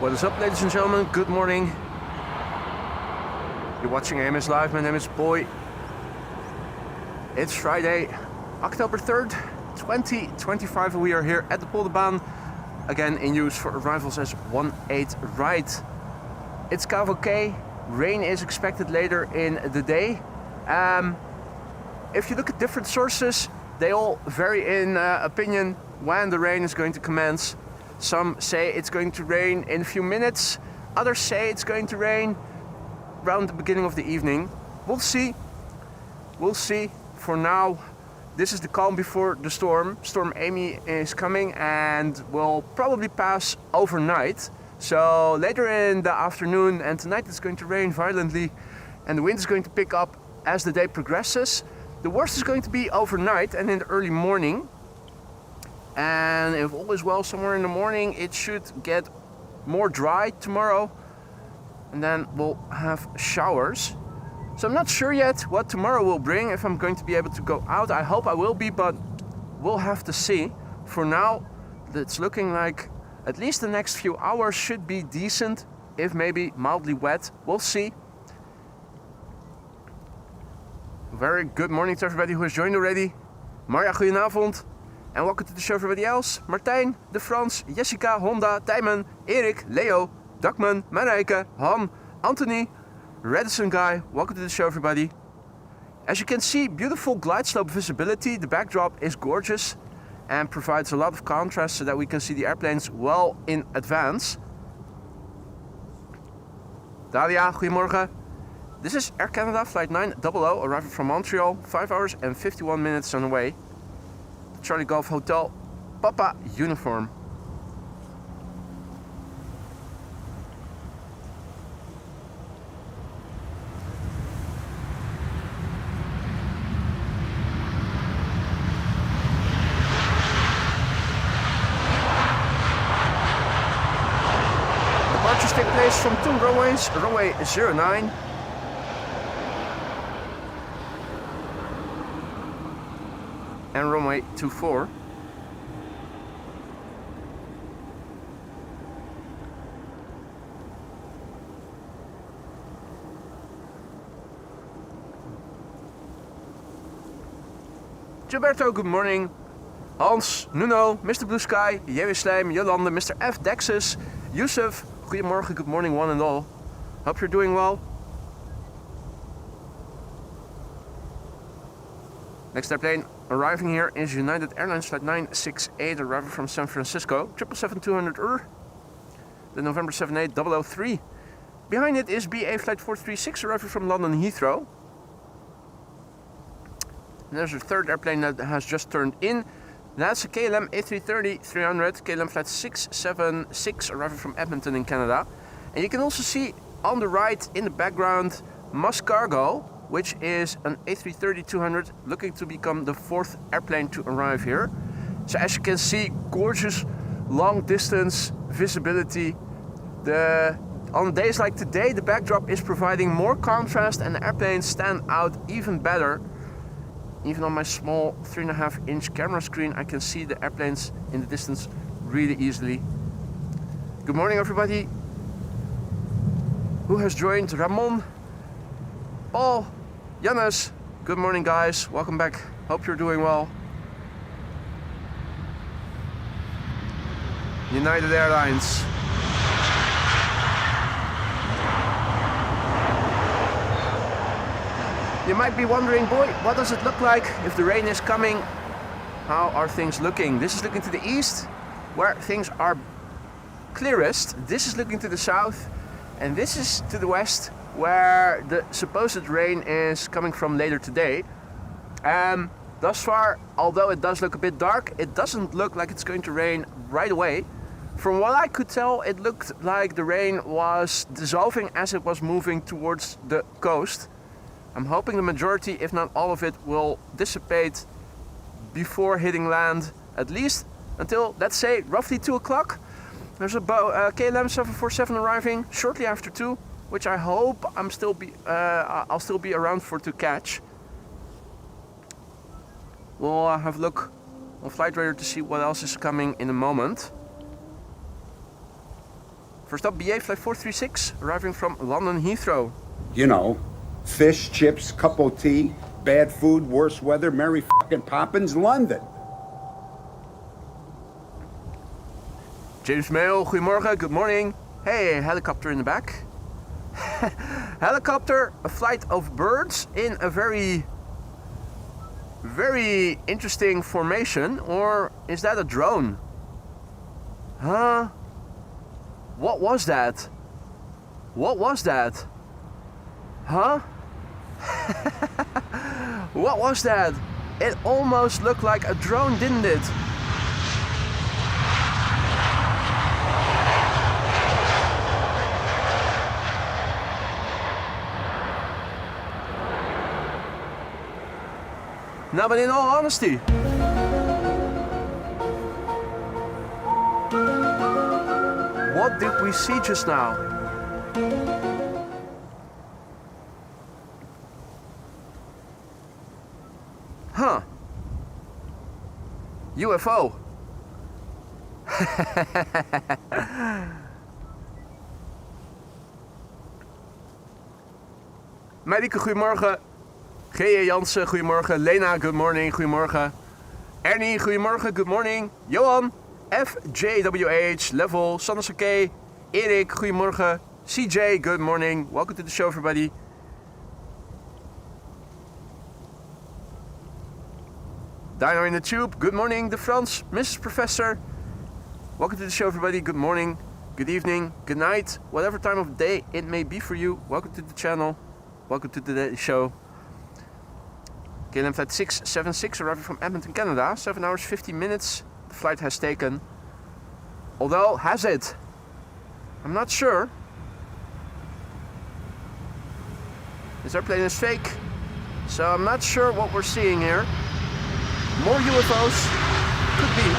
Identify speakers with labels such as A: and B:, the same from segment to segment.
A: What is up, ladies and gentlemen? Good morning. You're watching AMS Live. My name is Boy. It's Friday, October 3rd, 2025, and we are here at the Polderbaan, again in use for arrivals as 1-8 right. It's K. Rain is expected later in the day. If you look at different sources, they all vary in opinion when the rain is going to commence. Some say it's going to rain in a few minutes. Others say it's going to rain around the beginning of the evening. We'll see. We'll see. For now, this is the calm before the storm. Storm Amy is coming and will probably pass overnight. So later in the afternoon and tonight it's going to rain violently and the wind is going to pick up as the day progresses. The worst is going to be overnight and in the early morning. And if all is well, somewhere in the morning it should get more dry tomorrow. And then we'll have showers. So I'm not sure yet what tomorrow will bring, if I'm going to be able to go out. I hope I will be, but we'll have to see. For now, it's looking like at least the next few hours should be decent, if maybe mildly wet. We'll see. Very good morning to everybody who has joined already. Marja, goedenavond. And welcome to the show everybody else. Martijn, De Frans, Jessica, Honda, Tijmen, Erik, Leo, Dakman, Marijke, Han, Anthony, Redison Guy. Welcome to the show everybody. As you can see, beautiful glide slope visibility. The backdrop is gorgeous and provides a lot of contrast so that we can see the airplanes well in advance. Dalia, goedemorgen. This is Air Canada Flight 900, arriving from Montreal, 5 hours and 51 minutes on the way. Charlie Golf Hotel, Papa uniform. Departures take place from two runways, runway 09. And runway 24. Gilberto, good morning. Hans, Nuno, Mr. Blue Sky, Jewe Slijm, Jolande, Mr. F, Dexus, Yusuf, goedemorgen, good morning one and all. Hope you're doing well. Next airplane arriving here is United Airlines Flight 968, arriving from San Francisco, 777-200 the November 78003. Behind it is BA Flight 436, arriving from London Heathrow. And there's a third airplane that has just turned in. That's a KLM A330-300, KLM Flight 676, arriving from Edmonton in Canada. And you can also see on the right in the background Muscargo, which is an A330-200 looking to become the fourth airplane to arrive here. So as you can see, gorgeous long distance visibility. On days like today, the backdrop is providing more contrast and the airplanes stand out even better. Even on my small 3.5-inch camera screen, I can see the airplanes in the distance really easily. Good morning everybody. Who has joined? Ramon, Paul, Janus, good morning guys, welcome back, hope you're doing well. United Airlines. You might be wondering, boy, what does it look like if the rain is coming? How are things looking? This is looking to the east, where things are clearest. This is looking to the south, and this is to the west, where the supposed rain is coming from later today. Thus far, although it does look a bit dark, it doesn't look like it's going to rain right away. From what I could tell, it looked like the rain was dissolving as it was moving towards the coast. I'm hoping the majority, if not all of it, will dissipate before hitting land, at least until, let's say, roughly 2 o'clock. There's a KLM 747 arriving shortly after 2. Which I hope I'll still be around for to catch. We'll have a look on Flight Radar to see what else is coming in a moment. First up, BA flight 436, arriving from London Heathrow.
B: You know, fish, chips, cup of tea, bad food, worse weather, Mary fucking Poppins, London.
A: James Mail, goedemorgen, good morning. Hey, helicopter in the back. Helicopter, a flight of birds in a very interesting formation, or is that a drone? Huh? What was that? What was that? Huh? What was that? It almost looked like a drone, didn't it? No, but in all honesty, what did we see just now? Huh. UFO. Marieke, goedemorgen. G.E. Jansen, goedemorgen. Lena, good morning, goedemorgen. Ernie, goedemorgen, good morning. Johan, FJWH, Level, Sanne Sake, Erik, goedemorgen. CJ, good morning. Welcome to the show, everybody. Dino in the Tube, good morning. De France, Mrs. Professor. Welcome to the show, everybody. Good morning, good evening, good night, whatever time of day it may be for you. Welcome to the channel. Welcome to the show. KLM flight 676 arriving from Edmonton, Canada. 7 hours, 15 minutes. The flight has taken. Although, has it? I'm not sure. This airplane is fake. So I'm not sure what we're seeing here. More UFOs. Could be.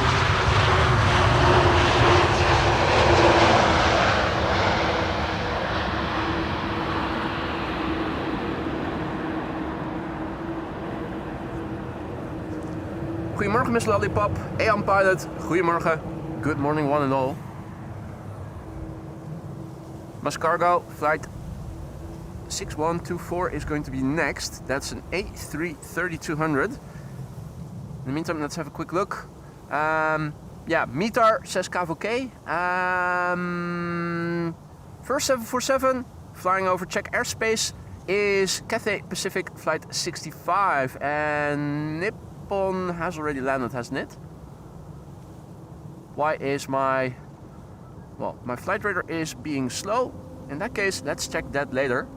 A: Goedemorgen, Miss Lollipop. EHAM pilot. Goedemorgen. Good morning, one and all. Mascargo flight 6124 is going to be next. That's an A330-200. In the meantime, let's have a quick look. Yeah, Mitar says KVK. First 747 flying over Czech airspace is Cathay Pacific flight 65, and Nippon has already landed, hasn't it? Why is my flight radar is being slow? In that case, let's check that later.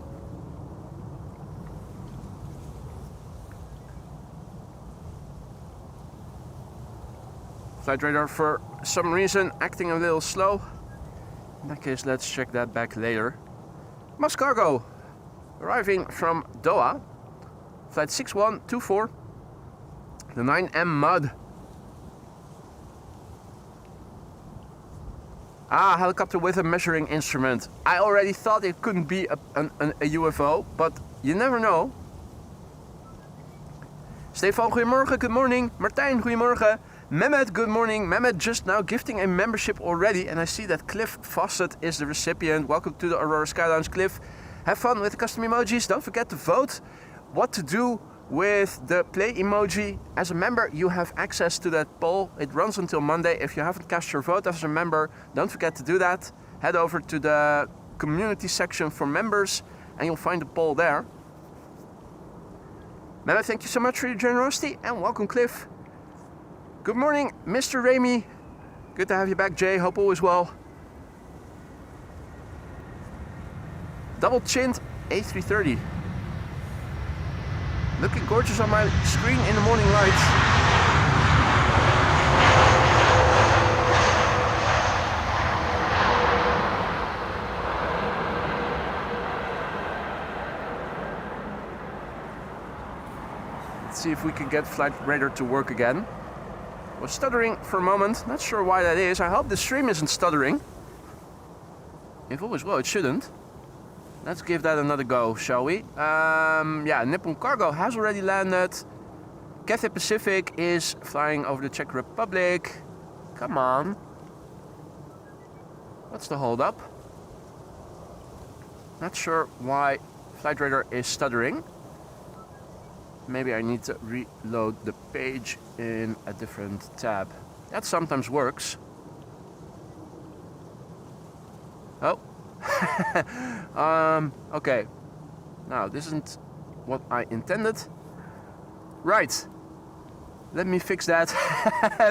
A: Flight radar for some reason acting a little slow. In that case, let's check that back later. Mascargo arriving from Doha, flight 6124, the 9M Mud. Ah, helicopter with a measuring instrument. I already thought it couldn't be a UFO, but you never know. Stefan, goedemorgen, good morning. Martijn, goedemorgen. Mehmet, good morning. Mehmet just now gifting a membership already, and I see that Cliff Fawcett is the recipient. Welcome to the Aurora Sky Lounge, Cliff. Have fun with the custom emojis. Don't forget to vote what to do with the play emoji. As a member, you have access to that poll. It runs until Monday. If you haven't cast your vote as a member, don't forget to do that. Head over to the community section for members, and you'll find the poll there. Mehmet, thank you so much for your generosity, and welcome, Cliff. Good morning, Mr. Ramy. Good to have you back, Jay. Hope all is well. Double chinned A330. Looking gorgeous on my screen in the morning lights. Let's see if we can get flight radar to work again. Was stuttering for a moment, not sure why that is. I hope the stream isn't stuttering. If all is well, it shouldn't. Let's give that another go, shall we? Yeah, Nippon Cargo has already landed. Cathay Pacific is flying over the Czech Republic. Come on. What's the hold up? Not sure why Flight Radar is stuttering. Maybe I need to reload the page in a different tab. That sometimes works. Oh. Okay. Now, this isn't what I intended. Right. Let me fix that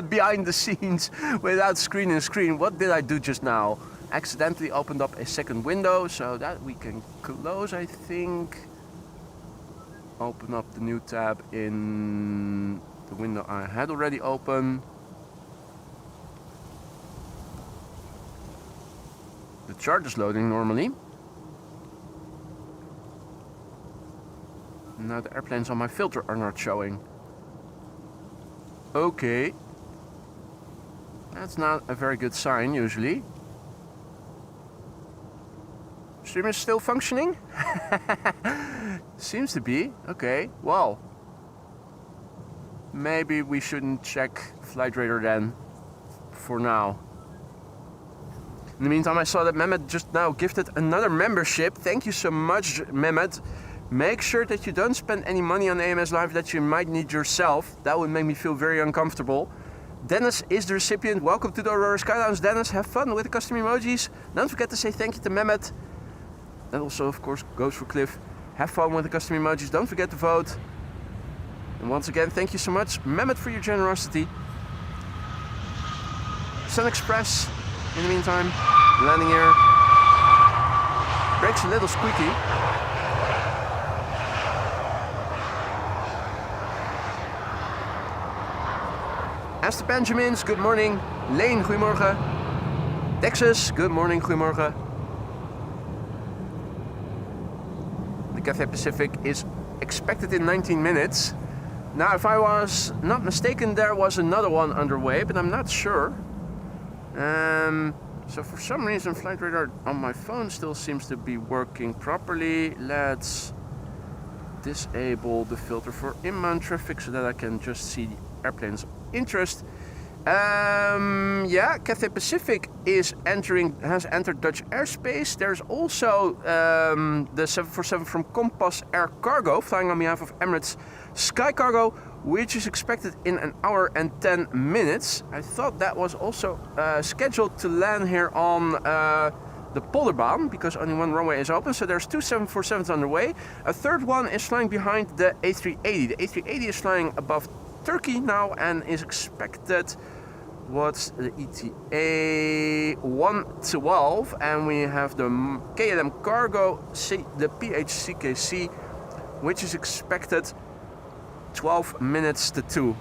A: behind the scenes without screen. What did I do just now? Accidentally opened up a second window, so that we can close, I think. Open up the new tab in the window I had already open. The chart is loading normally. Now the airplanes on my filter are not showing. Okay. That's not a very good sign usually. Stream is still functioning? Seems to be. Okay, well. Maybe we shouldn't check Flight Radar then. For now. In the meantime, I saw that Mehmet just now gifted another membership. Thank you so much, Mehmet. Make sure that you don't spend any money on AMS Live that you might need yourself. That would make me feel very uncomfortable. Dennis is the recipient. Welcome to the Aurora Sky Lounge, Dennis. Have fun with the custom emojis. Don't forget to say thank you to Mehmet. That also, of course, goes for Cliff. Have fun with the custom emojis. Don't forget to vote. And once again, thank you so much, Mehmet, for your generosity. Sun Express, in the meantime, landing here. Brakes a little squeaky. As the Benjamins, good morning. Lane, goedemorgen. Texas, good morning, goedemorgen. The Cathay Pacific is expected in 19 minutes. Now, if I was not mistaken, there was another one underway, but I'm not sure. So for some reason, Flight Radar on my phone still seems to be working properly. Let's disable the filter for inbound traffic so that I can just see the airplane's interest. Yeah, Cathay Pacific has entered Dutch airspace. There's also the 747 from Compass Air Cargo flying on behalf of Emirates Sky Cargo, which is expected in an hour and 10 minutes. I thought that was also scheduled to land here on the Polderbaan, because only one runway is open. So there's two 747s underway. A third one is flying behind the A380. The A380 is flying above Turkey now and is expected, what's the ETA, 112, and we have the KLM Cargo, the PHCKC, which is expected 12 minutes to 2.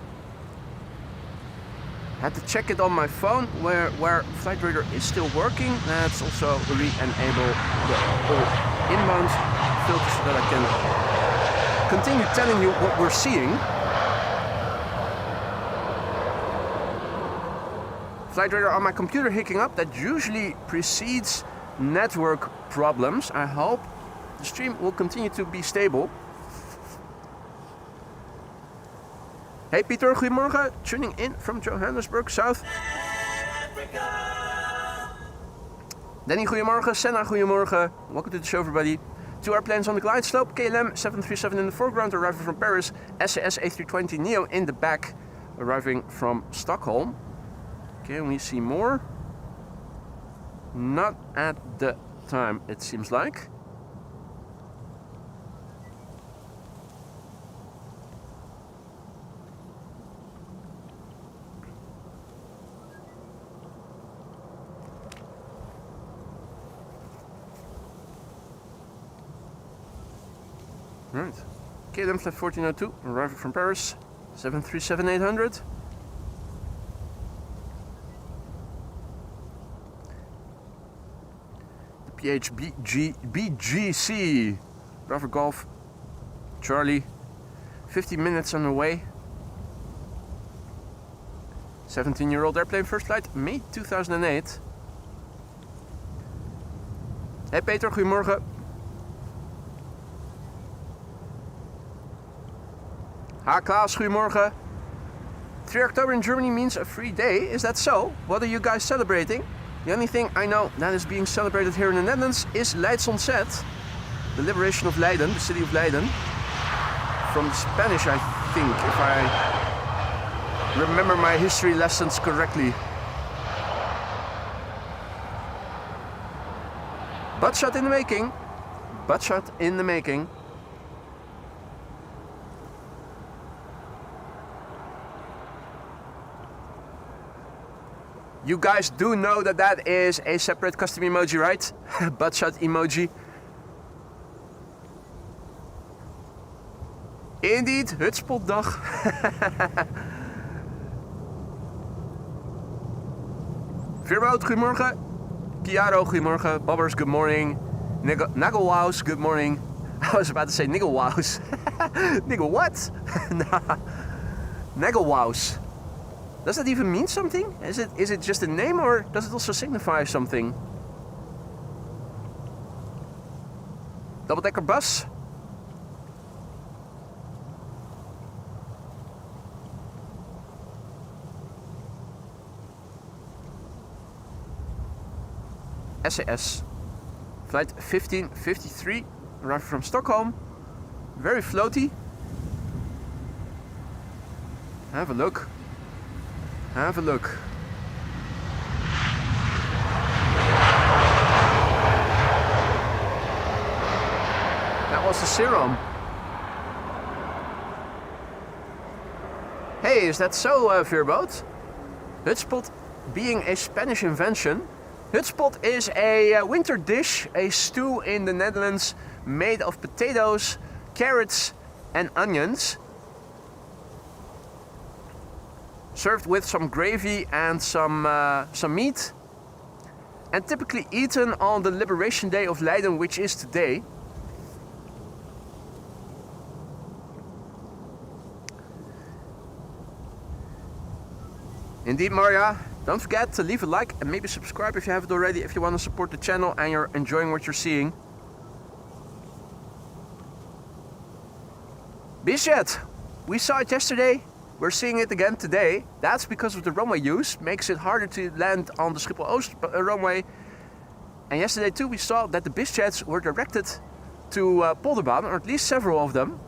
A: Had to check it on my phone where Flight Radar is still working. Let's also re-enable the all inbound filter so that I can continue telling you what we're seeing. Flight Radar on my computer hicking up. That usually precedes network problems. I hope the stream will continue to be stable. Hey Pieter, goedemorgen. Tuning in from Johannesburg, South. Danny, goedemorgen. Senna, goedemorgen. Welcome to the show, everybody. 2 airplanes on the glide slope. KLM 737 in the foreground, arriving from Paris. SAS A320 Neo in the back, arriving from Stockholm. Can we see more? Not at the time, it seems like. Right. KLM flight 1402, arriving from Paris. 737-800. BGC, Bravo Golf, Charlie, 50 minutes on the way. 17-year-old airplane, first flight, May 2008. Hey Peter, goedemorgen. Ha Klaas, goedemorgen. 3 October in Germany means a free day, is that so? What are you guys celebrating? The only thing I know that is being celebrated here in the Netherlands is Leidsonzet. the liberation of Leiden, the city of Leiden, from the Spanish, I think, if I remember my history lessons correctly. Butt shot in the making. Butt shot in the making. You guys do know that that is a separate custom emoji, right? Butt shot emoji. Indeed, hutspotdag. Veerboot, goedemorgen. Chiaro, goedemorgen. Babbers, good morning. Nagelwows, good morning. I was about to say niggelwows. Niggle what? Nagelwows. Does that even mean something? Is it just a name, or does it also signify something? Double-decker bus. SAS. Flight 1553, arriving from Stockholm. Very floaty. Have a look. Have a look. That was the serum. Hey, is that so, Veerboot? Hutspot being a Spanish invention. Hutspot is a winter dish, a stew in the Netherlands made of potatoes, carrots and onions. Served with some gravy and some meat, and typically eaten on the Liberation Day of Leiden, which is today. Indeed, Maria, don't forget to leave a like and maybe subscribe if you haven't already, if you want to support the channel and you're enjoying what you're seeing. BizJet, we saw it yesterday. We're seeing it again today. That's because of the runway use. Makes it harder to land on the Schiphol Oost runway. And yesterday too we saw that the BizJets were directed to Polderbaan, or at least several of them.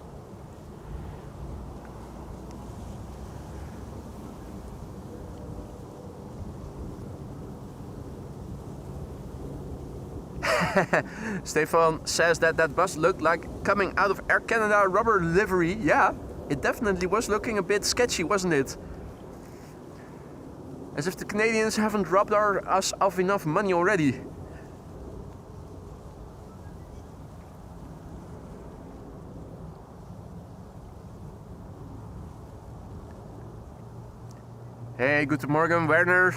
A: Stefan says that that bus looked like coming out of Air Canada rubber livery. Yeah. It definitely was looking a bit sketchy, wasn't it? As if the Canadians haven't robbed us of enough money already. Hey, guten Morgen, Werner.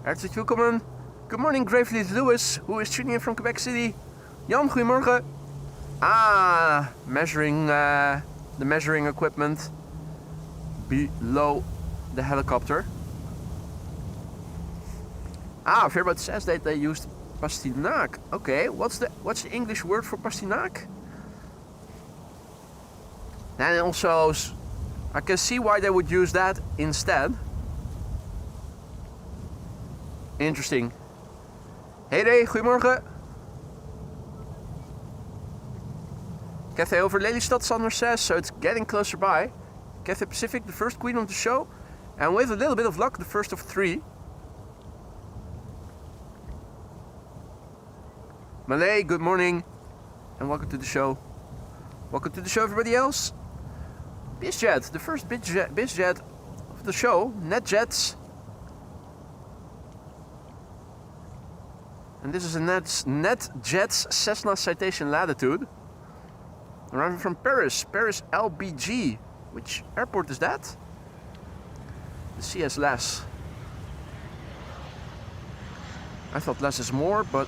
A: Herzlich willkommen. Good morning, Gravely Lewis, who is tuning in from Quebec City. Jan, goedemorgen. Ah, measuring... the measuring equipment below the helicopter. Ah, Veerboot says that they used pastinaak. Okay, what's the English word for pastinaak? And also, I can see why they would use that instead. Interesting. Hey Ray, goedemorgen. Cathay over Lelystad, Sander says, so it's getting closer by. Cathay Pacific, the first queen of the show, and with a little bit of luck, the first of 3. Malay, good morning, and welcome to the show. Welcome to the show, everybody else. BizJet, the first BizJet of the show, NetJets. And this is a NetJets Cessna Citation Latitude. Arriving from Paris, Paris LBG. Which airport is that? The CS less. I thought less is more, but...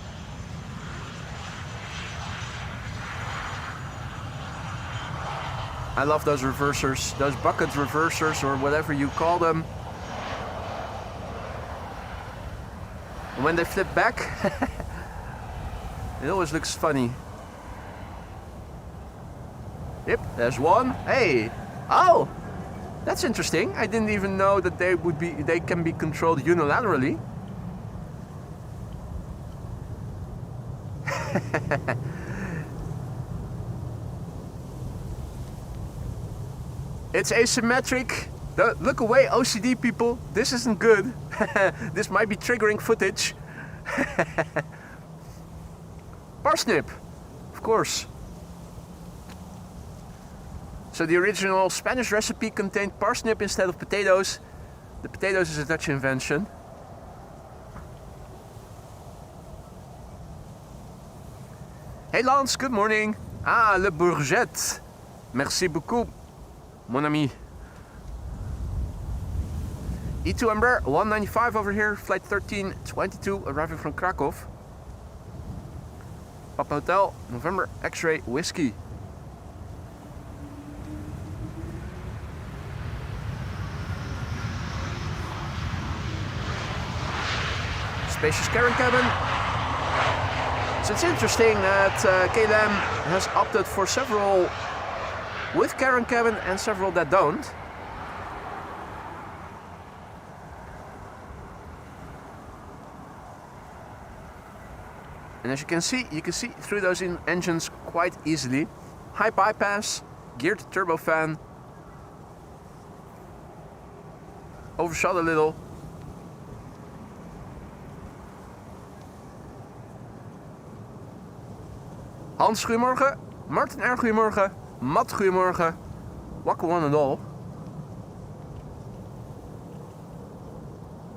A: I love those reversers, those bucket reversers, or whatever you call them. And when they flip back, it always looks funny. Yep, there's one. Hey! Oh! That's interesting. I didn't even know that they can be controlled unilaterally. It's asymmetric. Look away, OCD people. This isn't good. This might be triggering footage. Parsnip, of course. So the original Spanish recipe contained parsnip instead of potatoes. The potatoes is a Dutch invention. Hey Lance, good morning. Ah, le bourgette. Merci beaucoup, mon ami. E2 Embraer 195 over here, flight 1322, arriving from Krakow. Papa Hotel, November, X-ray, whiskey. Spacious carrying cabin. So it's interesting that KLM has opted for several with carrying cabin and several that don't. And as you can see through those engines quite easily. High bypass, geared turbofan, overshot a little. Hans, goedemorgen. Martin R, goedemorgen. Matt, goedemorgen. Wakker one and all.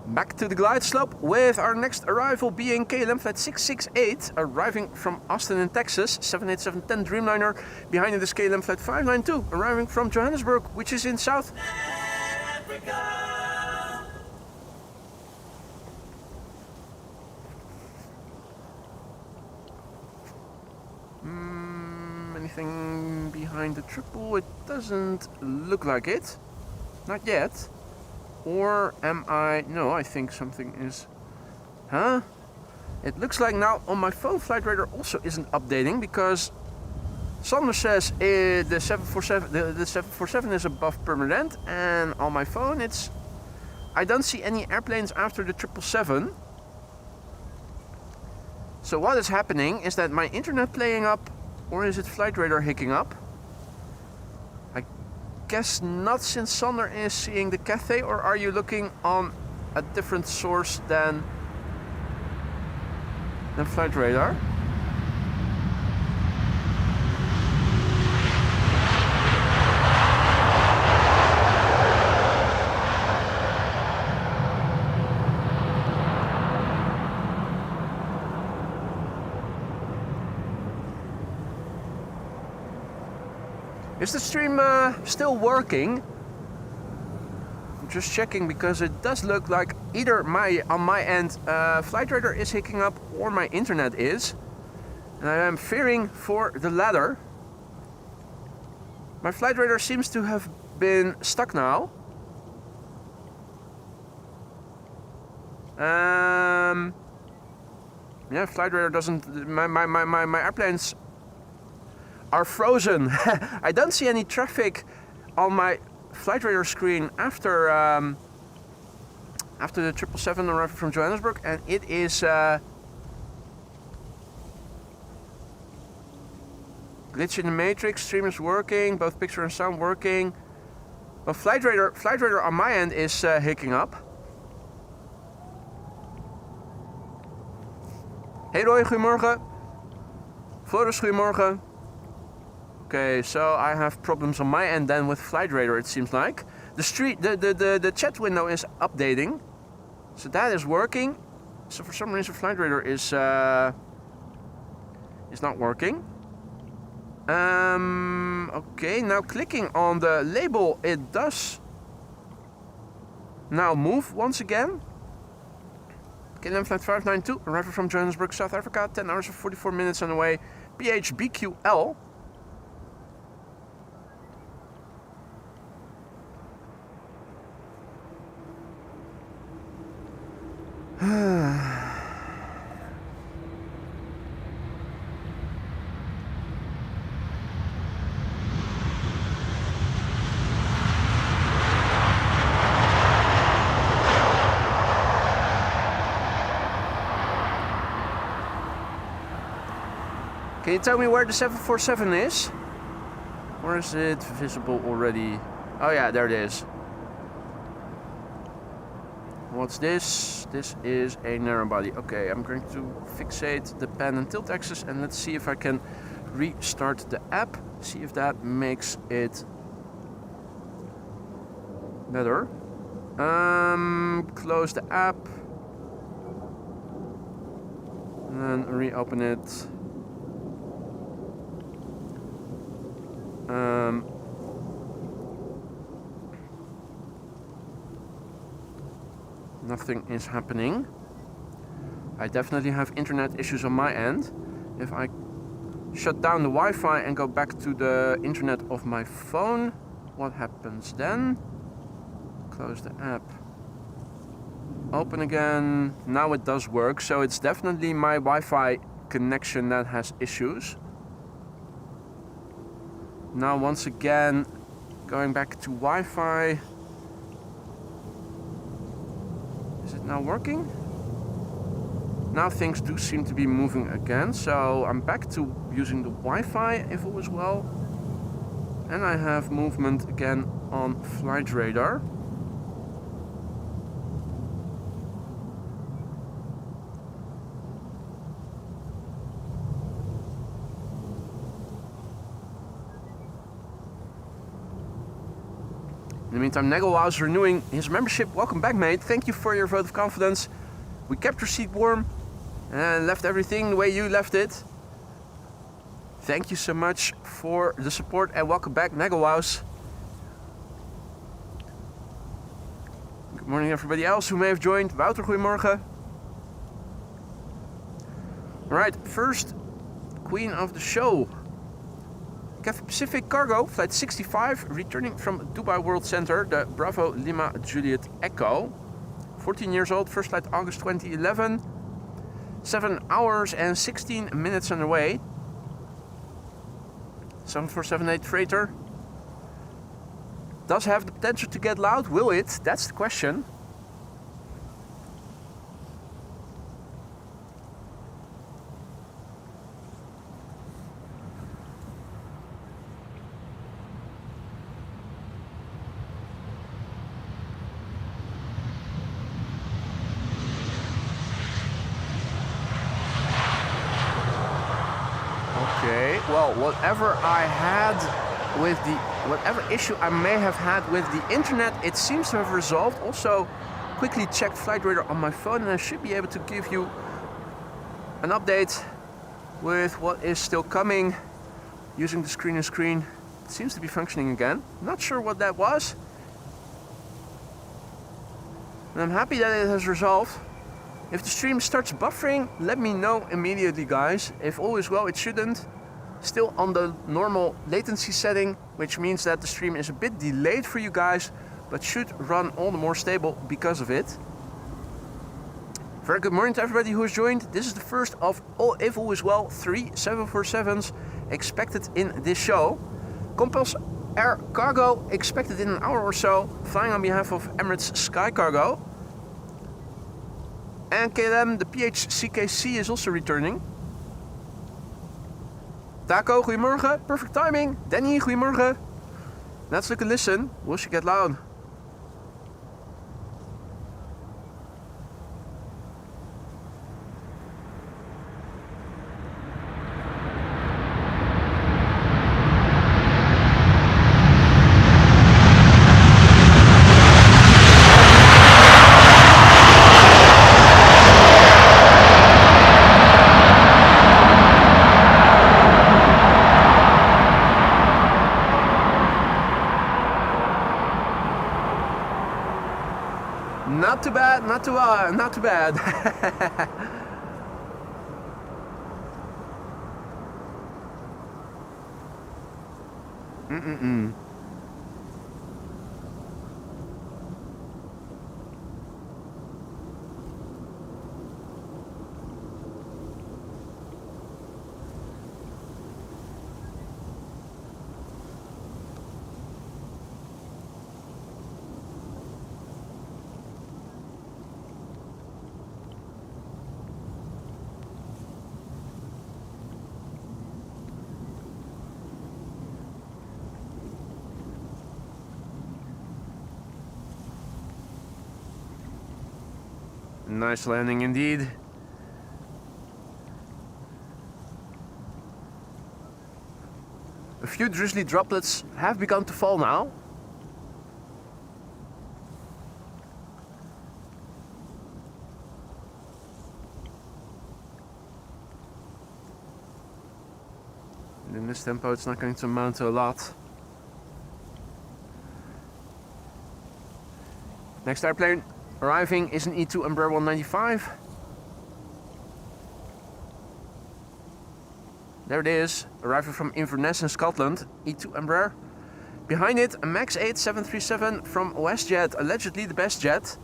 A: Back to the glide slope with our next arrival being KLM flight 668, arriving from Austin in Texas, 787-10 Dreamliner. Behind it is KLM flight 592, arriving from Johannesburg, which is in South Africa. Anything behind the triple? It doesn't look like it. Not yet. Or am I... No, I think something is... Huh? It looks like now on my phone Flight Radar also isn't updating because Sander says the 747 the 747 is above permanent, and on my phone it's... I don't see any airplanes after the 777. So what is happening is that my internet playing up, or is it Flight Radar hicking up? I guess not, since Sander is seeing the Cathay, or are you looking on a different source than Flight Radar? Is the stream still working? I'm just checking because it does look like either on my end Flight Radar is hicking up or my internet is. And I am fearing for the latter. My Flight Radar seems to have been stuck now. Yeah, Flight Radar doesn't... My airplanes are frozen. I don't see any traffic on my Flight Radar screen after the 777 arriving from Johannesburg, and it is glitch in the matrix. Stream is working, both picture and sound working, but Flight Radar on my end is hicking up. Hey Roy, goedemorgen. Floris, goedemorgen. Okay, so I have problems on my end then with Flight Radar, it seems like. The chat window is updating, so that is working. So for some reason Flight Radar is not working. Okay, now clicking on the label, it does now move once again. KLM flight 592, arriving from Johannesburg, South Africa, 10 hours and 44 minutes on the way. PHBQL. Can you tell me where the 747 is? Or is it visible already? Oh yeah, there it is. What's this? This is a narrow body. Okay, I'm going to fixate the pan and tilt axis and let's see if I can restart the app. See if that makes it better. Close the app. And then reopen it. Nothing is happening. I definitely have internet issues on my end. If I shut down the Wi-Fi and go back to the internet of my phone, what happens then? Close the app. Open again. Now it does work, so it's definitely my Wi-Fi connection that has issues. Now once again, going back to Wi-Fi. Is it now working? Now things do seem to be moving again, so I'm back to using the Wi-Fi if all is well. And I have movement again on flight radar. In the meantime, Nagelwau is renewing his membership. Welcome back, mate. Thank you for your vote of confidence. We kept your seat warm and left everything the way you left it. Thank you so much for the support and welcome back, Nagelwau's. Good morning, everybody else who may have joined. Wouter, goedemorgen. Alright, first queen of the show. Cathay Pacific Cargo, flight 65, returning from Dubai World Center, the Bravo Lima Juliet Echo. 14 years old, first flight August 2011. 7 hours and 16 minutes on the way. 7478 freighter. Does have the potential to get loud, will it? That's the question. Okay, well, whatever issue I may have had with the internet, it seems to have resolved. Also, quickly checked flight radar on my phone and I should be able to give you an update with what is still coming using the screen and screen. It seems to be functioning again. Not sure what that was. And I'm happy that it has resolved. If the stream starts buffering, let me know immediately, guys. If all is well, it shouldn't. Still on the normal latency setting, which means that the stream is a bit delayed for you guys, but should run all the more stable because of it. Very good morning to everybody who has joined. This is the first of, if all is well, 3 747s expected in this show. Compulse Air Cargo expected in an hour or so, flying on behalf of Emirates Sky Cargo. And KLM, the PHCKC is also returning. Taco, goedemorgen. Perfect timing. Danny, goedemorgen. Let's look and listen. Will she get loud? Not too bad. Nice landing indeed. A few drizzly droplets have begun to fall now. And in this tempo it's not going to amount to a lot. Next airplane arriving is an E2 Embraer 195. There it is, arriving from Inverness in Scotland, E2 Embraer. Behind it, a MAX 8 737 from WestJet, allegedly the best jet.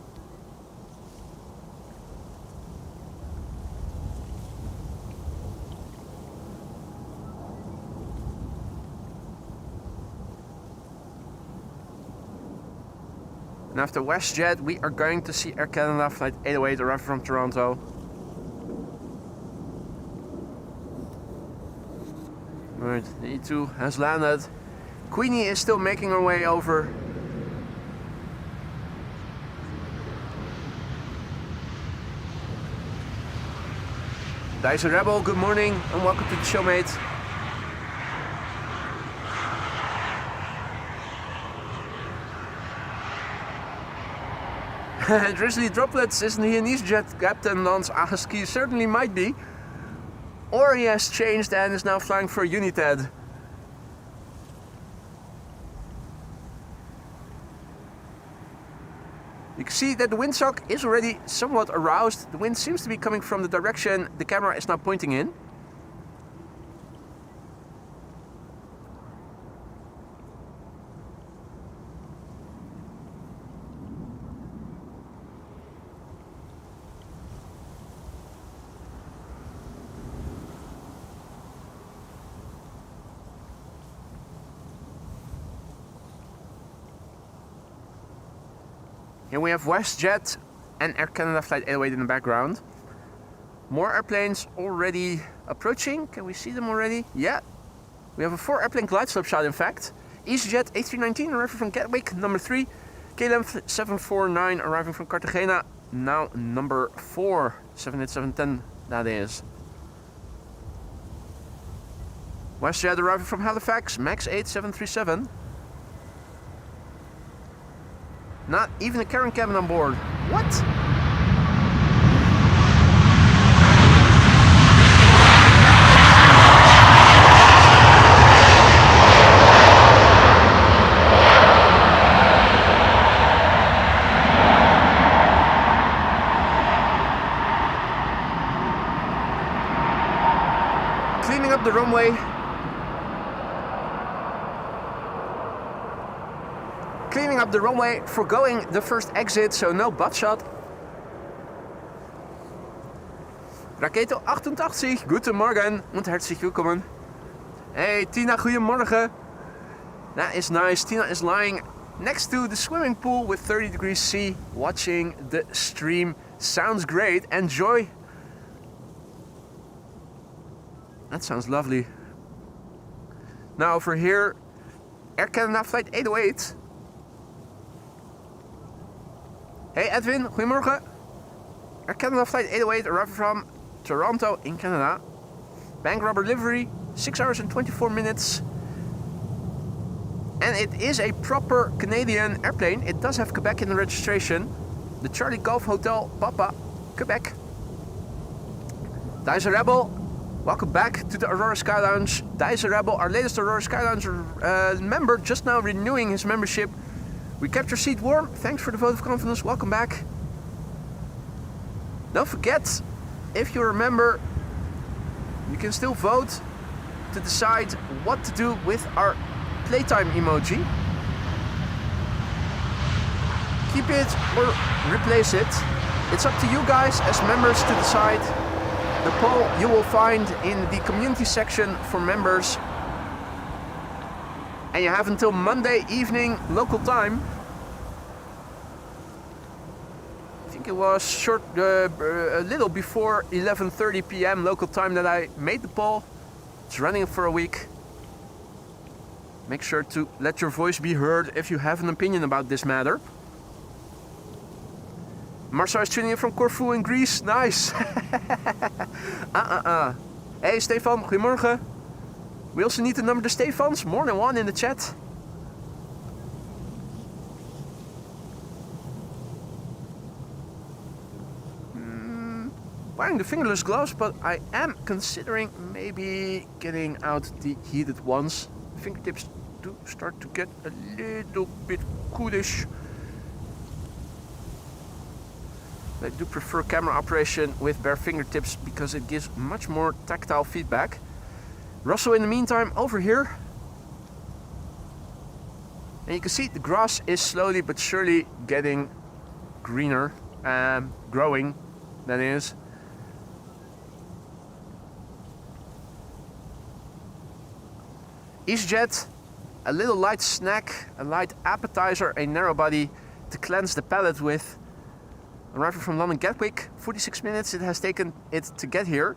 A: And after WestJet, we are going to see Air Canada Flight 808 arriving from Toronto. Right, the E2 has landed. Queenie is still making her way over. Dyson Rebel, good morning and welcome to the show, mate. Drizzly droplets, isn't he an EasyJet captain? Lance Agaski certainly might be. Or he has changed and is now flying for United. You can see that the windsock is already somewhat aroused. The wind seems to be coming from the direction the camera is now pointing in. Here we have WestJet and Air Canada Flight 808 in the background. More airplanes already approaching. Can we see them already? Yeah. We have a 4 airplane glide slope shot in fact. EasyJet A319 arriving from Gatwick, number 3. KLM 749 arriving from Cartagena, now number 4. 78710 that is. WestJet arriving from Halifax, MAX 8 737. Not even a carrying cabin on board. What? Cleaning up the runway. Cleaning up the runway, forgoing the first exit, so no butt shot. Raketo 88, guten Morgen und herzlich willkommen. Hey Tina, goedemorgen. That is nice. Tina is lying next to the swimming pool with 30 degrees C, watching the stream. Sounds great. Enjoy. That sounds lovely. Now over here, Air Canada Flight 808. Hey Edwin, goedemorgen. Air Canada Flight 808 arriving from Toronto in Canada. Bank rubber livery, 6 hours and 24 minutes. And it is a proper Canadian airplane. It does have Quebec in the registration. The Charlie Golf Hotel, Papa, Quebec. Dyson Rebel, welcome back to the Aurora Sky Lounge. Dyson Rebel, our latest Aurora Sky Lounge member, just now renewing his membership. We kept your seat warm. Thanks for the vote of confidence. Welcome back. Don't forget, if you're a member, you can still vote to decide what to do with our playtime emoji. Keep it or replace it. It's up to you guys as members to decide. The poll you will find in the community section for members. And you have until Monday evening local time. I think it was a little before 11:30 p.m. local time that I made the poll. It's running for a week. Make sure to let your voice be heard if you have an opinion about this matter. Marcel is tuning in from Corfu in Greece. Nice. Hey Stefan, goedemorgen. We also need to number the Stefans. More than one in the chat. Wearing the fingerless gloves, but I am considering maybe getting out the heated ones. Fingertips do start to get a little bit coolish. I do prefer camera operation with bare fingertips because it gives much more tactile feedback. Russell, in the meantime, over here. And you can see the grass is slowly but surely getting greener, growing, that is. EasyJet, a little light snack, a light appetizer, a narrow body to cleanse the palate with. Arriving from London Gatwick, 46 minutes it has taken it to get here.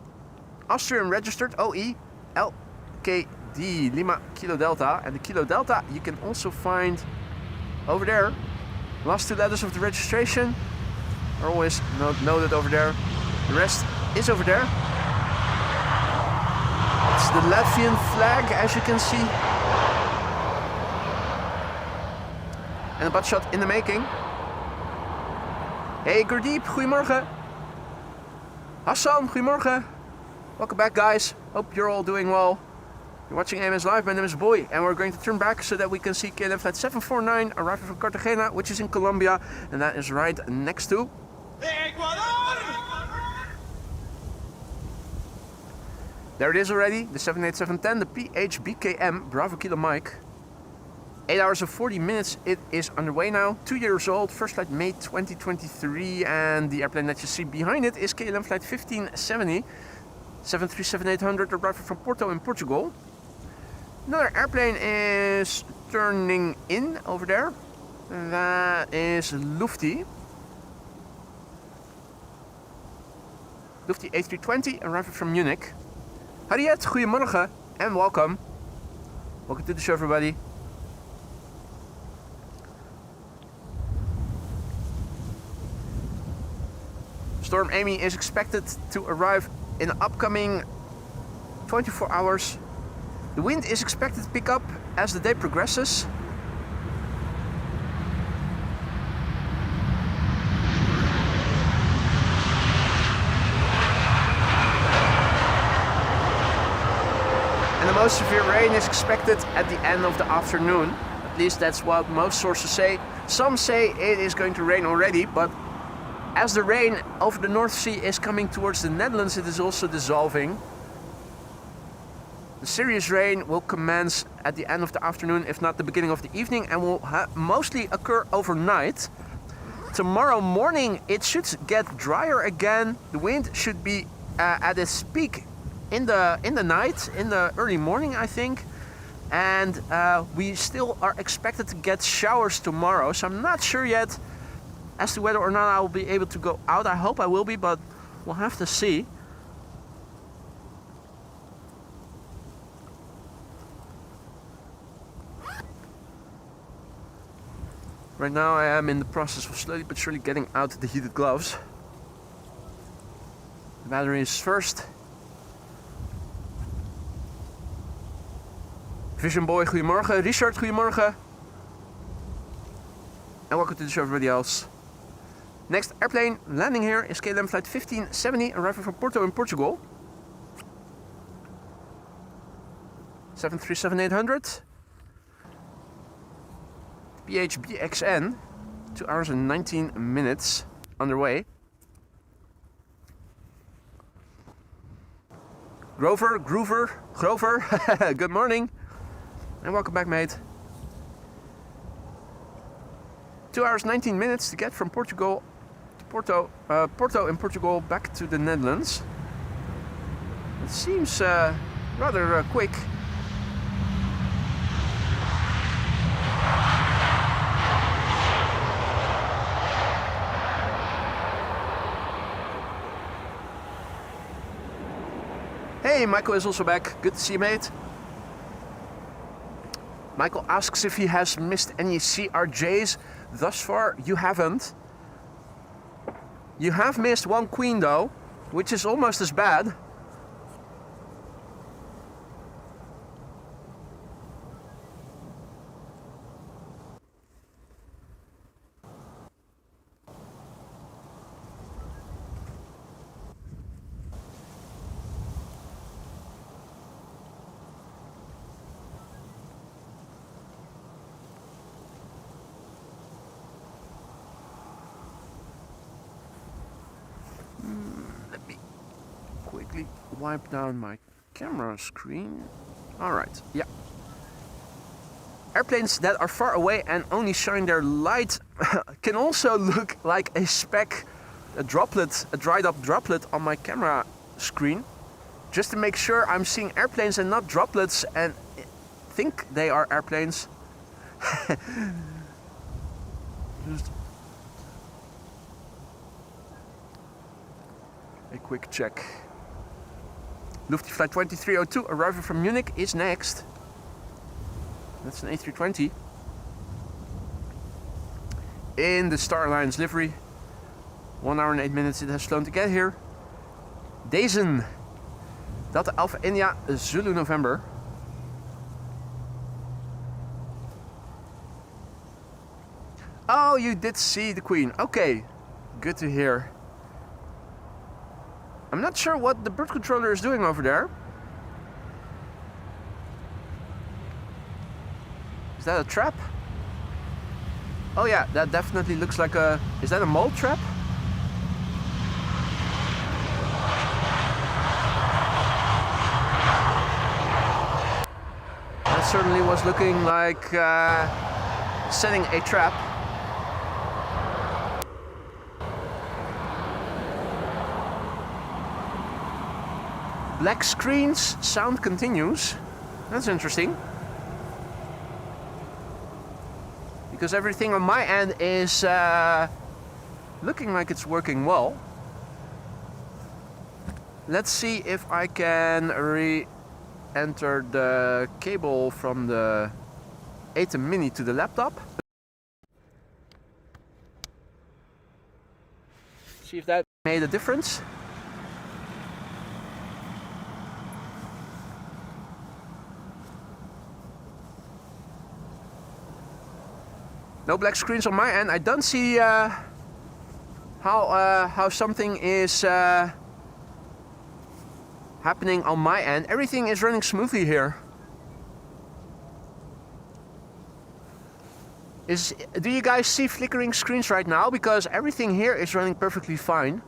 A: Austrian registered OE LKD Lima Kilo Delta, and the Kilo Delta you can also find over there. Last 2 letters of the registration are always noted over there. The rest is over there. It's the Latvian flag, as you can see. And a butt shot in the making. Hey Gurdeep, goedemorgen. Hassan, goedemorgen. Welcome back, guys. Hope you're all doing well. You're watching AMS Live. My name is Boy, and we're going to turn back so that we can see KLM flight 749 arriving from Cartagena, which is in Colombia, and that is right next to Ecuador. There it is already, the 78710, the PHBKM Bravo Kilo Mike. 8 hours and 40 minutes it is underway now. 2 years old, first flight May 2023, and the airplane that you see behind it is KLM flight 1570. 737-800 arriving from Porto in Portugal. Another airplane is turning in over there. That is Lufty. Lufty A320 arriving from Munich. Harriet, goedemorgen and welcome. Welcome to the show, everybody. Storm Amy is expected to arrive in the upcoming 24 hours. The wind is expected to pick up as the day progresses. And the most severe rain is expected at the end of the afternoon. At least that's what most sources say. Some say it is going to rain already, but as the rain over the North Sea is coming towards the Netherlands, it is also dissolving. The serious rain will commence at the end of the afternoon, if not the beginning of the evening, and will mostly occur overnight. Tomorrow morning it should get drier again. The wind should be at its peak in the night, in the early morning, I think. And we still are expected to get showers tomorrow, so I'm not sure yet as to whether or not I will be able to go out. I hope I will be, but we'll have to see. Right now I am in the process of slowly but surely getting out the heated gloves. The battery is first. Vision Boy, goedemorgen. Richard, goedemorgen. And welcome to the show, everybody else. Next airplane landing here is KLM flight 1570, arriving from Porto in Portugal. 737-800. PHBXN, 2 hours and 19 minutes underway. Grover, good morning. And welcome back, mate. 2 hours 19 minutes to get from Portugal to Porto in Portugal back to the Netherlands. It seems rather quick. Hey, Michael is also back. Good to see you, mate. Michael asks if he has missed any CRJs. Thus far, you haven't. You have missed one queen though, which is almost as bad. Let me quickly wipe down my camera screen. Alright, yeah. Airplanes that are far away and only shine their light can also look like a speck, a droplet, a dried up droplet on my camera screen. Just to make sure I'm seeing airplanes and not droplets and think they are airplanes. Just a quick check. Lufthansa Flight 2302 arriving from Munich is next. That's an A320. In the Star Alliance livery. 1 hour and 8 minutes it has flown to get here. Dazen. Delta Alpha India Zulu November. Oh, you did see the Queen. Okay, good to hear. I'm not sure what the bird controller is doing over there. Is that a trap? Oh yeah, that definitely looks like a... Is that a mole trap? That certainly was looking like setting a trap. Black screens, sound continues. That's interesting. Because everything on my end is looking like it's working well. Let's see if I can re-enter the cable from the ATEM Mini to the laptop. See if that made a difference. No black screens on my end. I don't see how something is happening on my end. Everything is running smoothly here. Do you guys see flickering screens right now? Because everything here is running perfectly fine.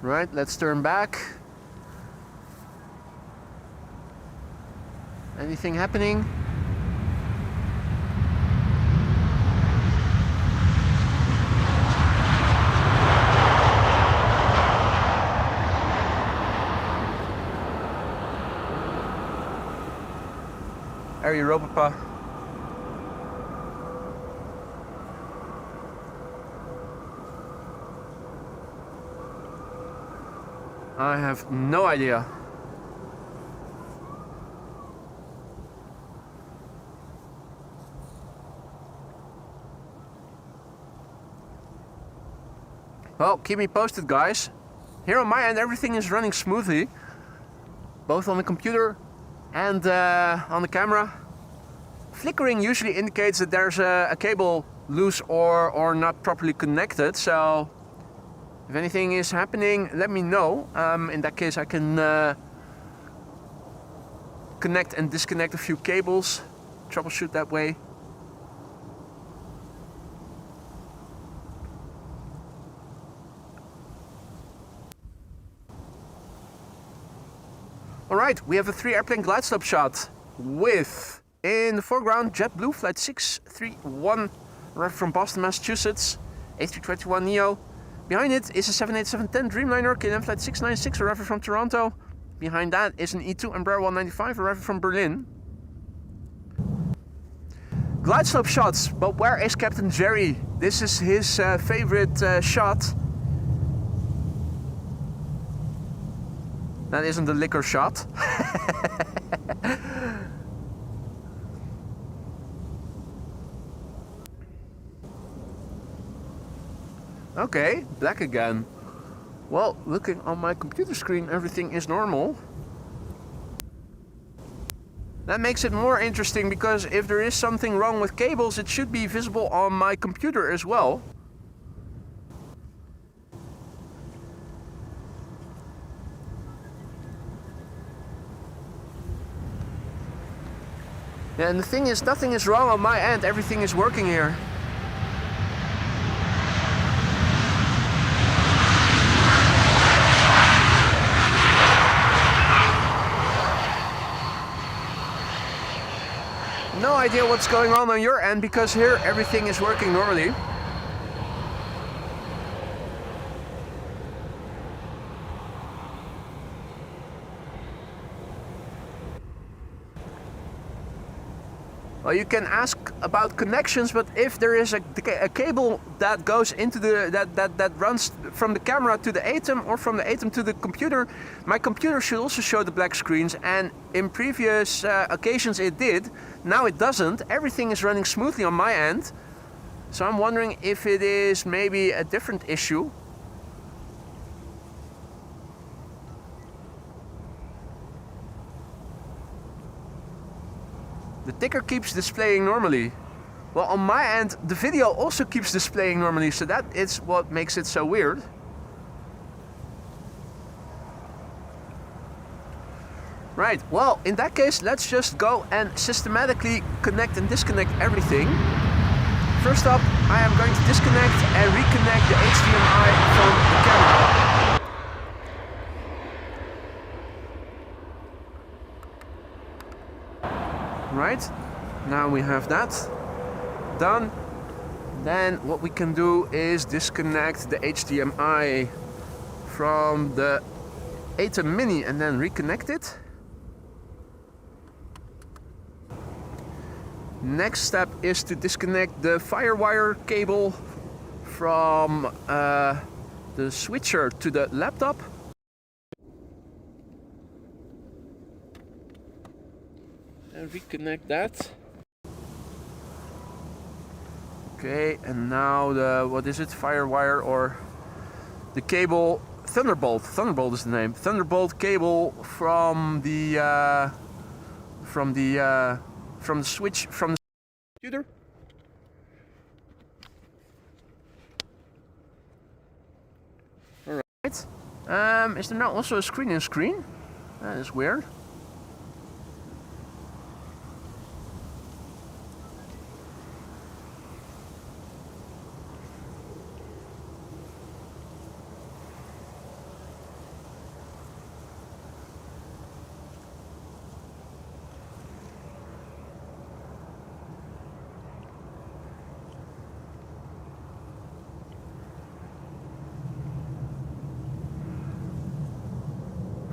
A: Right, let's turn back. Anything happening? Air Europa. I have no idea. Well, keep me posted, guys. Here on my end, everything is running smoothly, both on the computer and on the camera. Flickering usually indicates that there's a cable loose or not properly connected, so if anything is happening, let me know. In that case, I can connect and disconnect a few cables, troubleshoot that way. Alright, we have a 3 airplane glide slope shot with, in the foreground, JetBlue Flight 631, arriving from Boston, Massachusetts, A321neo. Behind it is a 787-10 Dreamliner, KLM Flight 696, arriving from Toronto. Behind that is an E2 Embraer 195, arriving from Berlin. Glide slope shots, but where is Captain Jerry? This is his favorite shot. That isn't the liquor shot. Okay, black again. Well, looking on my computer screen, everything is normal. That makes it more interesting, because if there is something wrong with cables, it should be visible on my computer as well. Yeah, and the thing is, nothing is wrong on my end, everything is working here. No idea what's going on your end, because here everything is working normally. Well, you can ask about connections, but if there is a cable that goes into the that runs from the camera to the ATEM, or from the ATEM to the computer, my computer should also show the black screens, and in previous occasions it did. Now it doesn't. Everything is running smoothly on my end, so I'm wondering if it is maybe a different issue. The ticker keeps displaying normally. Well, on my end, the video also keeps displaying normally, so that is what makes it so weird. Right, well, in that case, let's just go and systematically connect and disconnect everything. First up, I am going to disconnect and reconnect the HDMI from the camera. Right, now we have that done. Then what we can do is disconnect the HDMI from the ATEM Mini and then reconnect it. Next step is to disconnect the firewire cable from the switcher to the laptop. And reconnect that. Okay, and now the, what is it, firewire or the cable, Thunderbolt is the name. Thunderbolt cable from the switch from the computer. All right. Is there now also a screen in screen? That is weird.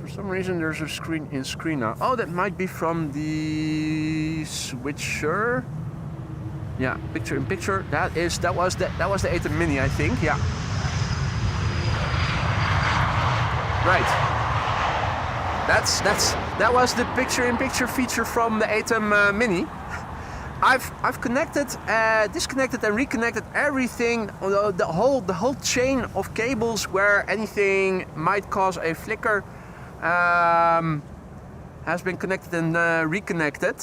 A: For some reason there's a screen in screen now. Oh, that might be from the switcher. Yeah, picture in picture. That was the ATEM Mini, I think. Yeah. Right. That was the picture in picture feature from the ATEM Mini. I've connected, disconnected and reconnected everything, the whole chain of cables where anything might cause a flicker. Has been connected and reconnected.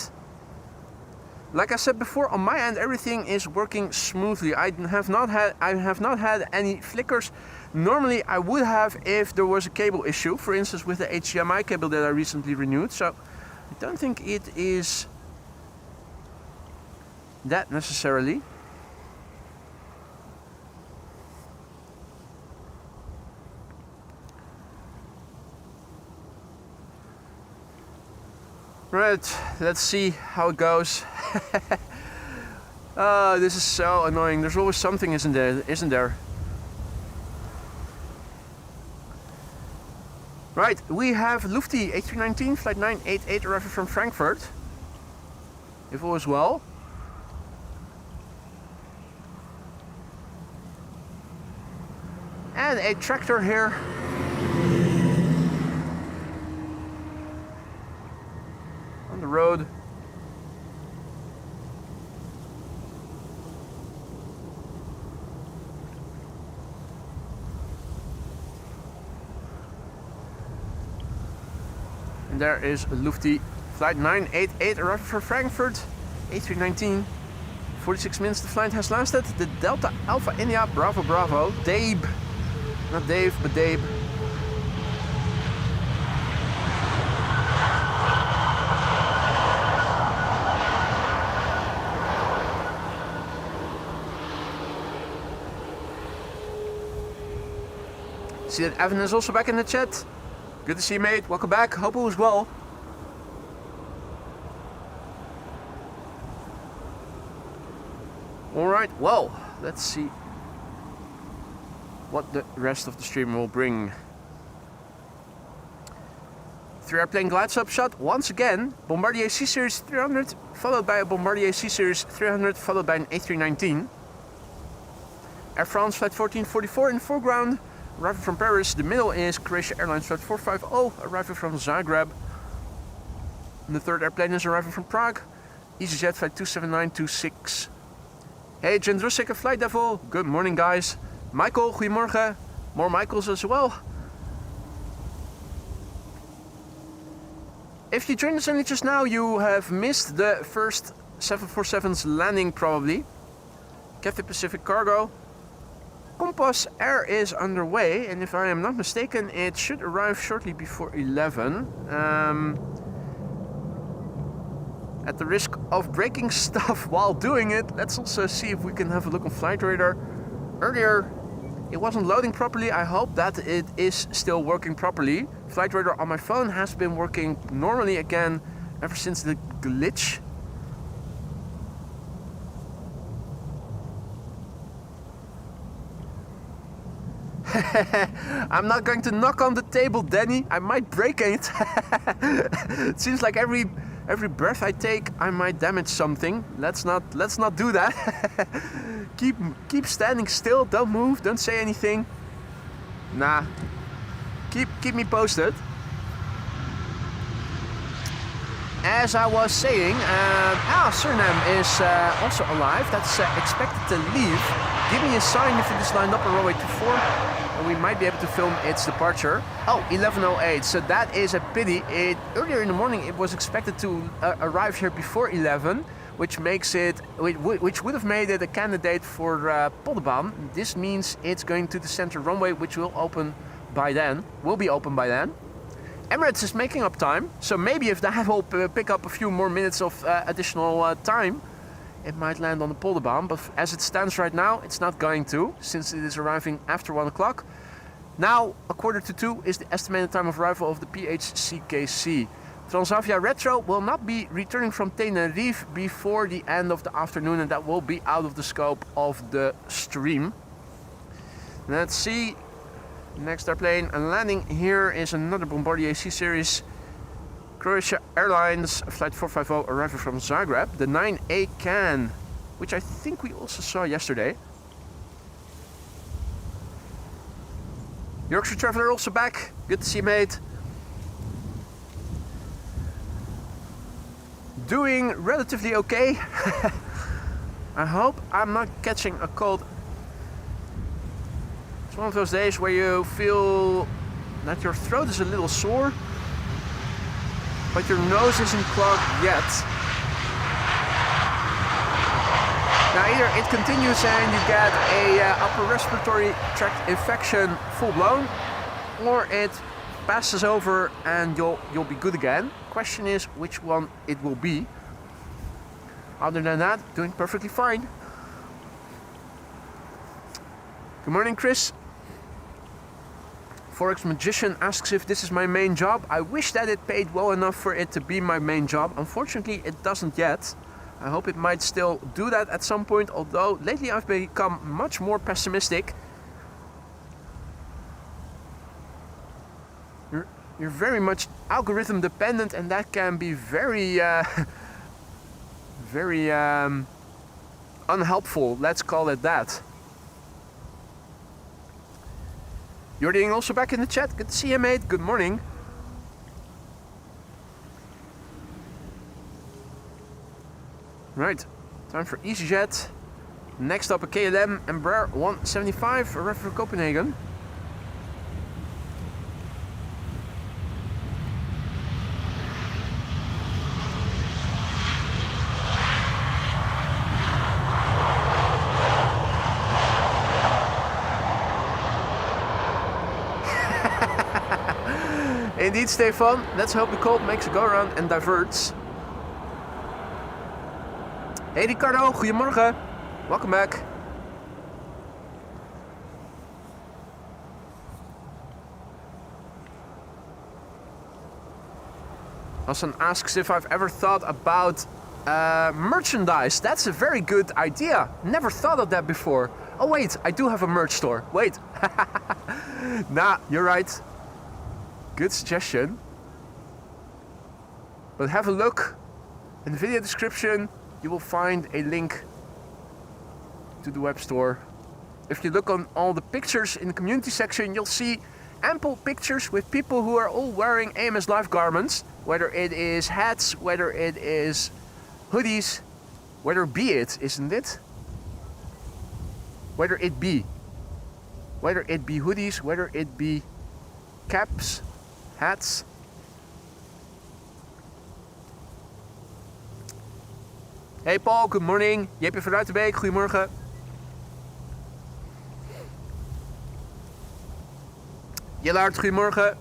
A: Like I said before, on my end everything is working smoothly. I have not had any flickers. Normally I would have if there was a cable issue, for instance with the HDMI cable that I recently renewed. So I don't think it is that necessarily. Right, let's see how it goes. Oh, this is so annoying. There's always something, isn't there? Right, we have Lufti A319 flight 988 arriving from Frankfurt. If all is well. And a tractor here. on the road. And there is Lufthansa flight 988 arriving for Frankfurt, A319. 46 minutes the flight has lasted. The Delta Alpha India, Bravo Bravo, Dabe. Not Dave, but Dabe. See that Evan is also back in the chat. Good to see you, mate. Welcome back. Hope all is well. Alright, well, let's see what the rest of the stream will bring. 3 airplane glide up shot. Once again, Bombardier C-Series 300, followed by a Bombardier C-Series 300, followed by an A319. Air France flight 1444 in the foreground, arriving from Paris. The middle is Croatia Airlines flight 450, arriving from Zagreb. And the third airplane is arriving from Prague, EasyJet flight 27926. Hey, Jendrusik and Flight Devil, good morning guys. Michael, goedemorgen. More Michaels as well. If you joined us only just now, you have missed the first 747's landing probably. Cathay Pacific Cargo. Compass Air is underway, and if I am not mistaken, it should arrive shortly before 11. At the risk of breaking stuff while doing it, let's also see if we can have a look on Flight Radar. Earlier, it wasn't loading properly. I hope that it is still working properly. Flight Radar on my phone has been working normally again ever since the glitch. I'm not going to knock on the table, Danny. I might break it. It seems like every breath I take, I might damage something. Let's not do that. keep standing still. Don't move. Don't say anything. Nah. Keep me posted. As I was saying, Suriname is also alive. That's expected to leave. Give me a sign if it is lined up on runway 24, and we might be able to film its departure. Oh, 11:08. So that is a pity. Earlier in the morning, it was expected to arrive here before 11, which would have made it a candidate for Polderbaan. This means it's going to the center runway, which will be open by then. Emirates is making up time, so maybe if that will pick up a few more minutes of additional time, it might land on the Polderbaan, but as it stands right now, it's not going to, since it is arriving after 1 o'clock. Now, 1:45 is the estimated time of arrival of the PHCKC. Transavia Retro will not be returning from Tenerife before the end of the afternoon, and that will be out of the scope of the stream. Let's see. Next airplane landing here is another Bombardier C-Series. Croatia Airlines flight 450 arriving from Zagreb. The 9A can, which I think we also saw yesterday. Yorkshire Traveller also back. Good to see you, mate. Doing relatively okay. I hope I'm not catching a cold. It's one of those days where you feel that your throat is a little sore, but your nose isn't clogged yet. Now either it continues and you get a upper respiratory tract infection full blown, or it passes over and you'll be good again. Question is which one it will be. Other than that, doing perfectly fine. Good morning, Chris. Forex Magician asks if this is my main job. I wish that it paid well enough for it to be my main job. Unfortunately, it doesn't yet. I hope it might still do that at some point, although lately I've become much more pessimistic. You're very much algorithm dependent, and that can be very, very unhelpful. Let's call it that. Jordi also back in the chat. Good to see you, mate. Good morning. Right, time for EasyJet. Next up a KLM Embraer 175, arrived for Copenhagen. Indeed, Stefan. Let's hope the cold makes a go around and diverts. Hey Ricardo, goedemorgen. Welcome back. Hassan asks if I've ever thought about merchandise. That's a very good idea. Never thought of that before. Oh wait, I do have a merch store. Wait. Nah, you're right. Good suggestion. But have a look in the video description. You will find a link to the web store. If you look on all the pictures in the community section, you'll see ample pictures with people who are all wearing AMS Live garments. Whether it is hats, whether it is hoodies, whether be it, isn't it? Whether it be hoodies, whether it be caps, hats. Hey Paul, good morning. JP van Ruitenbeek, goedemorgen. Jellard, goedemorgen.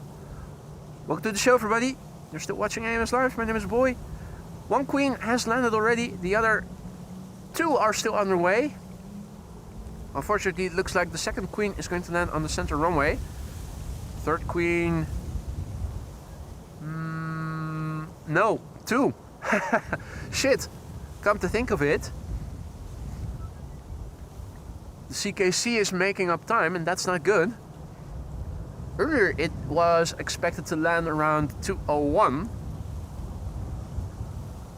A: Welcome to the show, everybody. You're still watching AMS Live. My name is Boy. One queen has landed already. The other two are still underway. Unfortunately, it looks like the second queen is going to land on the center runway. Third queen... no, two. Shit. Come to think of it, the CKC is making up time, and that's not good. Earlier it was expected to land around 2:01.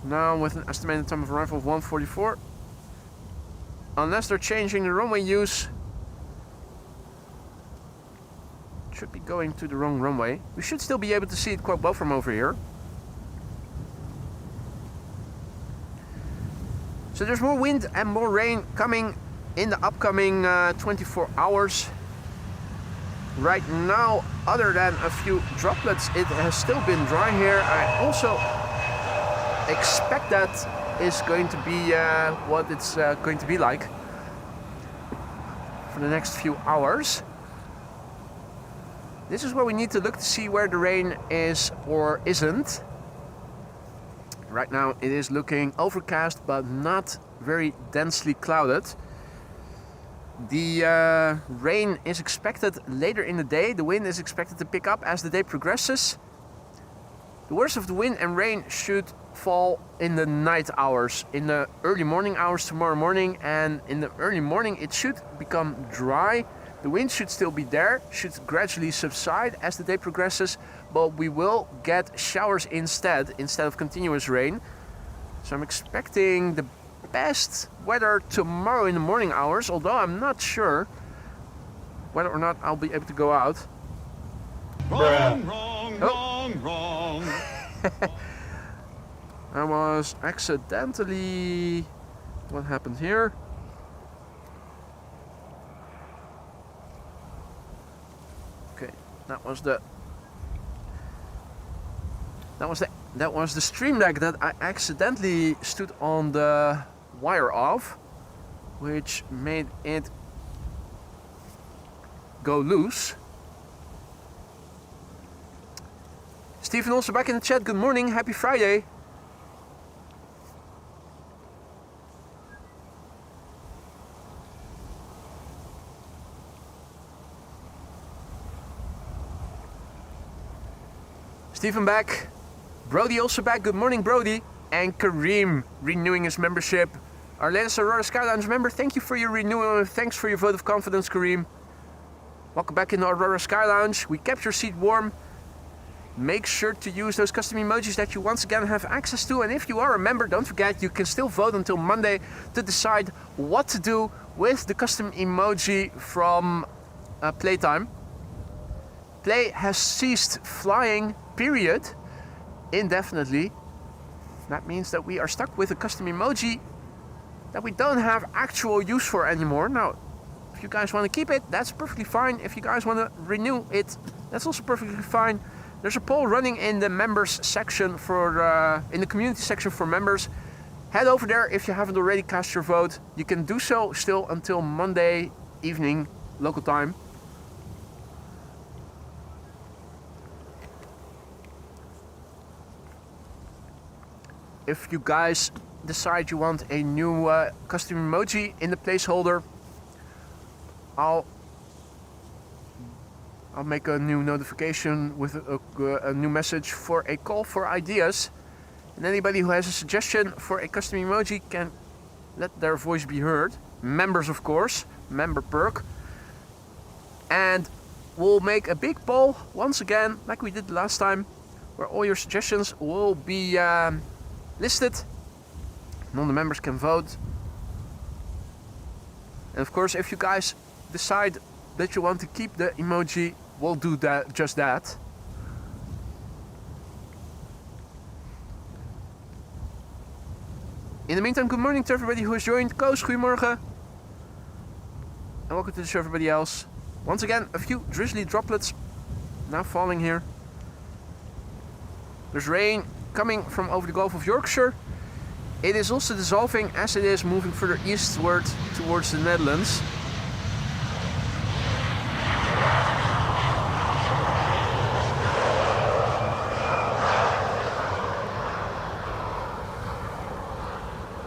A: Now with an estimated time of arrival of 1:44. Unless they're changing the runway use, it should be going to the wrong runway. We should still be able to see it quite well from over here. So there's more wind and more rain coming in the upcoming 24 hours. Right now, other than a few droplets, it has still been dry here. I also expect that is going to be what it's going to be like for the next few hours. This is where we need to look to see where the rain is or isn't. Right now it is looking overcast but not very densely clouded. The rain is expected later in the day. The wind is expected to pick up as the day progresses. The worst of the wind and rain should fall in the night hours, in the early morning hours tomorrow morning, and in the early morning it should become dry. The wind should still be there, should gradually subside as the day progresses, but we will get showers instead of continuous rain. So I'm expecting the best weather tomorrow in the morning hours, although I'm not sure whether or not I'll be able to go out.
C: Wrong, wrong.
A: I was accidentally... What happened here? Okay, that was the stream deck that I accidentally stood on the wire of, which made it go loose. Stephen also back in the chat. Good morning, happy Friday. Stephen back. Brody also back. Good morning, Brody. And Kareem renewing his membership. Our latest Aurora Sky Lounge member, thank you for your renewal and thanks for your vote of confidence, Kareem. Welcome back in the Aurora Sky Lounge. We kept your seat warm. Make sure to use those custom emojis that you once again have access to. And if you are a member, don't forget you can still vote until Monday to decide what to do with the custom emoji from Playtime. Play has ceased flying, period, indefinitely. That means that we are stuck with a custom emoji that we don't have actual use for anymore. Now, if you guys want to keep it, that's perfectly fine. If you guys want to renew it, that's also perfectly fine. There's a poll running in the members section for in the community section for members. Head over there if you haven't already cast your vote. You can do so still until Monday evening local time. If you guys decide you want a new custom emoji in the placeholder, I'll make a new notification with a new message for a call for ideas. And anybody who has a suggestion for a custom emoji can let their voice be heard. Members, of course, member perk. And we'll make a big poll once again, like we did last time, where all your suggestions will be listed. And all the members can vote. And of course, if you guys decide that you want to keep the emoji, we'll do that, just that. In the meantime, good morning to everybody who has joined. Koos, goedemorgen. And welcome to the show, everybody else. Once again, a few drizzly droplets now falling here. There's rain coming from over the Gulf of Yorkshire. It is also dissolving as it is moving further eastward towards the Netherlands.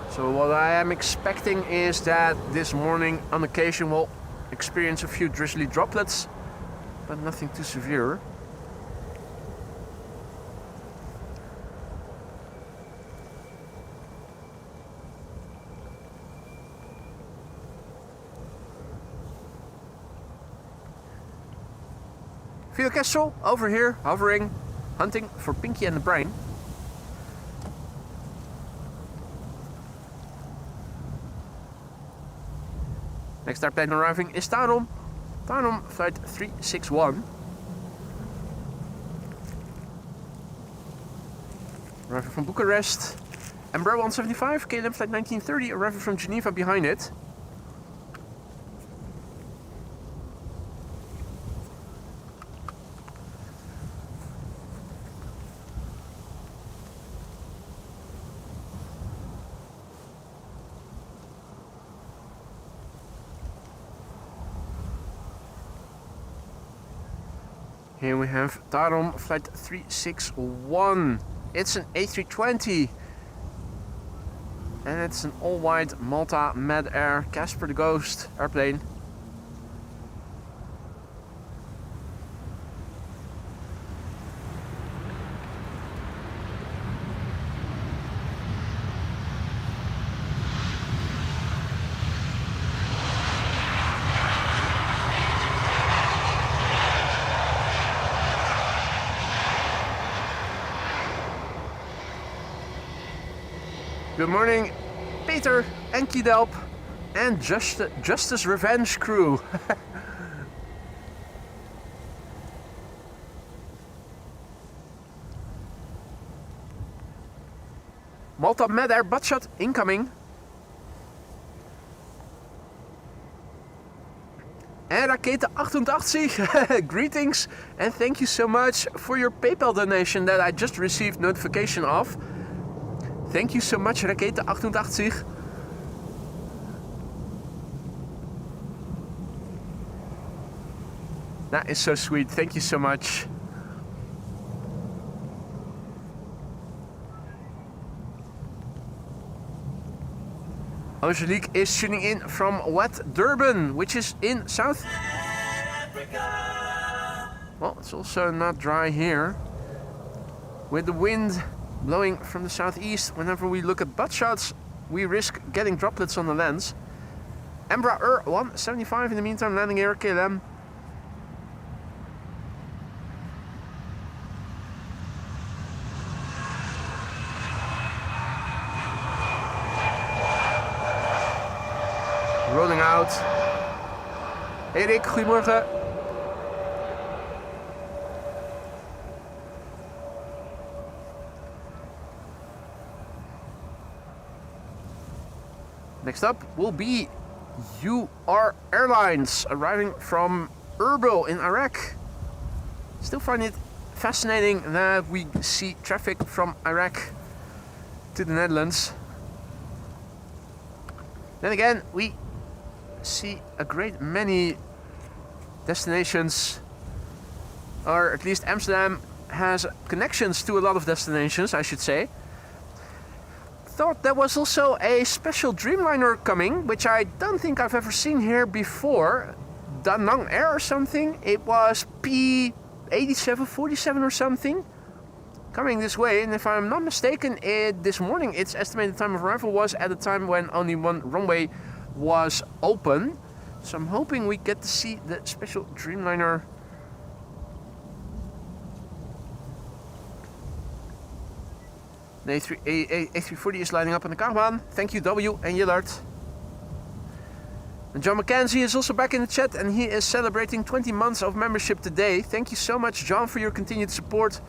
A: So what I am expecting is that this morning on occasion we'll experience a few drizzly droplets, but nothing too severe. Via Kessel over here, hovering, hunting for Pinky and the Brain. Next airplane arriving is Tarom. Tarom flight 361. Arriving from Bucharest. Embraer 175, KLM flight 1930, arriving from Geneva behind it. Here we have Tarom flight 361. It's an A320. And it's an all-white Malta Med Air Casper the Ghost airplane. Good morning, Peter and Kidelp and Justice Revenge crew. Malta Med Air butt shot incoming. And Rakete 88, greetings and thank you so much for your PayPal donation that I just received notification of. Thank you so much, Rakete 88. That is so sweet. Thank you so much. Angelique is tuning in from wet Durban, which is in South Africa. Well, it's also not dry here. With the wind blowing from the southeast, whenever we look at butt shots, we risk getting droplets on the lens. Embraer 175 in the meantime, landing here, KLM. Rolling out. Hey Rick, goedemorgen. Next up will be UR Airlines, arriving from Erbil in Iraq. Still find it fascinating that we see traffic from Iraq to the Netherlands. Then again, we see a great many destinations, or at least Amsterdam has connections to a lot of destinations, I should say. Thought there was also a special Dreamliner coming, which I don't think I've ever seen here before. Da Nang Air or something. It was P8747 or something coming this way, and if I'm not mistaken, this morning its estimated time of arrival was at a time when only one runway was open. So I'm hoping we get to see the special Dreamliner. The A340 is lining up on the Polderbaan. Thank you, W and Yillard. And John McKenzie is also back in the chat, and he is celebrating 20 months of membership today. Thank you so much, John, for your continued support.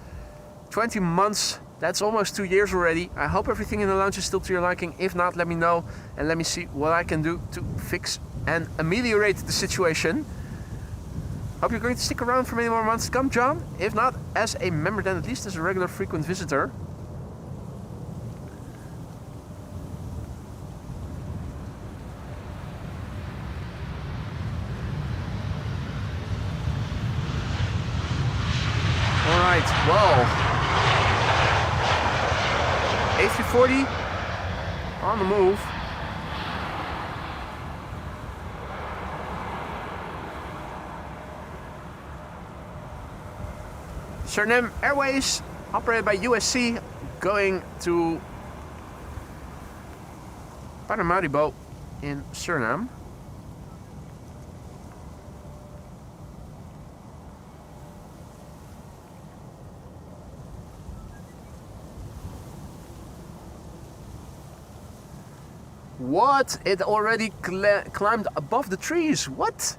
A: 20 months, that's almost 2 years already. I hope everything in the lounge is still to your liking. If not, let me know, and let me see what I can do to fix and ameliorate the situation. Hope you're going to stick around for many more months to come, John. If not as a member, then at least as a regular frequent visitor. Alright, well, A340 on the move. Suriname Airways, operated by USC, going to Paramaribo in Suriname. What? It already climbed above the trees. What?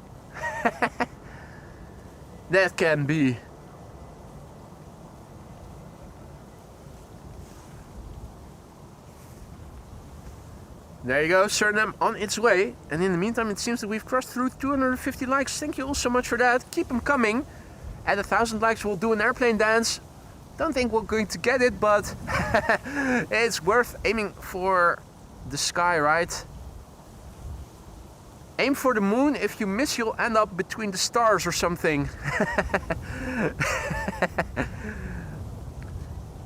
A: That can be. There you go, Suriname on its way. And in the meantime, it seems that we've crossed through 250 likes. Thank you all so much for that. Keep them coming. At 1,000 likes, we'll do an airplane dance. Don't think we're going to get it, but it's worth aiming for the sky, right? Aim for the moon. If you miss, you'll end up between the stars or something.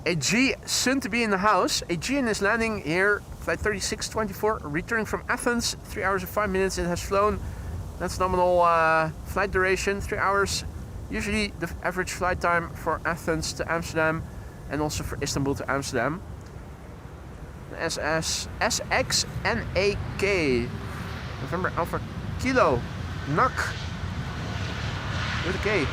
A: A G soon to be in the house. Aegean is landing here, flight 3624, returning from Athens. 3 hours and 5 minutes it has flown. That's nominal flight duration, 3 hours. Usually the average flight time for Athens to Amsterdam, and also for Istanbul to Amsterdam. SXNAK, November Alpha Kilo, NAC, with a K.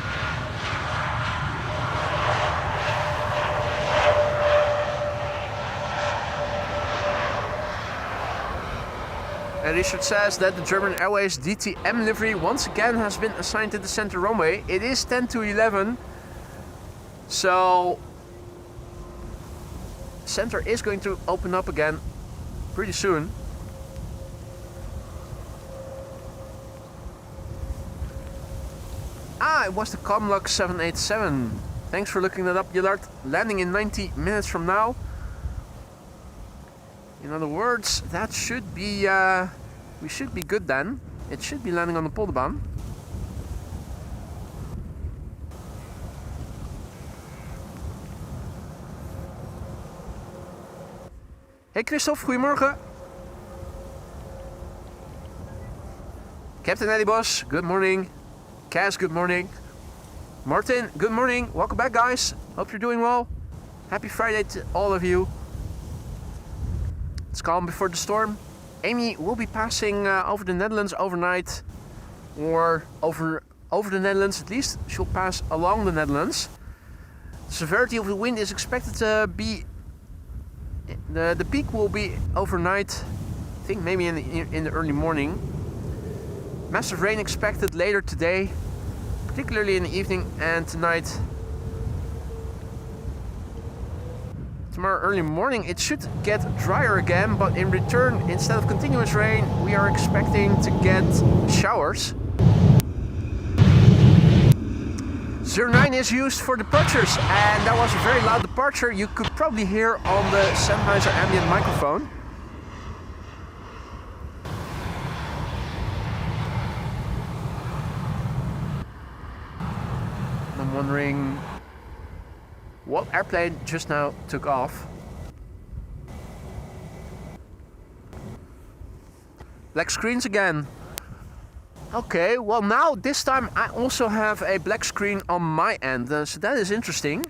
A: And Richard says that the German Airways DTM livery once again has been assigned to the center runway. It is 10 to 11, so center is going to open up again pretty soon. Ah, it was the Comlux 787. Thanks for looking that up, Gillard. Landing in 90 minutes from now. In other words, that should be, we should be good then. It should be landing on the Polderbaan. Hey Christophe, goedemorgen. Captain Eddie Boss, good morning. Kaz, good morning. Martin, good morning. Welcome back, guys. Hope you're doing well. Happy Friday to all of you. It's calm before the storm. Amy will be passing over the Netherlands overnight, or over the Netherlands. At least she'll pass along the Netherlands. The severity of the wind is expected to be. The peak will be overnight. I think maybe in the early morning. Massive rain expected later today, particularly in the evening and tonight. tomorrow early morning it should get drier again, but in return, instead of continuous rain, we are expecting to get showers. 09 is used for departures, and that was a very loud departure. You could probably hear on the Sennheiser ambient microphone. I'm wondering what airplane just now took off. Black screens again. Okay, well now this time I also have a black screen on my end, so that is interesting.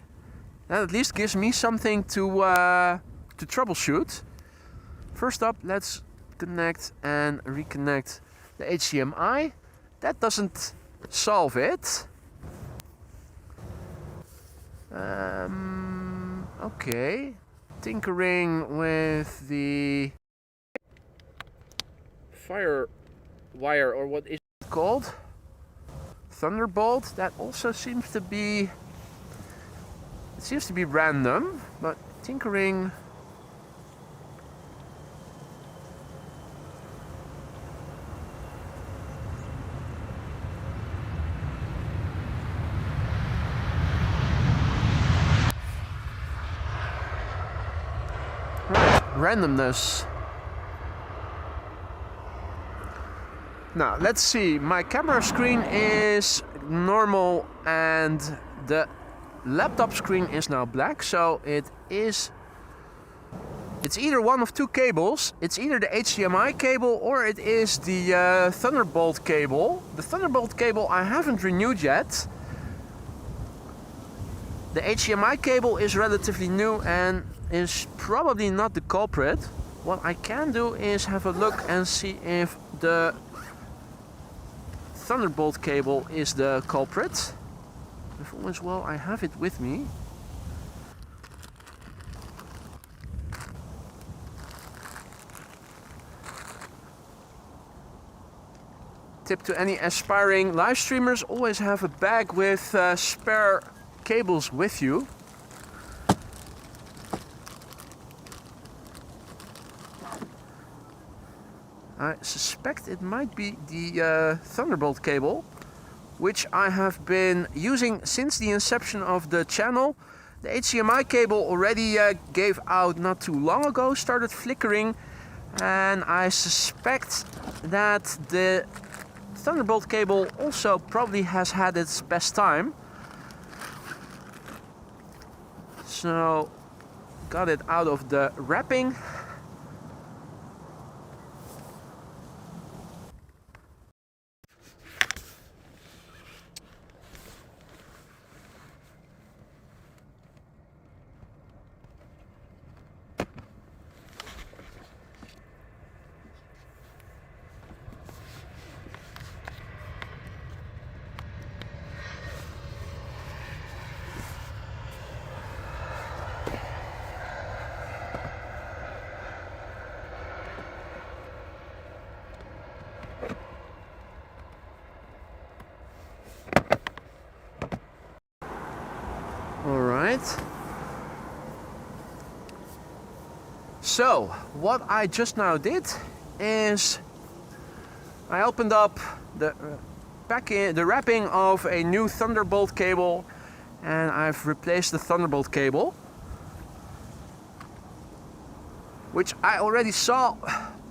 A: That at least gives me something to troubleshoot. First up, let's connect and reconnect the HDMI. That doesn't solve it. Okay, tinkering with the fire wire, or what is it called? Thunderbolt. That also seems to be, it seems to be random, but tinkering. Randomness. Now let's see, my camera screen is normal and the laptop screen is now black, so it's either one of two cables. It's either the HDMI cable or it is the Thunderbolt cable. The Thunderbolt cable I haven't renewed yet. The HDMI cable is relatively new and is probably not the culprit. What I can do is have a look and see if the Thunderbolt cable is the culprit. If all is well, I have it with me. Tip to any aspiring live streamers: always have a bag with spare cables with you. I suspect it might be the Thunderbolt cable, which I have been using since the inception of the channel. The HDMI cable already gave out not too long ago, started flickering, and I suspect that the Thunderbolt cable also probably has had its best time. So, got it out of the wrapping. So, what I just now did is I opened up the wrapping of a new Thunderbolt cable, and I've replaced the Thunderbolt cable, which I already saw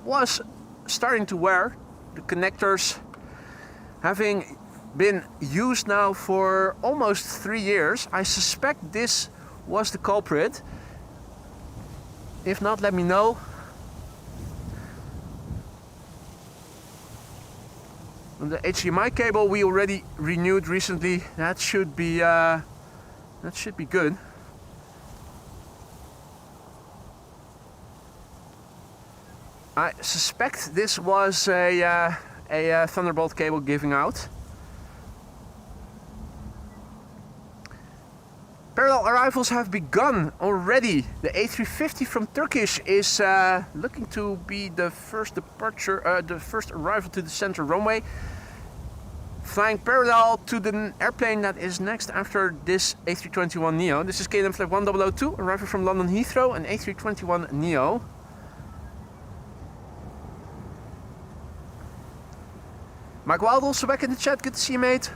A: was starting to wear. The connectors having been used now for almost 3 years. I suspect this was the culprit. If not, let me know. And the HDMI cable we already renewed recently. That should be good. I suspect this was a Thunderbolt cable giving out. Parallel arrivals have begun already. The A350 from Turkish is looking to be the first departure, the first arrival to the center runway. flying parallel to the airplane that is next after this A321neo. This is KLM flight 1002, arriving from London Heathrow, an A321neo. Mike Wild also back in the chat, good to see you, mate.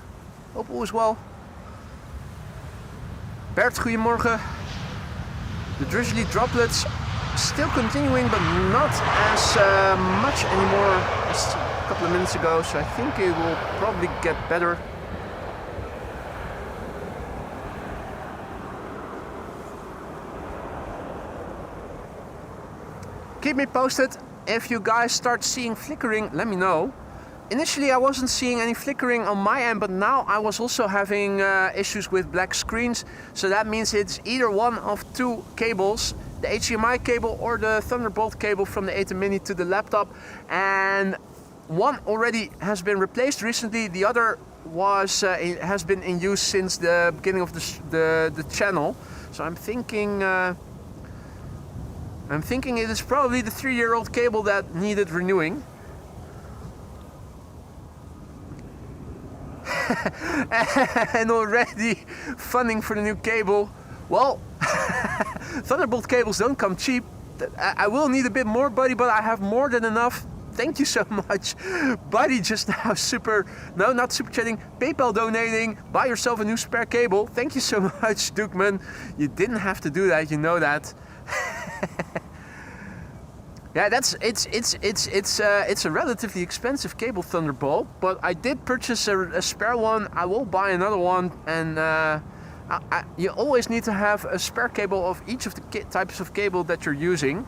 A: Hope all is well. Bert, goedemorgen. The drizzly droplets still continuing, but not as much anymore as a couple of minutes ago, so I think it will probably get better. Keep me posted. If you guys start seeing flickering, let me know. Initially I wasn't seeing any flickering on my end, but now I was also having issues with black screens. So that means it's either one of two cables, the HDMI cable or the Thunderbolt cable from the ATEM Mini to the laptop. And one already has been replaced recently, the other has been in use since the beginning of the channel. So I'm thinking it is probably the 3-year-old cable that needed renewing. And already funding for the new cable. Well, Thunderbolt cables don't come cheap. I will need a bit more, buddy, but I have more than enough. Thank you so much. Buddy just now not super chatting, PayPal donating, buy yourself a new spare cable. Thank you so much, Dukeman. You didn't have to do that, you know that. Yeah, it's a relatively expensive cable, Thunderbolt, but I did purchase a spare one. I will buy another one, and you always need to have a spare cable of each of the types of cable that you're using.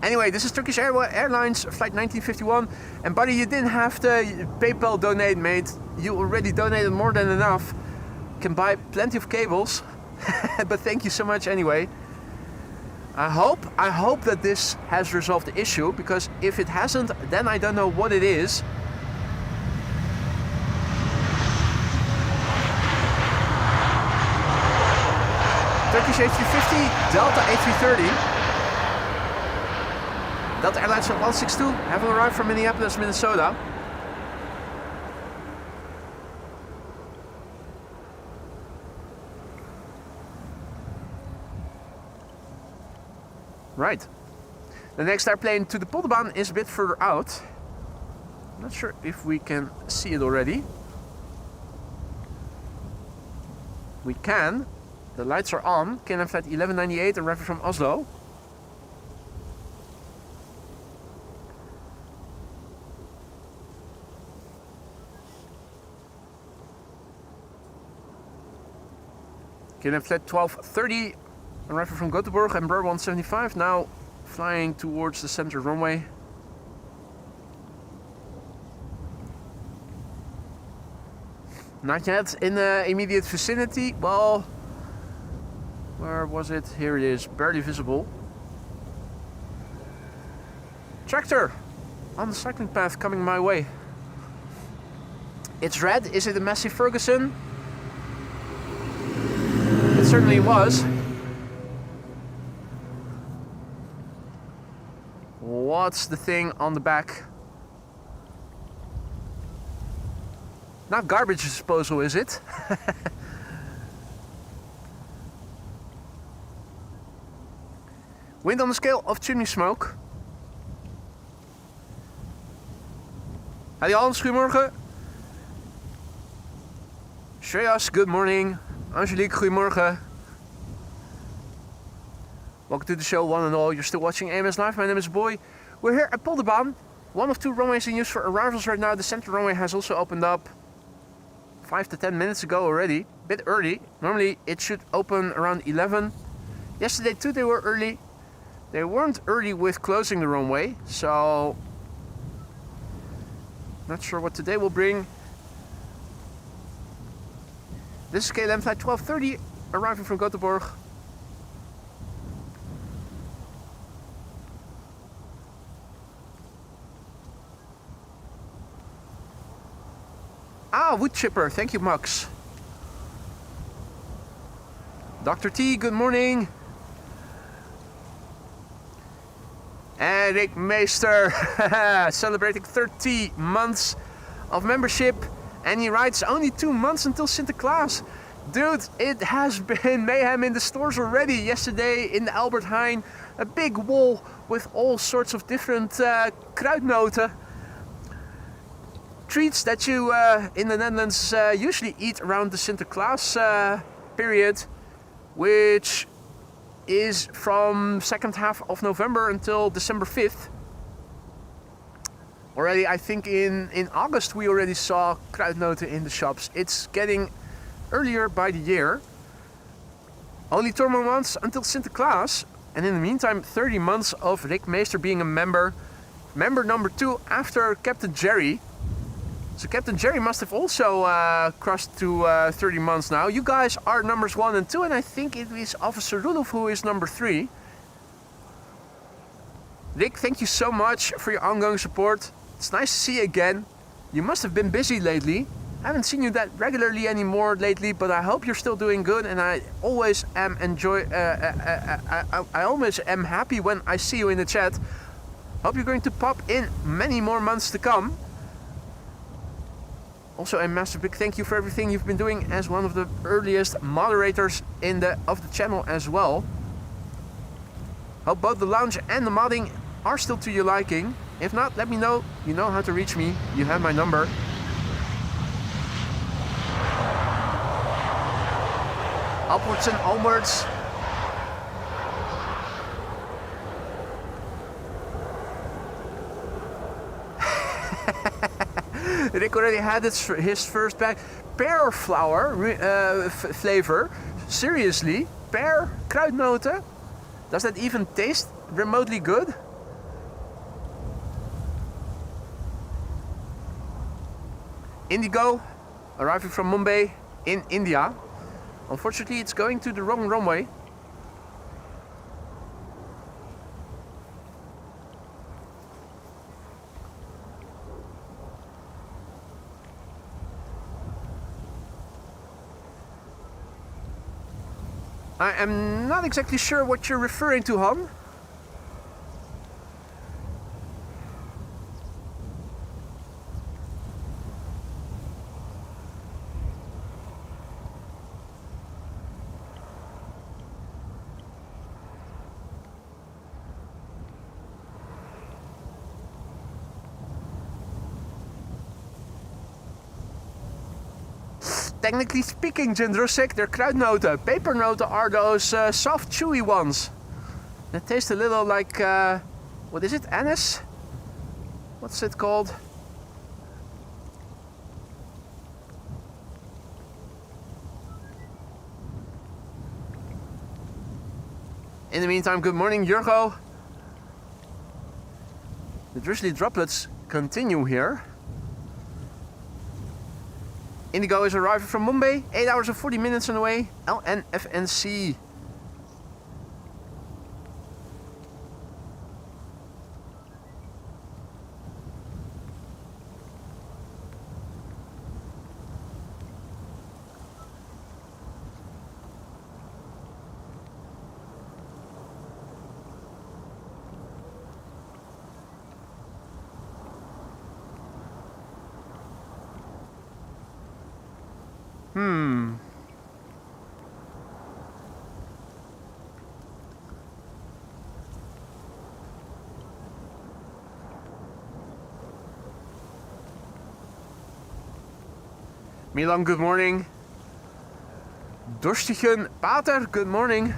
A: Anyway, this is Turkish Airlines flight 1951, and buddy, you didn't have to PayPal donate, mate. You already donated more than enough. You can buy plenty of cables, but thank you so much anyway. I hope that this has resolved the issue, because if it hasn't, then I don't know what it is. Turkish A350, Delta A330. Delta Airlines 162 have arrived from Minneapolis, Minnesota. Right. The next airplane to the Polderbaan is a bit further out. Not sure if we can see it already. We can. The lights are on. KLM flight 1198 arriving from Oslo. KLM flight 1230 arriving from Gothenburg and Embraer 175, now flying towards the center runway. Not yet in the immediate vicinity. Well, where was it? Here it is, barely visible. Tractor on the cycling path coming my way. It's red. Is it a Massey Ferguson? It certainly was. What's the thing on the back? Not garbage disposal, is it? Wind on the scale of chimney smoke. Howdy Hans, goedemorgen. Shreyas, good morning. Angelique, goedemorgen. Welcome to the show, one and all. You're still watching AMS Live. My name is Boy. We're here at Polderbaan. One of two runways in use for arrivals right now. The center runway has also opened up 5 to 10 minutes ago already. A bit early. Normally it should open around 11. Yesterday too they were early. They weren't early with closing the runway, so not sure what today will bring. This is KLM flight 1230 arriving from Gothenburg. Ah, wood chipper. Thank you, Max. Dr. T, good morning. Eric Meester, celebrating 30 months of membership, and he writes, only 2 months until Sinterklaas. Dude, it has been mayhem in the stores already. Yesterday in the Albert Heijn, a big wall with all sorts of different kruidnoten. Treats that you in the Netherlands usually eat around the Sinterklaas period, which is from second half of November until December 5th. Already, I think in August we already saw kruidnoten in the shops. It's getting earlier by the year. Only 2 more months until Sinterklaas, and in the meantime 30 months of Rick Meester being a member. Member number 2 after Captain Jerry. So Captain Jerry must have also crossed to 30 months now. You guys are numbers 1 and 2, and I think it is Officer Rudolph who is number 3. Rick, thank you so much for your ongoing support. It's nice to see you again. You must have been busy lately. I haven't seen you that regularly anymore lately, but I hope you're still doing good, and I always am I always am happy when I see you in the chat. Hope you're going to pop in many more months to come. Also, a massive big thank you for everything you've been doing as one of the earliest moderators of the channel as well. Hope both the lounge and the modding are still to your liking. If not, let me know. You know how to reach me. You have my number. Upwards and onwards. Rick already had his first bag. Pear flower flavor. Seriously? Pear kruidnoten? Does that even taste remotely good? Indigo, arriving from Mumbai in India. Unfortunately, it's going to the wrong runway. I am not exactly sure what you're referring to, Han. Technically speaking, Jindrusik, they're kruidnoten. Pepernoten are those soft, chewy ones. That taste a little like, what is it, anise? What's it called? In the meantime, good morning, Jurgo. The drizzly droplets continue here. Indigo is arriving from Mumbai, 8 hours and 40 minutes on the way, LNFNC. Milan, good morning. Dorstigen Pater, good morning.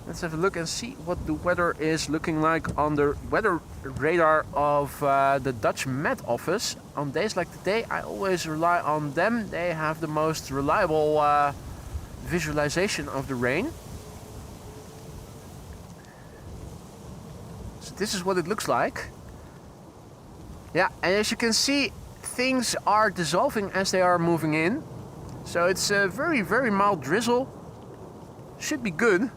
A: Let's have a look and see what the weather is looking like on the weather radar of the Dutch Met Office. On days like today, I always rely on them. They have the most reliable visualization of the rain. So this is what it looks like. Yeah, and as you can see, things are dissolving as they are moving in. So it's a very, very mild drizzle. Should be good.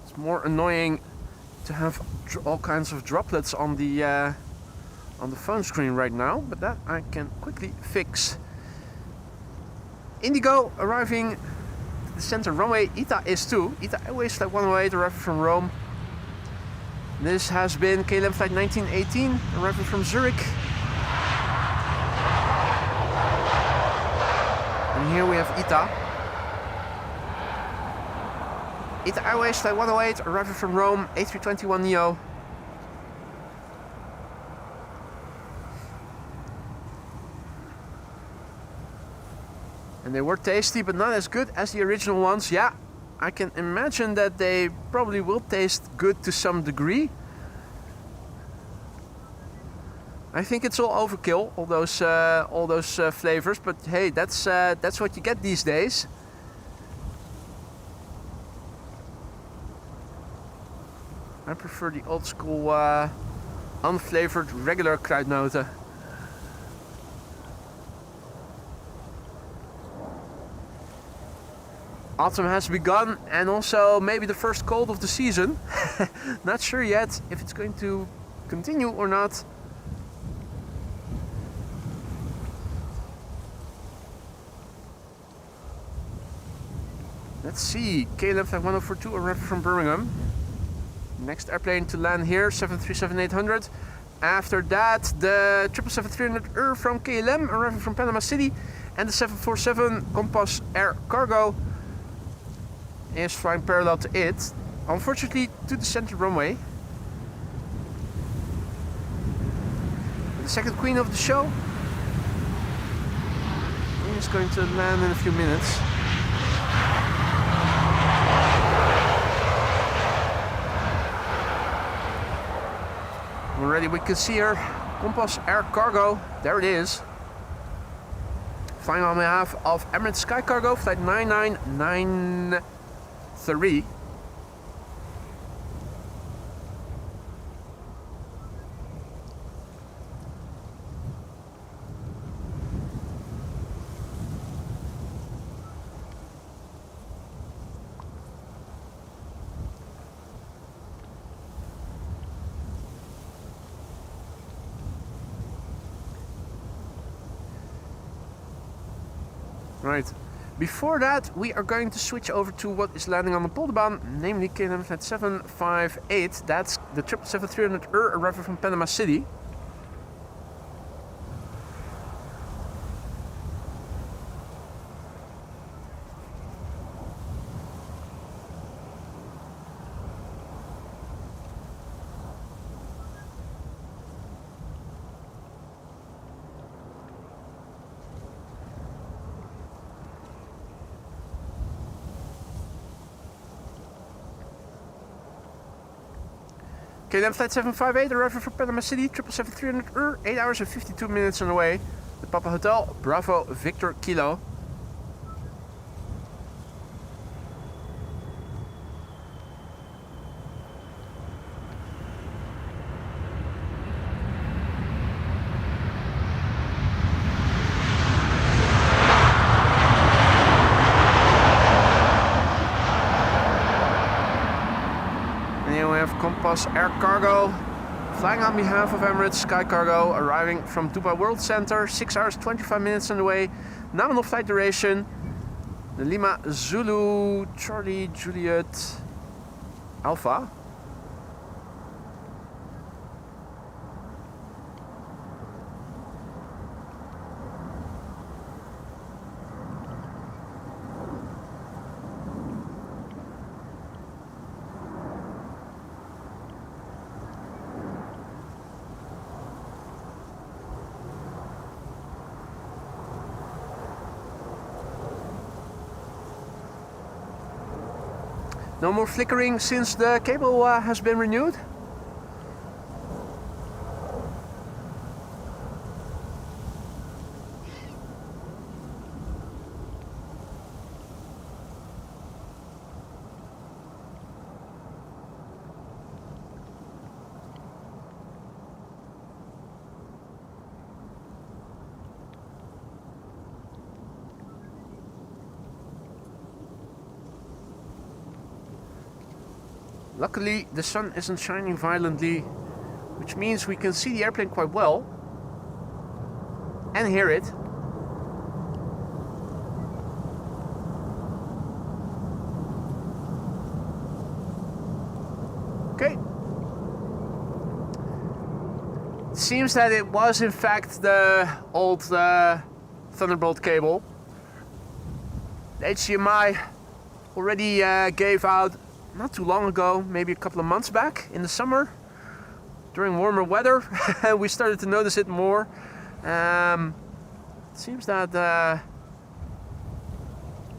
A: It's more annoying to have all kinds of droplets on the phone screen right now, but that I can quickly fix. Indigo arriving at the center runway. ITA is too. ITA Airways flight 108 arriving from Rome. This has been KLM flight 1918 arriving from Zurich. And here we have ITA. ITA Airways flight 108 arriving from Rome, A321neo. And they were tasty, but not as good as the original ones. Yeah, I can imagine that they probably will taste good to some degree. I think it's all overkill, all those flavors. But hey, that's what you get these days. I prefer the old school unflavored regular kruidnoten. Autumn has begun, and also maybe the first cold of the season. Not sure yet if it's going to continue or not. Let's see, KLM flight 1042 arriving from Birmingham. Next airplane to land here, 737-800. After that, the 777-300 from KLM arriving from Panama City, and the 747 Compass Air Cargo is flying parallel to it, unfortunately to the center runway. The second queen of the show is going to land in a few minutes. Already we can see her, Compass Air Cargo, there it is. Flying on behalf of Emirates Sky Cargo, flight 9993. Right. Before that, we are going to switch over to what is landing on the Polderbaan, namely KLM flight 758. That's the 777-300 arriving from Panama City. KLM flight 758 arriving from Panama City, 777-300 8 hours and 52 minutes on the way. The Papa Hotel, Bravo Victor Kilo. Compass Air Cargo, flying on behalf of Emirates Sky Cargo, arriving from Dubai World Center, 6 hours 25 minutes on the way. Nominal flight duration, the Lima Zulu Charlie Juliet Alpha. No more flickering since the cable has been renewed. Luckily, the sun isn't shining violently, which means we can see the airplane quite well and hear it. It seems that it was in fact the old Thunderbolt cable. The HDMI already gave out not too long ago, maybe a couple of months back in the summer, during warmer weather. We started to notice it more. It seems that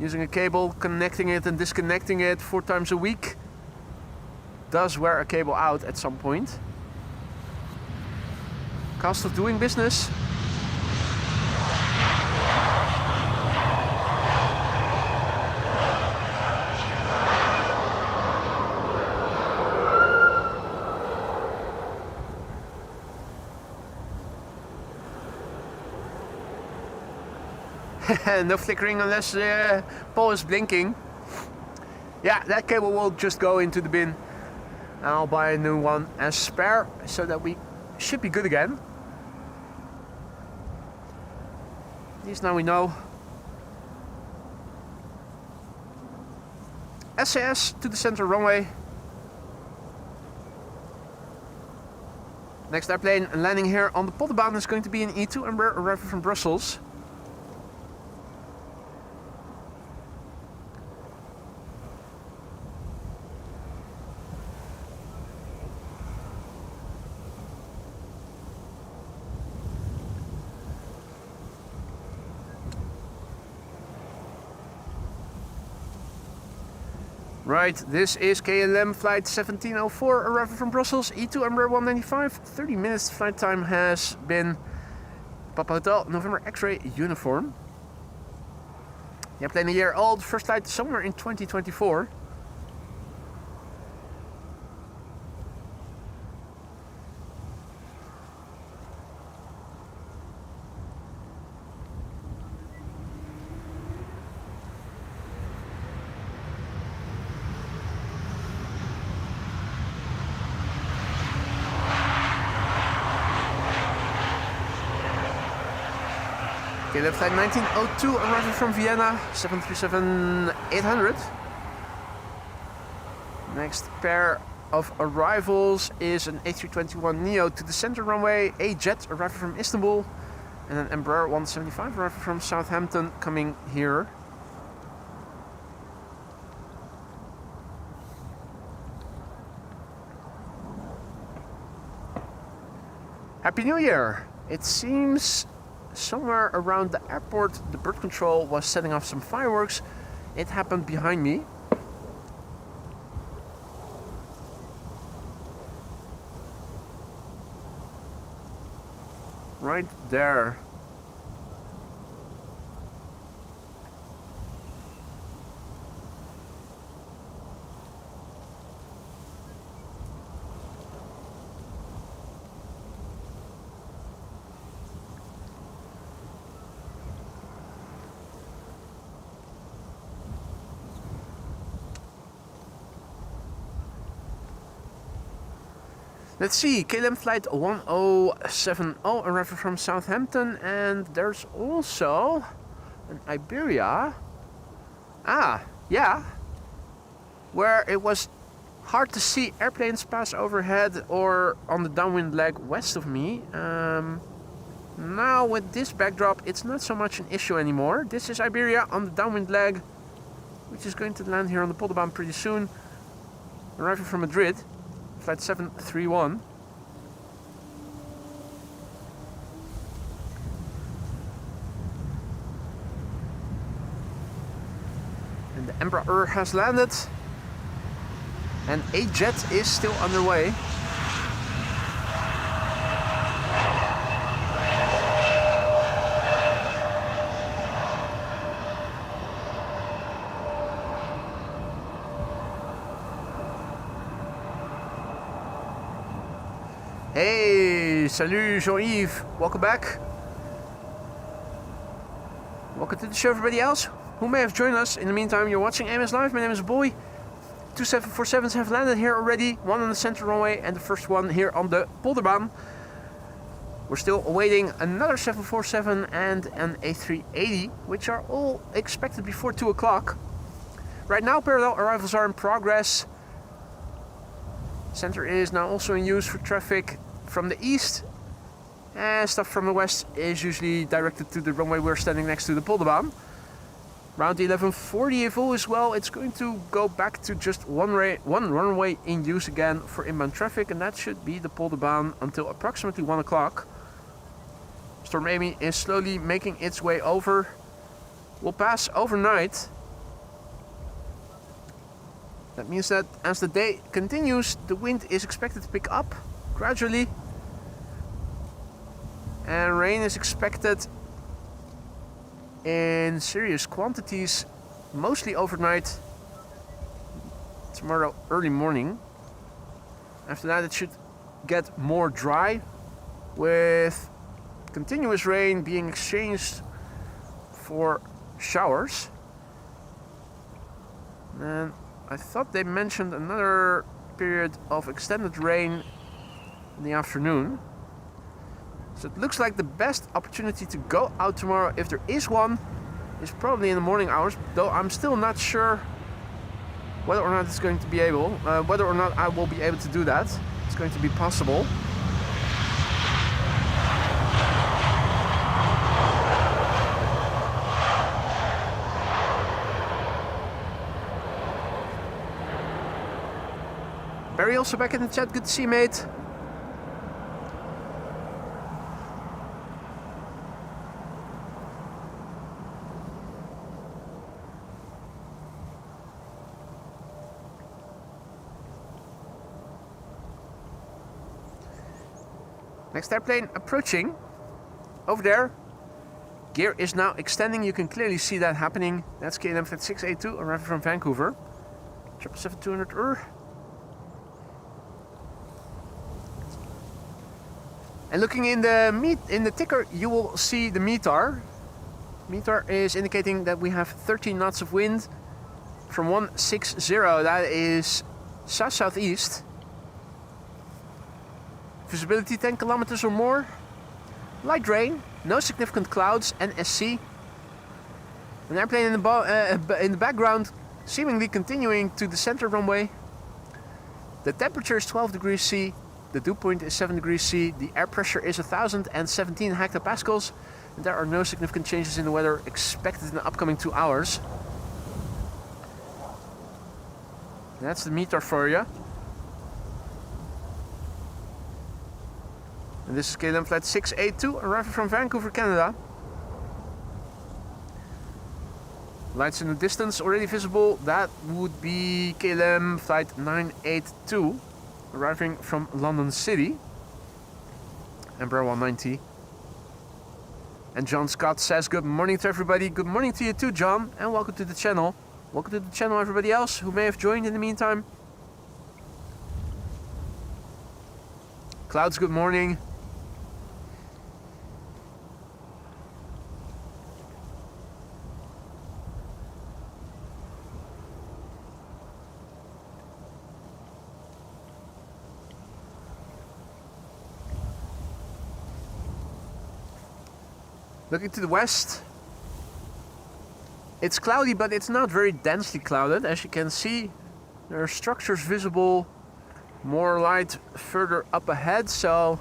A: using a cable, connecting it and disconnecting it 4 times a week does wear a cable out at some point. Cost of doing business. No flickering unless the pole is blinking. Yeah, that cable will just go into the bin. I'll buy a new one as spare so that we should be good again. At least now we know. SAS to the center runway. Next airplane landing here on the Polderbaan is going to be an E2 Embraer arriving from Brussels. Right, this is KLM flight 1704 arriving from Brussels, E2 Embraer 195. 30 minutes flight time has been Papa Hotel November X-ray uniform. The airplane a year old, first flight somewhere in 2024. KLM flight 1902 arriving from Vienna, 737-800. Next pair of arrivals is an A321neo to the center runway, a jet arriving from Istanbul, and an Embraer 175 arriving from Southampton coming here. Happy New Year! It seems somewhere around the airport the bird control was setting off some fireworks. It happened behind me. Right there. Let's see, KLM flight 1070 arriving from Southampton, and there's also an Iberia. Ah, yeah, where it was hard to see airplanes pass overhead or on the downwind leg west of me. Now with this backdrop, it's not so much an issue anymore. This is Iberia on the downwind leg, which is going to land here on the Polderbaan pretty soon, arriving from Madrid. Flight 731. And the Embraer has landed. And a jet is still underway. Hey, salut Jean-Yves, welcome back. Welcome to the show, everybody else who may have joined us. In the meantime, you're watching AMS Live. My name is Boy. 2 747s have landed here already, one on the center runway and the first one here on the Polderbaan. We're still awaiting another 747 and an A380, which are all expected before 2 o'clock. Right now, parallel arrivals are in progress. Center is now also in use for traffic from the east. And stuff from the west is usually directed to the runway we're standing next to, the Polderbaan. Around 11:40 full as well, it's going to go back to just one runway in use again for inbound traffic, and that should be the Polderbaan until approximately 1 o'clock. Storm Amy is slowly making its way over. We'll pass overnight. That means that as the day continues, the wind is expected to pick up gradually. And rain is expected in serious quantities, mostly overnight, tomorrow early morning. After that it should get more dry, with continuous rain being exchanged for showers. And I thought they mentioned another period of extended rain in the afternoon. So it looks like the best opportunity to go out tomorrow, if there is one, is probably in the morning hours, though I'm still not sure whether or not it's going to be whether or not I will be able to do that. It's going to be possible. Barry also back in the chat, good to see you, mate. Next airplane approaching. Over there. Gear is now extending. You can clearly see that happening. That's KLM Flight 682 arriving from Vancouver. 777-200 And looking in the ticker, you will see the METAR. METAR is indicating that we have 13 knots of wind from 160. That is south-southeast. Visibility 10 kilometers or more. Light rain, no significant clouds, and SC. An airplane in the background, seemingly continuing to the center runway. The temperature is 12 degrees C. The dew point is 7 degrees C. The air pressure is 1,017 hectopascals. And there are no significant changes in the weather expected in the upcoming 2 hours. That's the METAR for you. And this is KLM Flight 682 arriving from Vancouver, Canada. Lights in the distance already visible. That would be KLM Flight 982 arriving from London City. Embraer 190. And John Scott says good morning to everybody. Good morning to you too, John, and welcome to the channel. Welcome to the channel, everybody else who may have joined in the meantime. Clouds, good morning. Looking to the west, it's cloudy, but it's not very densely clouded. As you can see, there are structures visible, more light further up ahead. So,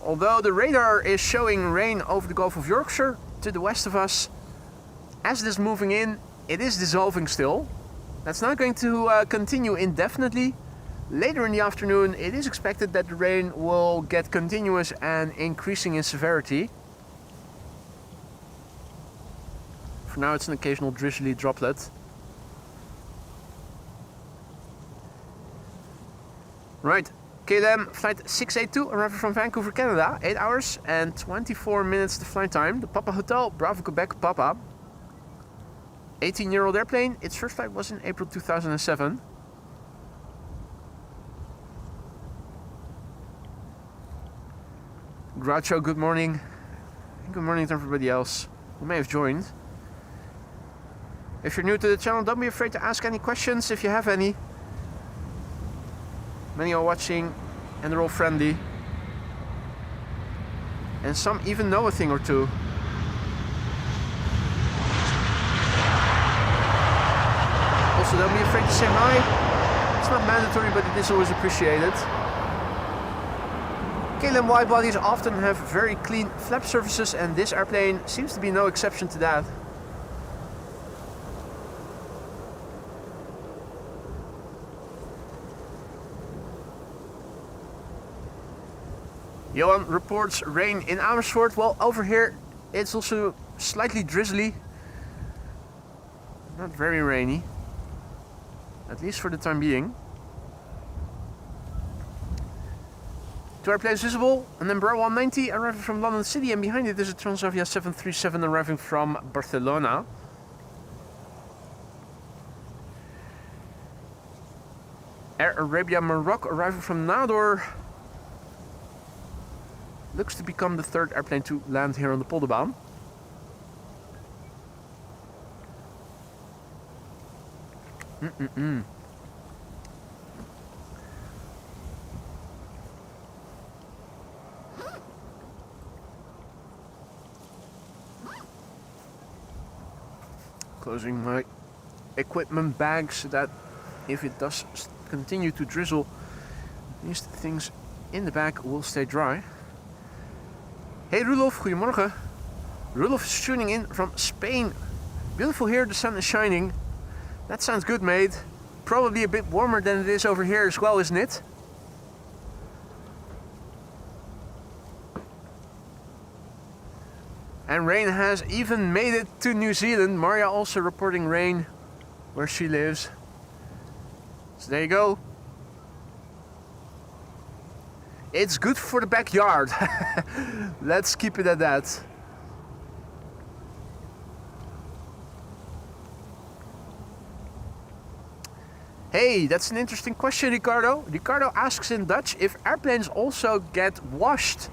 A: although the radar is showing rain over the Gulf of Yorkshire to the west of us, as it is moving in, it is dissolving still. That's not going to continue indefinitely. Later in the afternoon, it is expected that the rain will get continuous and increasing in severity. For now, it's an occasional drizzly droplet. Right, KLM Flight 682 arriving from Vancouver, Canada. 8 hours and 24 minutes to flight time. The Papa Hotel, Bravo Quebec, Papa. 18-year-old airplane. Its first flight was in April 2007. Groucho, good morning. Good morning to everybody else who may have joined. If you're new to the channel, don't be afraid to ask any questions if you have any. Many are watching and they're all friendly. And some even know a thing or two. Also, don't be afraid to say hi. It's not mandatory, but it is always appreciated. KLM widebodies often have very clean flap surfaces, and this airplane seems to be no exception to that. Johan reports rain in Amersfoort. Well, over here it's also slightly drizzly. Not very rainy, at least for the time being. 2 airplanes visible, an Embraer 190 arriving from London City, and behind it is a Transavia 737 arriving from Barcelona. Air Arabia Maroc arriving from Nador. Looks to become the 3rd airplane to land here on the Polderbaan. Closing my equipment bag so that if it does continue to drizzle, these things in the bag will stay dry. Hey Rudolf, goedemorgen. Rudolf is tuning in from Spain. Beautiful here, the sun is shining. That sounds good, mate. Probably a bit warmer than it is over here as well, isn't it? And rain has even made it to New Zealand. Maria also reporting rain where she lives. So there you go. It's good for the backyard. Let's keep it at that. Hey, that's an interesting question, Ricardo. Ricardo asks in Dutch if airplanes also get washed.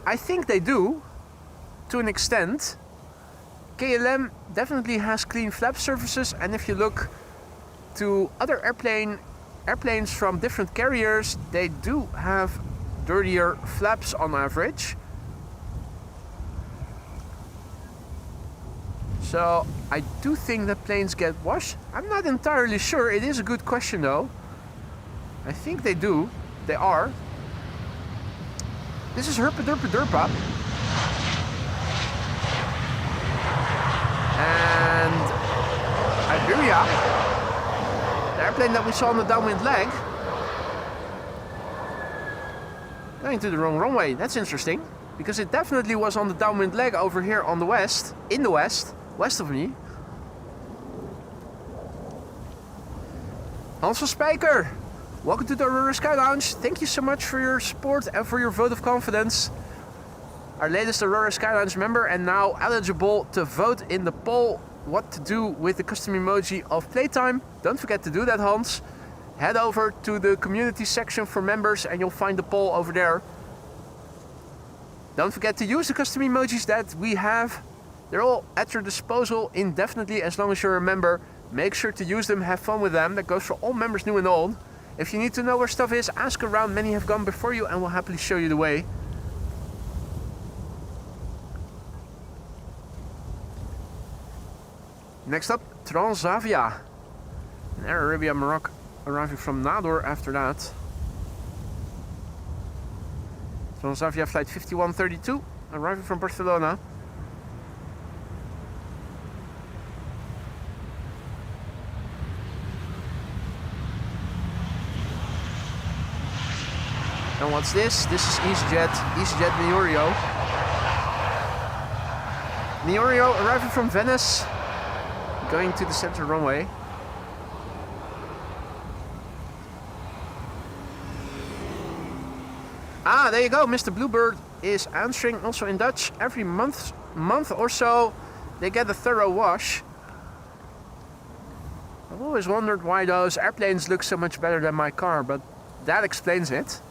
A: I think they do, to an extent. KLM definitely has clean flap surfaces, and if you look to other airplanes from different carriers, they do have dirtier flaps on average. So I do think that planes get washed. I'm not entirely sure. It is a good question though. I think they do. They are. This is Herpa Derpa Derpa. And Iberia, the airplane that we saw on the downwind leg, going to the wrong runway. That's interesting, because it definitely was on the downwind leg over here on the west, in the west of me. Hans van Spijker, welcome to the Aurora Sky Lounge. Thank you so much for your support and for your vote of confidence. Our latest Aurora Sky Lounge member, and now eligible to vote in the poll what to do with the custom emoji of playtime. Don't forget to do that, Hans. Head over to the community section for members and you'll find the poll over there. Don't forget to use the custom emojis that we have. They're all at your disposal indefinitely as long as you're a member. Make sure to use them, have fun with them. That goes for all members, new and old. If you need to know where stuff is, ask around. Many have gone before you and will happily show you the way. Next up, Transavia. And Air Arabia Maroc arriving from Nador after that. Transavia flight 5132 arriving from Barcelona. And what's this? This is EasyJet Neorio. Neorio arriving from Venice, going to the center runway. Ah, there you go. Mr. Bluebird is answering also in Dutch. Every month or so, they get a thorough wash. I've always wondered why those airplanes look so much better than my car, but that explains it.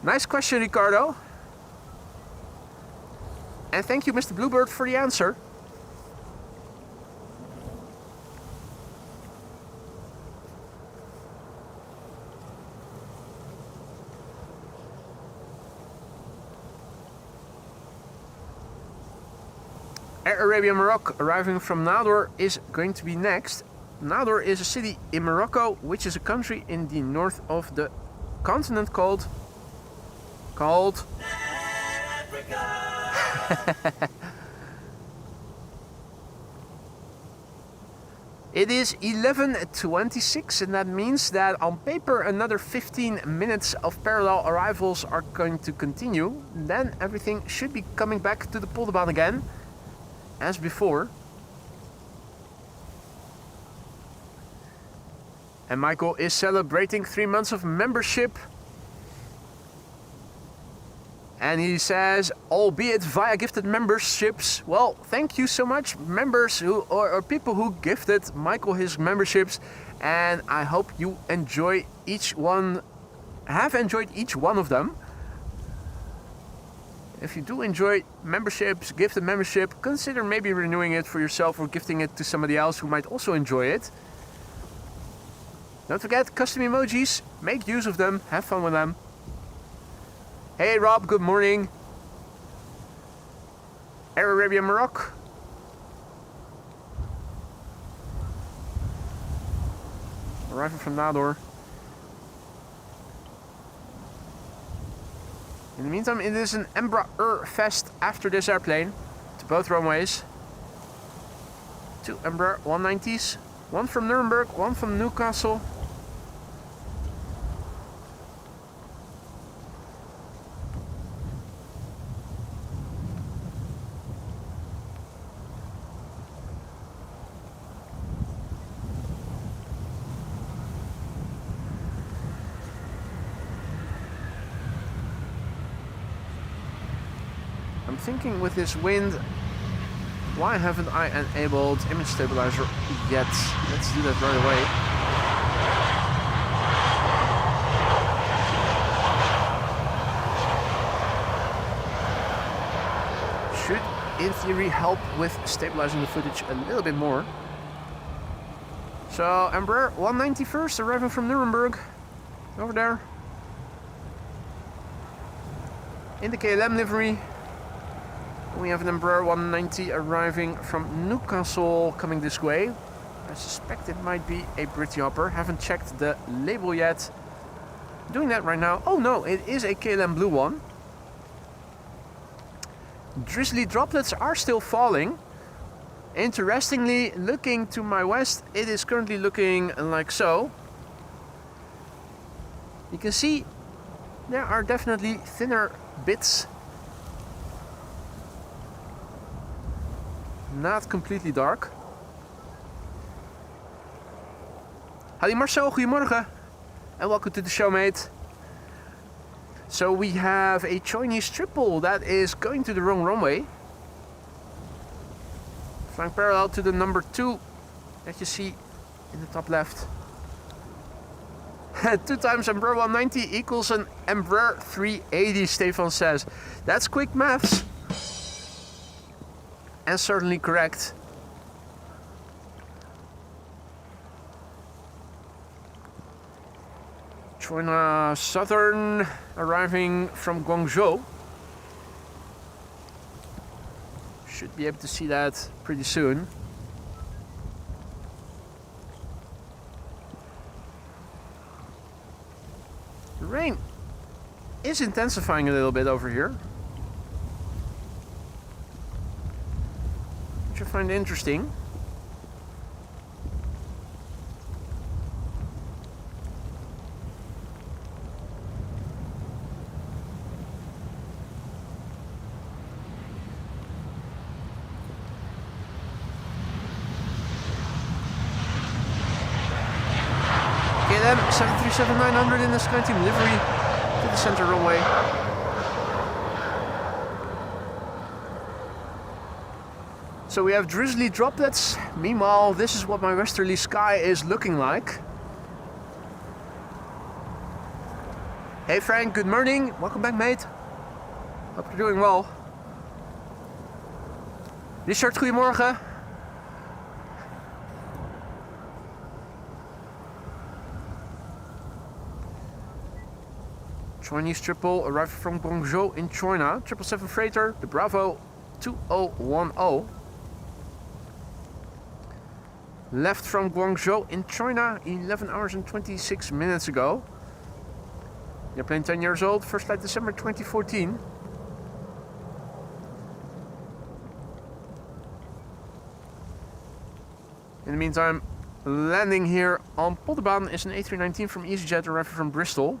A: Nice question, Ricardo. And thank you, Mr. Bluebird, for the answer. Air Arabia Maroc arriving from Nador is going to be next. Nador is a city in Morocco, which is a country in the north of the continent called... It is 11:26, and that means that on paper another 15 minutes of parallel arrivals are going to continue. Then everything should be coming back to the Polderbaan again, as before. And Michael is celebrating 3 months of membership. And he says, albeit via gifted memberships. Well, thank you so much, members who or people who gifted Michael his memberships. And I hope you enjoy each one, have enjoyed each one of them. If you do enjoy memberships, gifted membership, consider maybe renewing it for yourself or gifting it to somebody else who might also enjoy it. Don't forget custom emojis, make use of them, have fun with them. Hey Rob, good morning. Air Arabia Morocco. Arriving from Nador. In the meantime, it is an Embraer fest after this airplane to both runways. 2 Embraer 190s, one from Nuremberg, one from Newcastle. I'm thinking with this wind, why haven't I enabled image stabilizer yet? Let's do that right away. Should, in theory, help with stabilizing the footage a little bit more. So, Embraer 191st arriving from Nuremberg, over there. In the KLM livery. We have an Embraer 190 arriving from Newcastle coming this way. I suspect it might be a Britty Hopper. Haven't checked the label yet. Doing that right now. Oh no, it is a KLM Blue one. Drizzly droplets are still falling. Interestingly, looking to my west, it is currently looking like so. You can see there are definitely thinner bits. Not completely dark. Howdy Marcel, goedemorgen. And welcome to the show, mate. So we have a Chinese triple that is going to the wrong runway. Flying parallel to the number 2 that you see in the top left. 2 times Embraer 190 equals an Embraer 380, Stefan says. That's quick maths. And certainly correct. China Southern arriving from Guangzhou. Should be able to see that pretty soon. The rain is intensifying a little bit over here, which I find interesting. KLM 737-900 in the SkyTeam livery to the center runway. So we have drizzly droplets. Meanwhile, this is what my westerly sky is looking like. Hey Frank, good morning. Welcome back, mate. Hope you're doing well. Richard, goedemorgen. Chinese triple arrived from Guangzhou in China. 777 freighter, the Bravo 2010. Left from Guangzhou in China 11 hours and 26 minutes ago. The airplane 10 years old, first flight December 2014. In the meantime, landing here on Polderbaan is an A319 from EasyJet arriving from Bristol.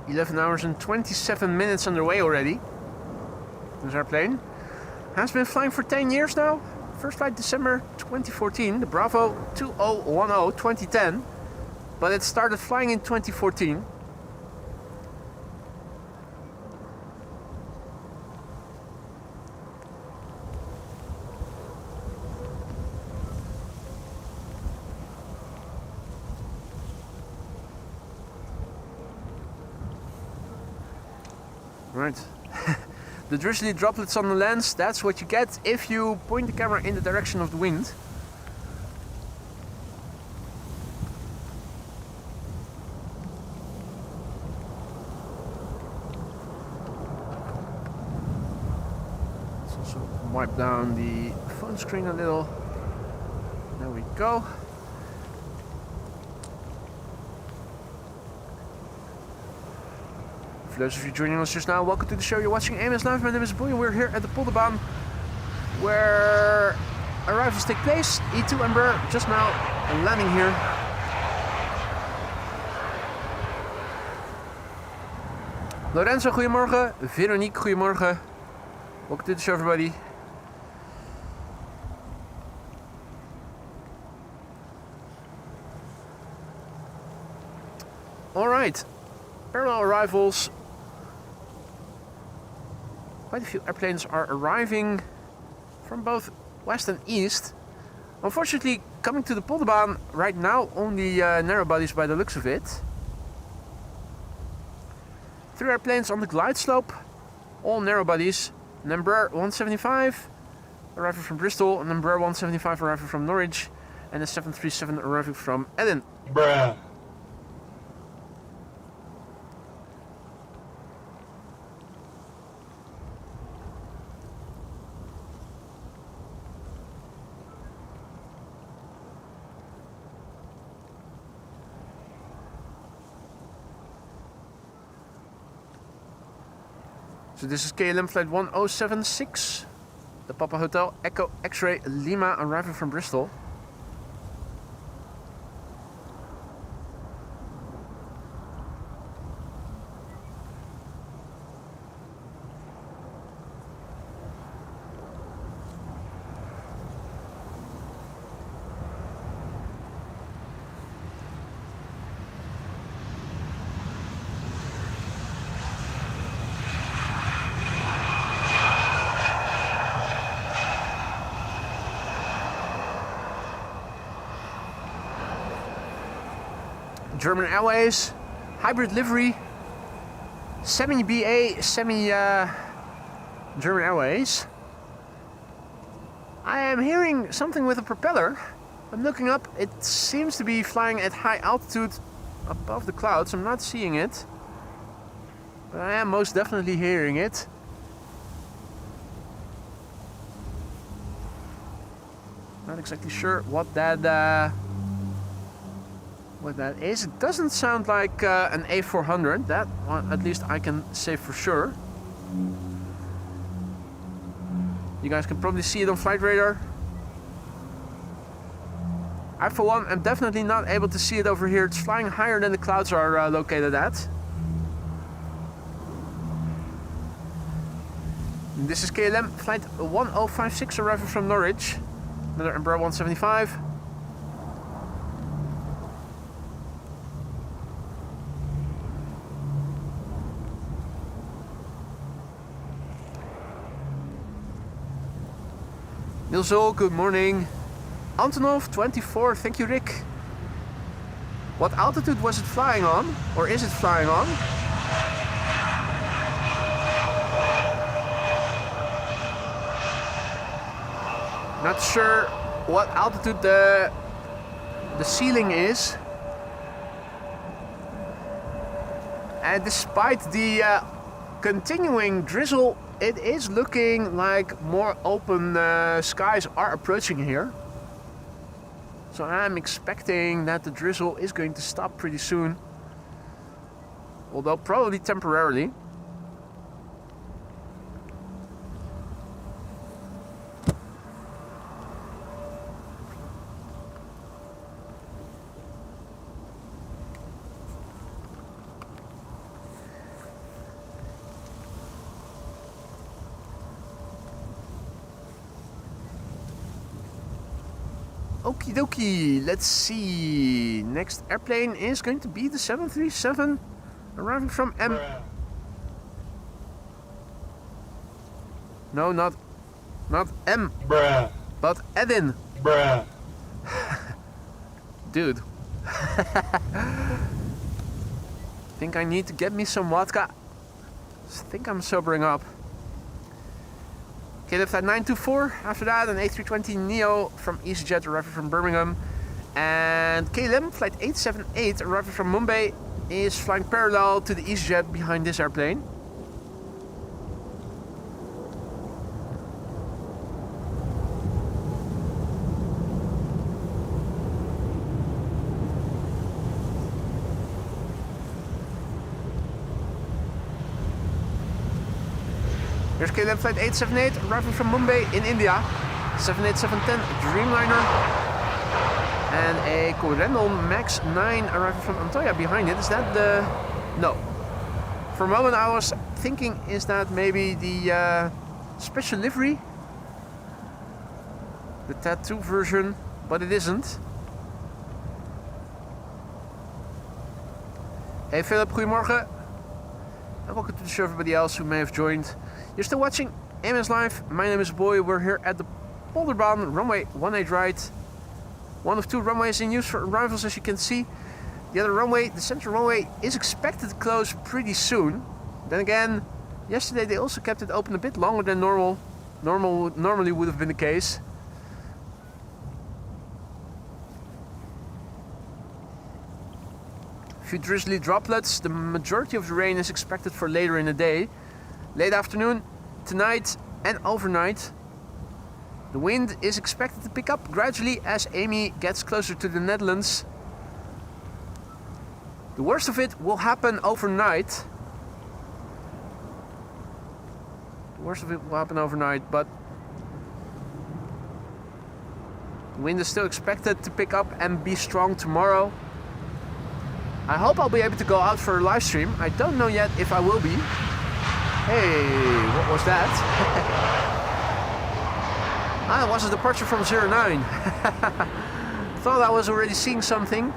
A: 11 hours and 27 minutes underway already. This airplane has been flying for 10 years now. First flight December 2014, the Bravo 2010 2010, but it started flying in 2014. Right. The drizzly droplets on the lens, that's what you get if you point the camera in the direction of the wind. Let's also wipe down the phone screen a little. There we go. For those of you joining us just now, welcome to the show. You're watching AMS Live. My name is Boy and we're here at the Polderbaan where arrivals take place. E2 Embraer just now landing here. Lorenzo, goedemorgen. Veronique, goedemorgen. Welcome to the show, everybody. Alright, parallel arrivals. Quite a few airplanes are arriving from both west and east. Unfortunately, coming to the Polderbaan right now, only narrow bodies by the looks of it. 3 airplanes on the glide slope, all narrow bodies. An Embraer 175 arriving from Bristol, an Embraer 175 arriving from Norwich, and a 737 arriving from Eden.
C: Bruh.
A: So this is KLM flight 1076, the Papa Hotel Echo X-Ray Lima arriving from Bristol. German Airways, hybrid livery, semi-BA, German Airways. I am hearing something with a propeller. I'm looking up, it seems to be flying at high altitude above the clouds. I'm not seeing it, but I am most definitely hearing it. Not exactly sure what that is. It doesn't sound like an A400, that one, at least I can say for sure. You guys can probably see it on flight radar. I, for one, am definitely not able to see it over here. It's flying higher than the clouds are located at. This is KLM flight 1056 arriving from Norwich. Another Embraer 175. Nilso, good morning. Antonov 24, thank you, Rick. What altitude was it flying on? Or is it flying on? Not sure what altitude the ceiling is. And despite the continuing drizzle, it is looking like more open skies are approaching here. So I'm expecting that the drizzle is going to stop pretty soon. Although probably temporarily. Okie dokie, let's see. Next airplane is going to be the 737 arriving from No, not M.
C: Bruh.
A: But Edin.
C: Bruh.
A: Dude. Think I need to get me some vodka. Think I'm sobering up. Okay, left at 924. After that, an A320neo from EasyJet arriving from Birmingham. And KLM flight 878 arriving from Mumbai is flying parallel to the EasyJet behind this airplane. Here's KLM flight 878 arriving from Mumbai in India. 78710 Dreamliner. And a Corendon Max 9 arriving from Antoya behind it. Is that the... No. For a moment I was thinking, is that maybe the special livery? The tattoo version, but it isn't. Hey Philip, goedemorgen. And welcome to the show, everybody else who may have joined. You're still watching AMS Live. My name is Boy. We're here at the Polderbaan runway 18 right. One of two runways in use for arrivals, as you can see. The other runway, the central runway, is expected to close pretty soon. Then again, yesterday they also kept it open a bit longer than normally would have been the case. A few drizzly droplets. The majority of the rain is expected for later in the day. Late afternoon, tonight and overnight. The wind is expected to pick up gradually as Amy gets closer to the Netherlands. The worst of it will happen overnight. But the wind is still expected to pick up and be strong tomorrow. I hope I'll be able to go out for a live stream. I don't know yet if I will be. Hey, what was that? It was a departure from 09. Thought I was already seeing something.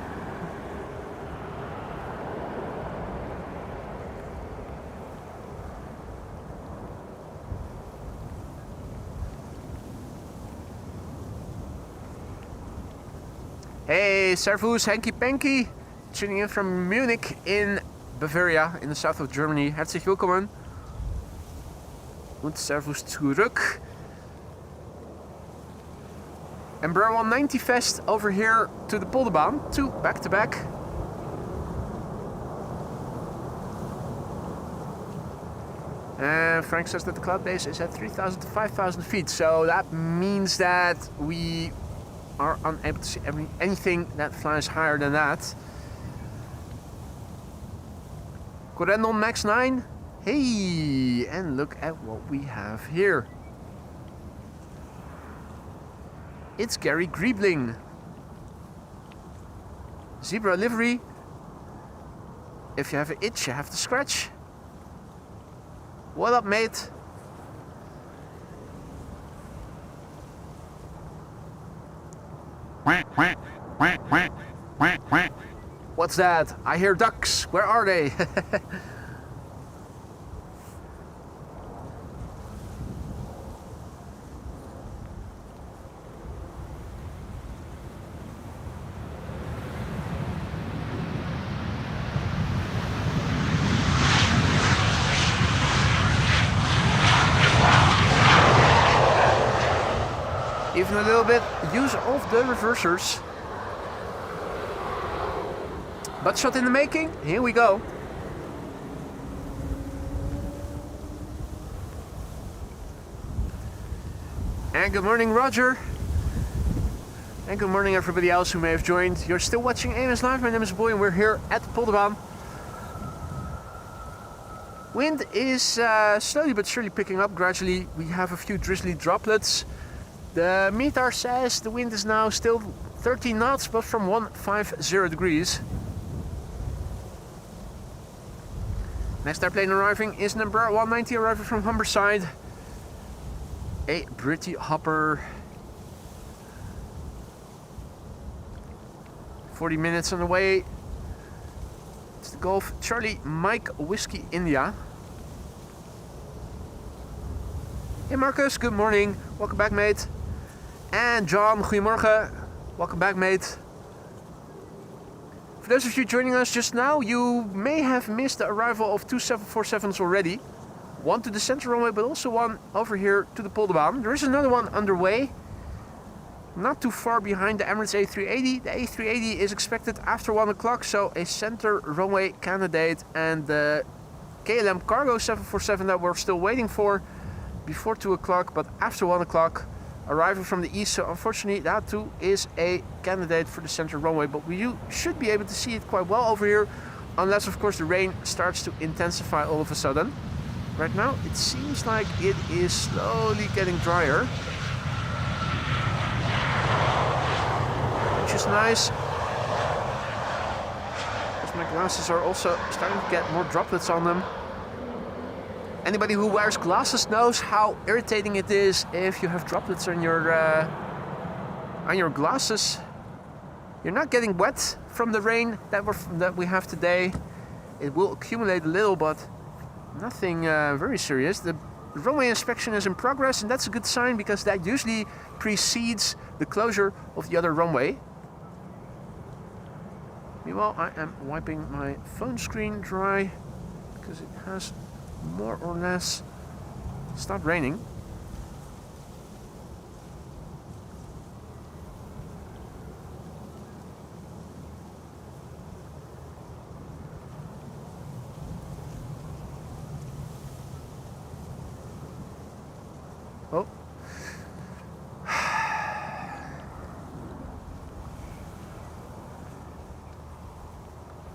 A: Hey, Servus, Hanky Panky. Tuning in from Munich in Bavaria, in the south of Germany. Herzlich willkommen. Und Servus zurück. Embraer 190 Fest over here to the Polderbaan, 2 back to back. And Frank says that the cloud base is at 3,000 to 5,000 feet, so that means that we are unable to see anything that flies higher than that. Corendon Max 9. Hey, and look at what we have here. It's Gary Griebling. Zebra livery. If you have an itch, you have to scratch. What up, mate? What's that? I hear ducks. Where are they? Even a little bit use of the reversers. Butt shot in the making. Here we go. And good morning, Roger. And good morning, everybody else who may have joined. You're still watching AMS Live. My name is Boy, and we're here at Polderbaan. Wind is slowly but surely picking up gradually. We have a few drizzly droplets. The meter says the wind is now still 13 knots, but from 150 degrees. Next airplane arriving is number 190, arriving from Humberside. A Britty Hopper. 40 minutes on the way. It's the Golf Charlie Mike Whiskey India. Hey Marcus, good morning. Welcome back, mate. And John, goedemorgen. Welcome back, mate. For those of you joining us just now, you may have missed the arrival of two 747s already. One to the center runway, but also one over here to the Polderbaan. There is another one underway, not too far behind the Emirates A380. The A380 is expected after 1 o'clock, so a center runway candidate and the KLM Cargo 747 that we're still waiting for before 2 o'clock, but after 1 o'clock. Arriving from the east, so unfortunately that too is a candidate for the center runway, but you should be able to see it quite well over here, unless of course the rain starts to intensify all of a sudden. Right now it seems like it is slowly getting drier, which is nice, because my glasses are also starting to get more droplets on them. Anybody who wears glasses knows how irritating it is if you have droplets on your glasses. You're not getting wet from the rain that we have today. It will accumulate a little, but nothing very serious. The runway inspection is in progress, and that's a good sign because that usually precedes the closure of the other runway. Meanwhile, I am wiping my phone screen dry because it has more or less stopped raining. Oh.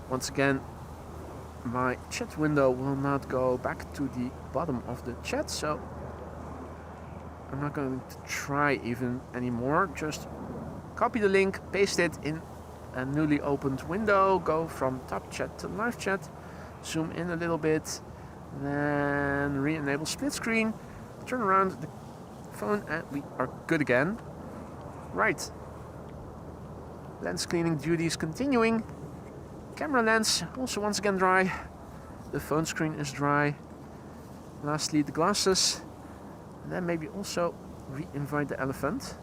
A: Once again, my chat window will not go back to the bottom of the chat, so I'm not going to try even anymore. Just copy the link, paste it in a newly opened window, go from top chat to live chat, zoom in a little bit, then re-enable split screen, turn around the phone, and we are good again. Right. Lens cleaning duties continuing. Camera lens also once again dry. The phone screen is dry. Lastly, the glasses. And then maybe also re-invite the elephant.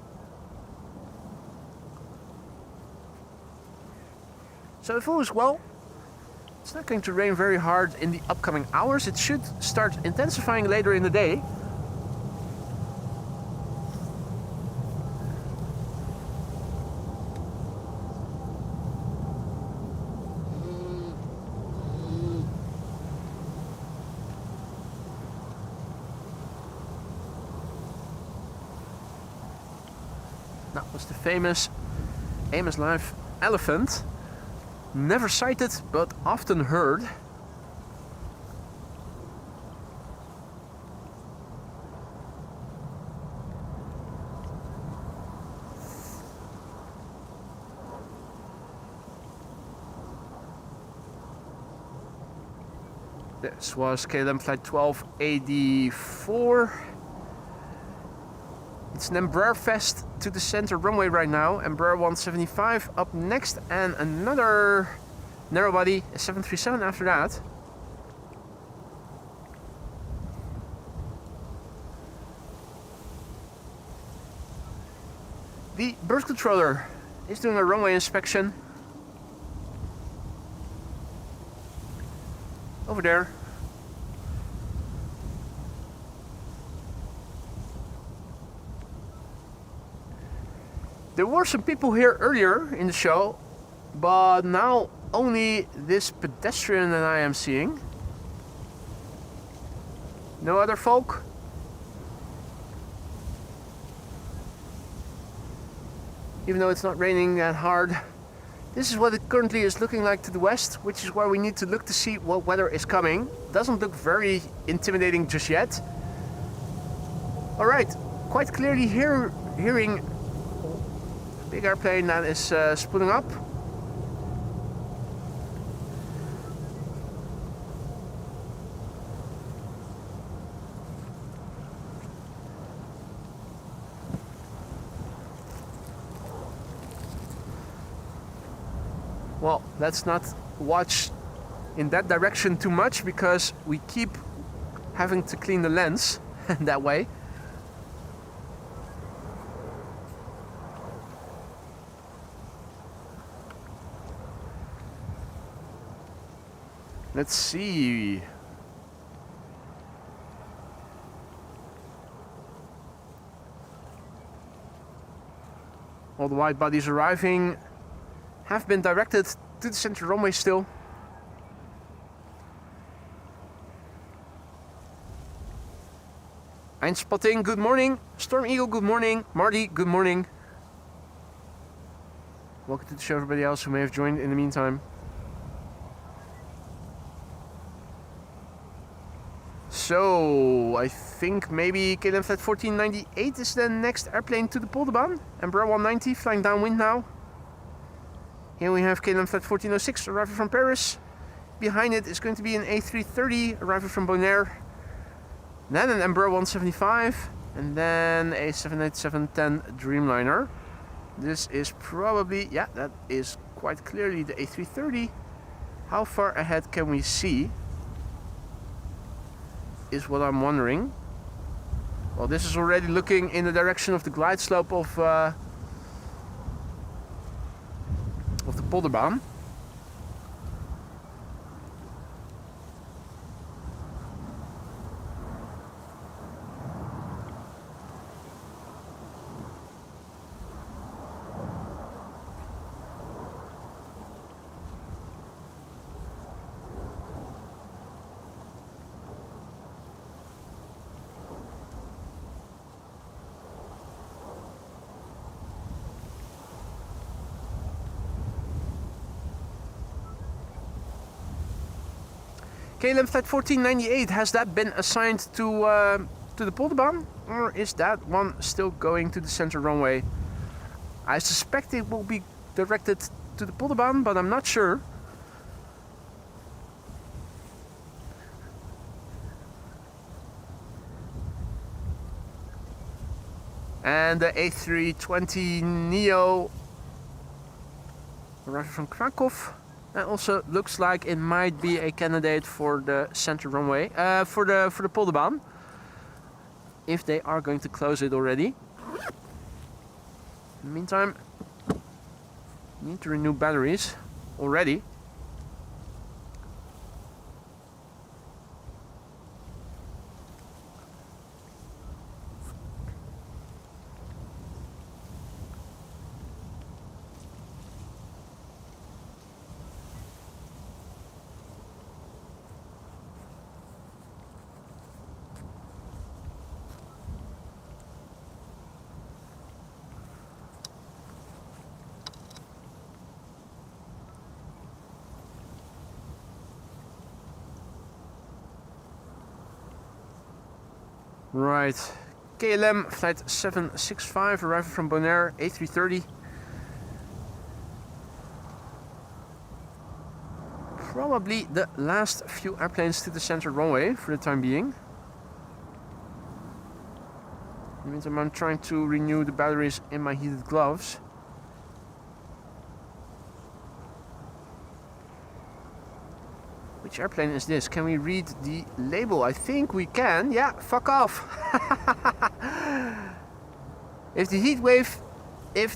A: So if all is well, it's not going to rain very hard in the upcoming hours. It should start intensifying later in the day. That was the famous AMS Live elephant. Never sighted, but often heard. This was KLM flight 1284. It's an Embraer fest to the center runway right now. Embraer 175 up next, and another narrow body, a 737 after that. The bird controller is doing a runway inspection. Over there. There were some people here earlier in the show, but now only this pedestrian that I am seeing. No other folk. Even though it's not raining that hard. This is what it currently is looking like to the west, which is where we need to look to see what weather is coming. Doesn't look very intimidating just yet. Alright, quite clearly hearing a big airplane that is spooling up. Well, let's not watch in that direction too much because we keep having to clean the lens that way. Let's see. All the wide bodies arriving have been directed to the center runway still. Planespotting, good morning. Storm Eagle, good morning. Marty, good morning. Welcome to the show, everybody else who may have joined in the meantime. So, I think maybe KLM Flight 1498 is the next airplane to the Polderbaan. Embraer 190 flying downwind now. Here we have KLM Flight 1406 arriving from Paris. Behind it is going to be an A330 arriving from Bonaire. Then an Embraer 175 and then a 787-10 Dreamliner. This is probably, yeah, that is quite clearly the A330. How far ahead can we see? Is what I'm wondering. Well, this is already looking in the direction of the glide slope of the Polderbaan. KLM Flight 1498, has that been assigned to the Polderbaan? Or is that one still going to the center runway? I suspect it will be directed to the Polderbaan, but I'm not sure. And the A320 Neo arriving from Krakow. That also looks like it might be a candidate for the center runway, for the Polderbaan, if they are going to close it already. In the meantime, need to renew batteries already. Right, KLM Flight 765 arriving from Bonaire, A330. probably the last few airplanes to the center runway for the time being. In the meantime, I'm trying to renew the batteries in my heated gloves. Which airplane is this? Can we read the label? I think we can. Yeah, fuck off. If the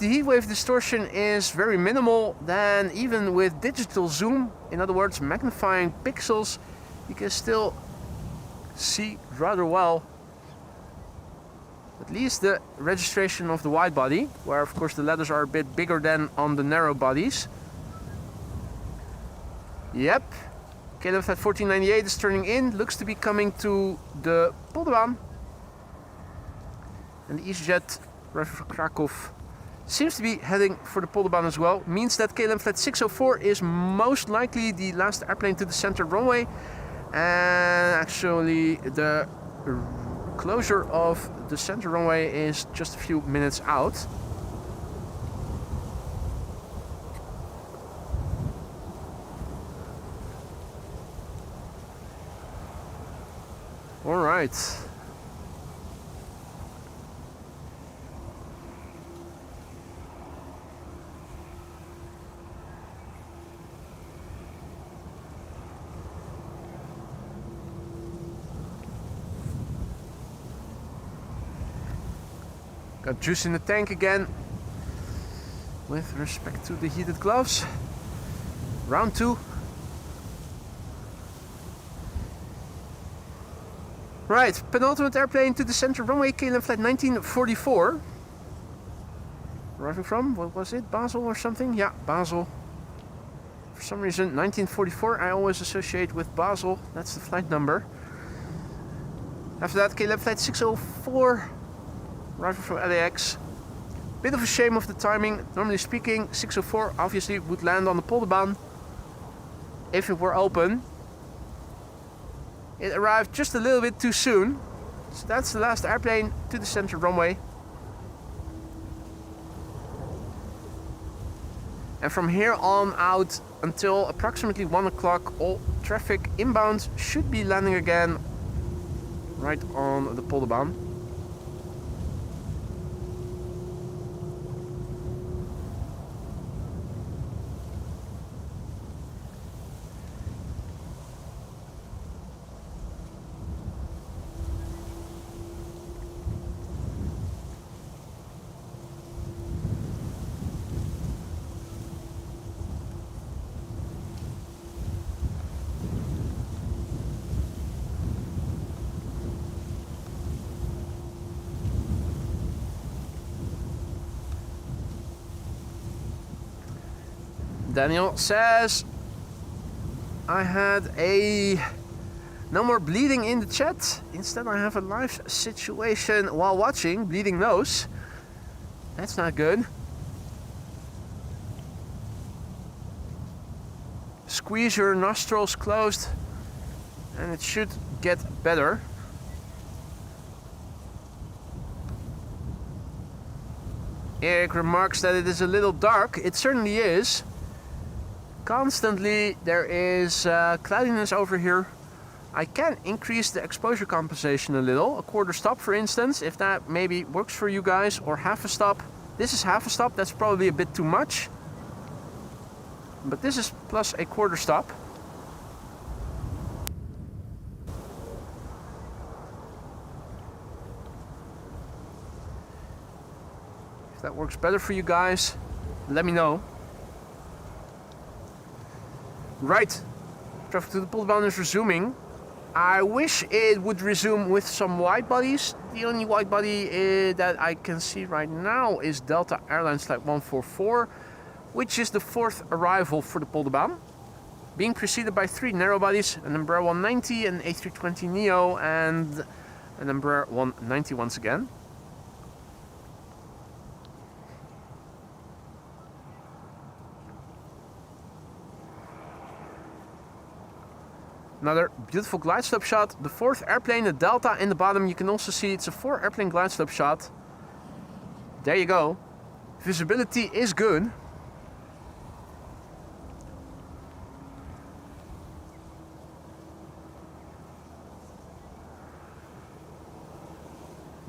A: heat wave distortion is very minimal, then even with digital zoom, in other words magnifying pixels, you can still see rather well at least the registration of the wide body, where of course the letters are a bit bigger than on the narrow bodies. Yep, KLM Flight 1498 is turning in, looks to be coming to the Polderbaan. And the EasyJet arriving from Krakow seems to be heading for the Polderbaan as well. Means that KLM Flight 604 is most likely the last airplane to the center runway. And actually the closure of the center runway is just a few minutes out. All right. Got juice in the tank again with respect to the heated gloves. Round 2. Right, penultimate airplane to the center runway, KLM Flight 1944. Arriving from, what was it, Basel or something? Yeah, Basel. For some reason, 1944 I always associate with Basel. That's the flight number. After that, KLM Flight 604. Arriving from LAX. Bit of a shame of the timing. Normally speaking, 604 obviously would land on the Polderbaan if it were open. It arrived just a little bit too soon. So that's the last airplane to the center runway. And from here on out until approximately 1 o'clock, all traffic inbound should be landing again right on the Polderbaan. Daniel says, I had no more bleeding in the chat. Instead I have a live situation while watching, bleeding nose. That's not good. Squeeze your nostrils closed and it should get better. Eric remarks that it is a little dark. It certainly is. Constantly there is cloudiness over here. I can increase the exposure compensation a little, a quarter stop for instance, if that maybe works for you guys, or half a stop. This is half a stop, that's probably a bit too much. But this is plus a quarter stop. If that works better for you guys, let me know. Right, traffic to the Polderbaan is resuming. I wish it would resume with some wide bodies. The only wide body that I can see right now is Delta Airlines Flight 144, which is the 4th arrival for the Polderbaan, being preceded by 3 narrow bodies, an Embraer 190, an A320neo, and an Embraer 190 once again. Another beautiful glide slope shot. The 4th airplane, the Delta in the bottom. You can also see it's a 4 airplane glide slope shot. There you go. Visibility is good.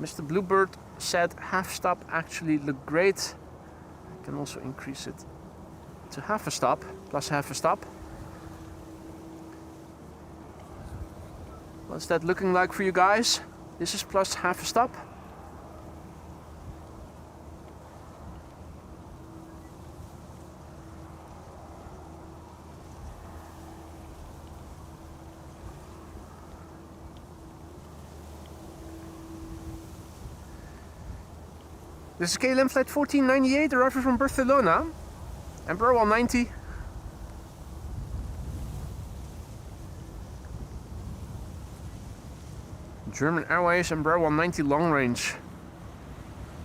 A: Mr. Bluebird said half stop actually looked great. I can also increase it to half a stop, plus half a stop. What's that looking like for you guys? This is plus half a stop. This is KLM flight 1498, arriving from Barcelona. Embraer 190. German Airways, Embraer 190 long range.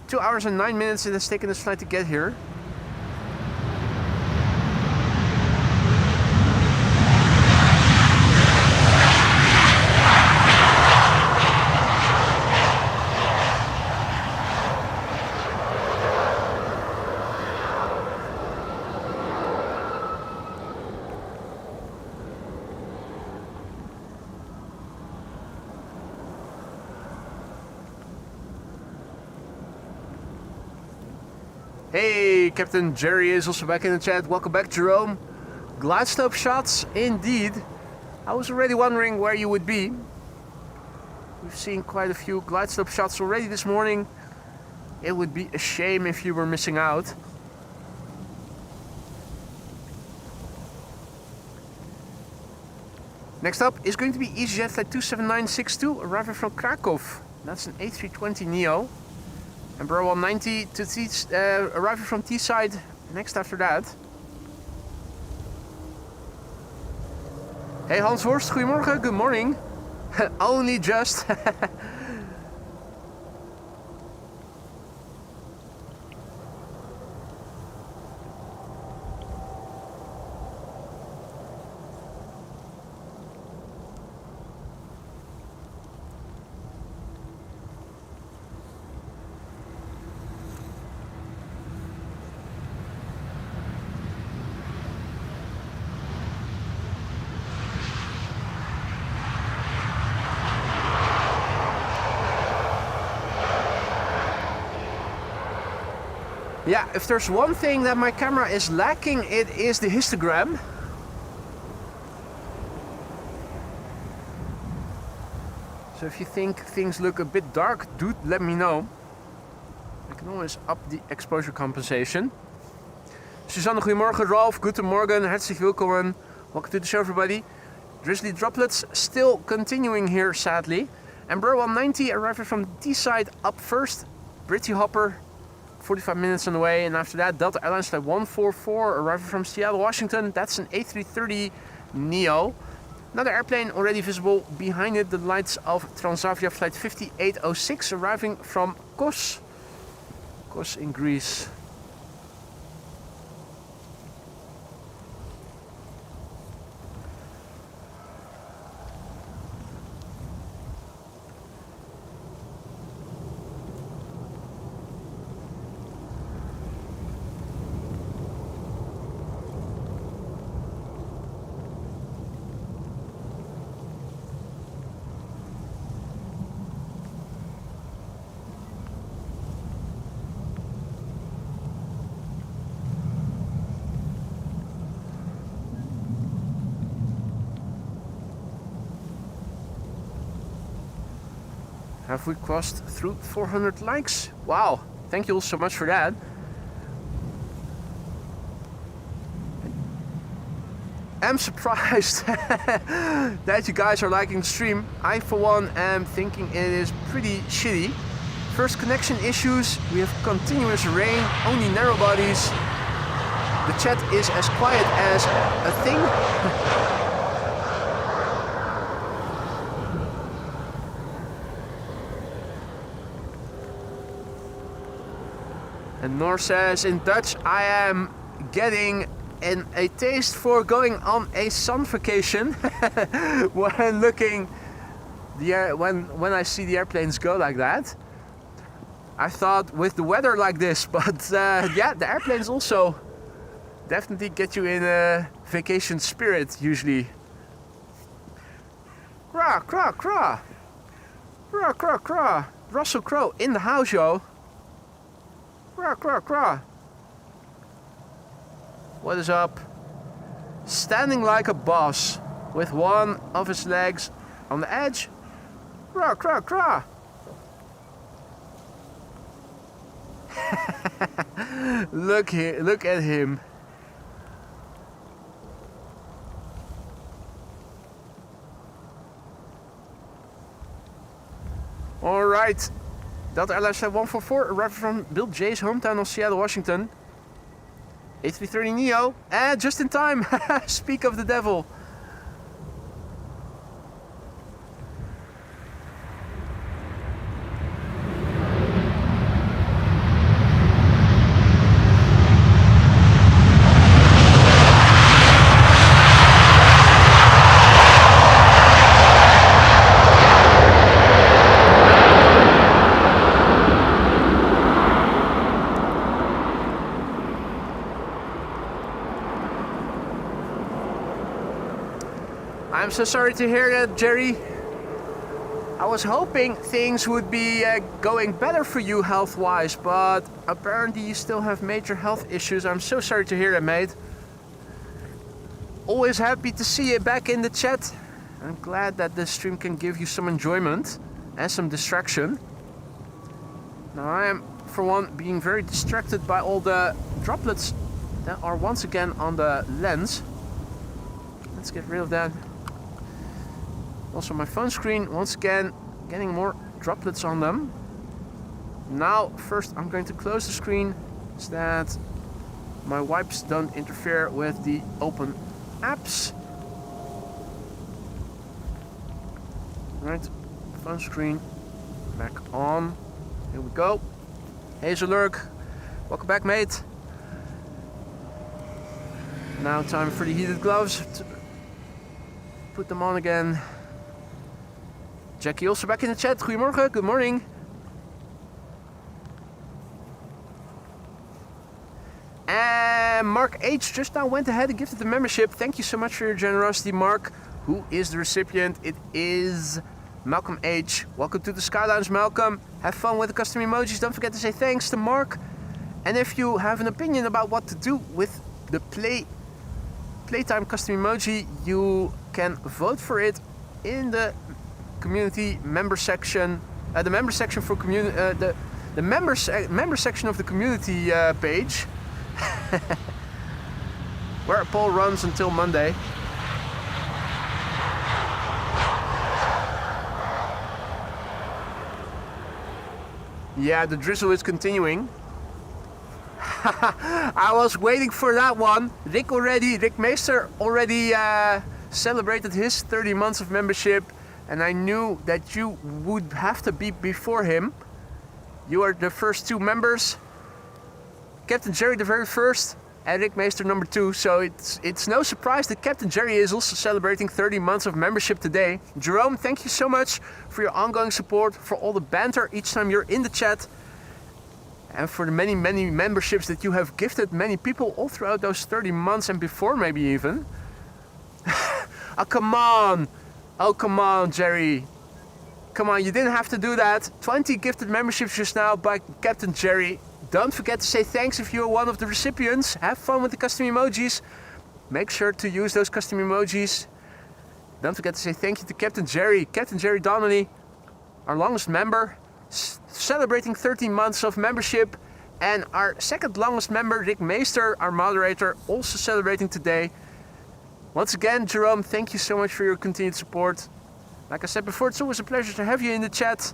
A: 2 hours and 9 minutes it has taken this flight to get here. Hey, Captain Jerry is also back in the chat. Welcome back, Jerome. Glide slope shots, indeed. I was already wondering where you would be. We've seen quite a few glide slope shots already this morning. It would be a shame if you were missing out. Next up is going to be EasyJet flight 27962, arriving from Krakow. That's an A320neo. Embraer 190 to arriving from T-side next after that. Hey Hans Horst, goedemorgen, good morning. Only just. Yeah, if there's one thing that my camera is lacking, it is the histogram. So if you think things look a bit dark, do let me know. I can always up the exposure compensation. Susanne, goedemorgen. Ralph, guten Morgen. Herzlich willkommen. Welcome to the show, everybody. Drizzly droplets still continuing here, sadly. Embraer 190 arriving from the T-side up first. Britty Hopper. 45 minutes on the way, and after that Delta Airlines flight 144 arriving from Seattle, Washington. That's an A330 Neo. Another airplane already visible behind it, the lights of Transavia flight 5806 arriving from Kos in Greece. Have we crossed through 400 likes? Wow, thank you all so much for that. I'm surprised that you guys are liking the stream. I for one am thinking it is pretty shitty. First connection issues, we have continuous rain, only narrow bodies. The chat is as quiet as a thing. And Nor says in Dutch, I am getting a taste for going on a sun vacation when looking when I see the airplanes go like that. I thought with the weather like this, but yeah, the airplanes also definitely get you in a vacation spirit usually. Craw, craw, craw. Craw, craw, craw. Russell Crowe in the house, yo. Krah, krah, krah. What is up? Standing like a boss with one of his legs on the edge. Krah, krah, krah. Look here, look at him. Alright, Delta Airlines 144 arrived from Bill J's hometown of Seattle, Washington. A330neo, and just in time. Speak of the devil. I'm so sorry to hear that, Jerry. I was hoping things would be going better for you health-wise, but apparently you still have major health issues. I'm so sorry to hear that, mate. Always happy to see you back in the chat. I'm glad that this stream can give you some enjoyment and some distraction. Now I am, for one, being very distracted by all the droplets that are once again on the lens. Let's get rid of that. Also my phone screen, once again, getting more droplets on them. Now, first I'm going to close the screen so that my wipes don't interfere with the open apps. Right, phone screen back on. Here we go. Hazel Lurk, welcome back, mate. Now time for the heated gloves. Put them on again. Jackie also back in the chat. Goedemorgen, good morning. And Mark H just now went ahead and gifted the membership. Thank you so much for your generosity, Mark. Who is the recipient? It is Malcolm H. Welcome to the Sky Lounge, Malcolm. Have fun with the custom emojis. Don't forget to say thanks to Mark. And if you have an opinion about what to do with the Playtime custom emoji, you can vote for it in the community member section, the member section for community, the member section of the community page, where a poll runs until Monday. Yeah, the drizzle is continuing. I was waiting for that one. Rick Meester already celebrated his 30 months of membership. And I knew that you would have to be before him. You are the first two members. Captain Jerry the very first, and Rick Meester number 2. So it's no surprise that Captain Jerry is also celebrating 30 months of membership today. Jerome, thank you so much for your ongoing support, for all the banter each time you're in the chat, and for the many, many memberships that you have gifted many people all throughout those 30 months and before maybe even. Oh, come on. Oh, come on, Jerry. Come on, you didn't have to do that. 20 gifted memberships just now by Captain Jerry. Don't forget to say thanks if you're one of the recipients. Have fun with the custom emojis. Make sure to use those custom emojis. Don't forget to say thank you to Captain Jerry Donnelly, our longest member, celebrating 13 months of membership. And our second longest member, Rick Meester, our moderator, also celebrating today. Once again, Jerome, thank you so much for your continued support. Like I said before, it's always a pleasure to have you in the chat.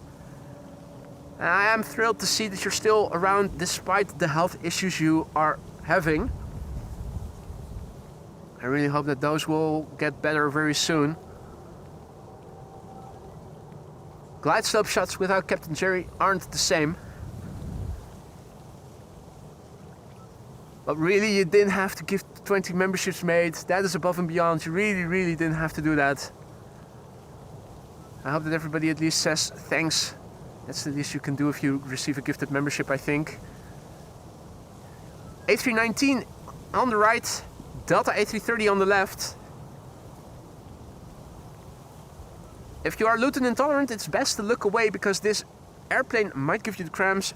A: And I am thrilled to see that you're still around despite the health issues you are having. I really hope that those will get better very soon. Glide slope shots without Captain Jerry aren't the same. But really, you didn't have to give 20 memberships, mate. That is above and beyond. You really, really didn't have to do that. I hope that everybody at least says thanks. That's the least you can do if you receive a gifted membership, I think. A319 on the right, Delta A330 on the left. If you are gluten intolerant, it's best to look away because this airplane might give you the cramps.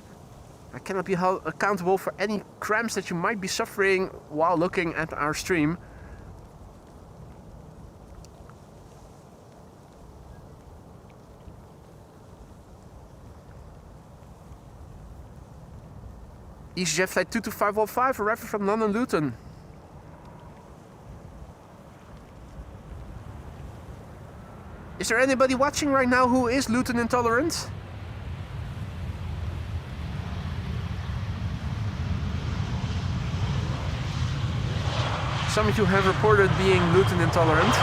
A: I cannot be held accountable for any cramps that you might be suffering while looking at our stream. EasyJet flight 22515 arriving from London Luton. Is there anybody watching right now who is Luton intolerant? Some of you have reported being Luton intolerant.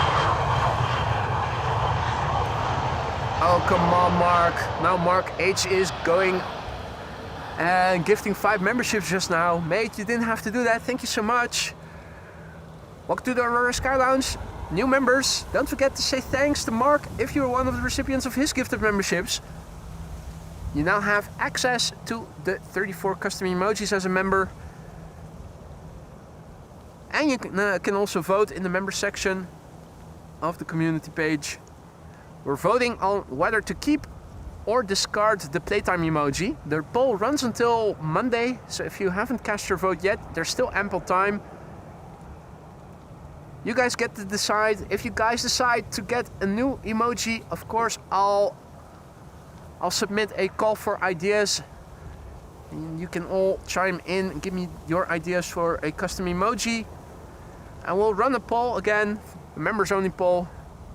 A: Oh, come on, Mark. Now Mark H is going and gifting 5 memberships just now. Mate, you didn't have to do that. Thank you so much. Welcome to the Aurora Sky Lounge. New members, don't forget to say thanks to Mark if you're one of the recipients of his gifted memberships. You now have access to the 34 custom emojis as a member. And you can also vote in the member section of the community page. We're voting on whether to keep or discard the playtime emoji. The poll runs until Monday, so if you haven't cast your vote yet, there's still ample time. You guys get to decide. If you guys decide to get a new emoji, of course I'll submit a call for ideas. And you can all chime in and give me your ideas for a custom emoji. And we'll run a poll again, a members only poll,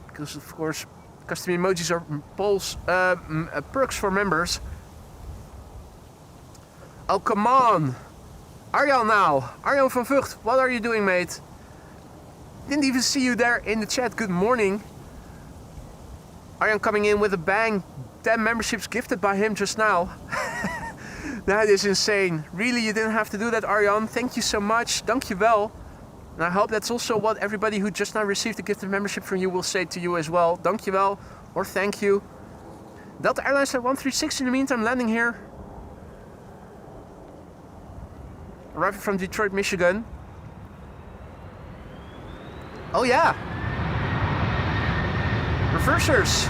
A: because of course custom emojis are polls, perks for members. Oh, come on! Arjan now! Arjan van Vught, what are you doing, mate? Didn't even see you there in the chat. Good morning. Arjan coming in with a bang. 10 memberships gifted by him just now. That is insane. Really, you didn't have to do that, Arjan. Thank you so much. Dankjewel. And I hope that's also what everybody who just now received a gifted membership from you will say to you as well. Dankjewel or thank you. Delta Airlines at 136 in the meantime landing here. Arriving from Detroit, Michigan. Oh yeah. Reversers.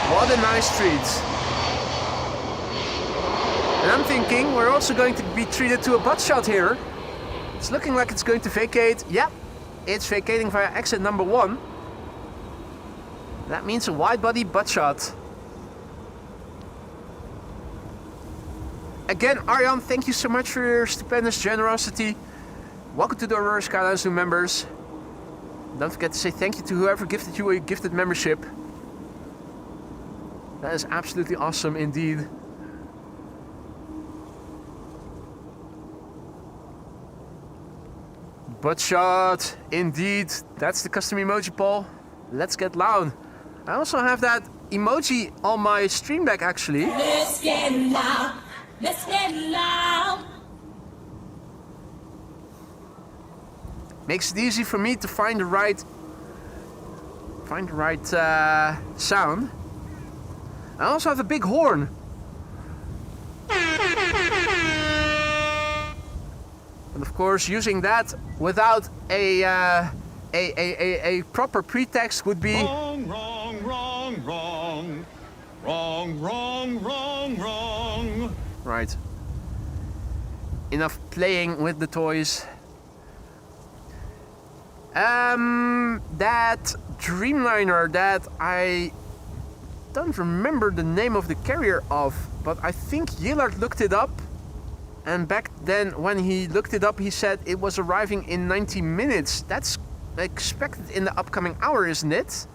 A: What a nice treat. And I'm thinking we're also going to be treated to a butt shot here. It's looking like it's going to vacate. Yeah, it's vacating via exit number 1. That means a wide body butt shot. Again, Arjan, thank you so much for your stupendous generosity. Welcome to the Aurora Sky Lounge new members. Don't forget to say thank you to whoever gifted you a gifted membership. That is absolutely awesome indeed. Butt shot, indeed. That's the custom emoji poll. Let's get loud. I also have that emoji on my stream deck actually.
D: Let's get loud. Let's get loud.
A: Makes it easy for me to find the right sound. I also have a big horn. And of course, using that without a proper pretext would be
C: Wrong, wrong, wrong, wrong. Wrong, wrong, wrong, wrong.
A: right. Enough playing with the toys. That Dreamliner that I don't remember the name of the carrier of, but I think Yillard looked it up. And back then, when he looked it up, he said it was arriving in 90 minutes. That's expected in the upcoming hour, isn't it?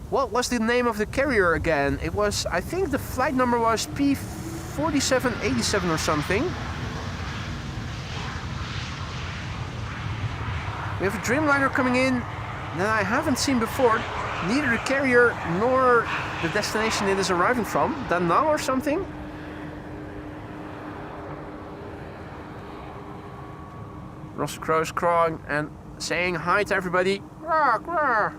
A: What was the name of the carrier again? It was, I think the flight number was P4787 or something. We have a Dreamliner coming in that I haven't seen before. Neither the carrier nor the destination it is arriving from. Da Nang or something. Russell Crowe's crowing and saying hi to everybody. Rawr, rawr.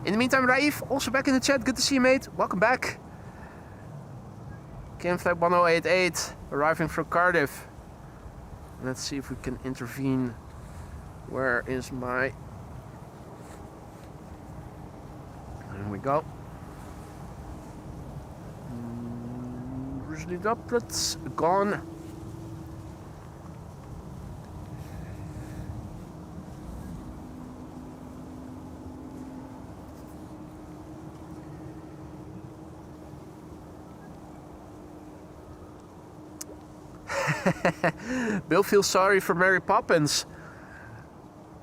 A: In the meantime, Raif, also back in the chat. Good to see you, mate. Welcome back. KM flight 1088 arriving from Cardiff. Let's see if we can intervene. Where is my... There we go. Grizzly droplets gone. Bill feels sorry for Mary Poppins.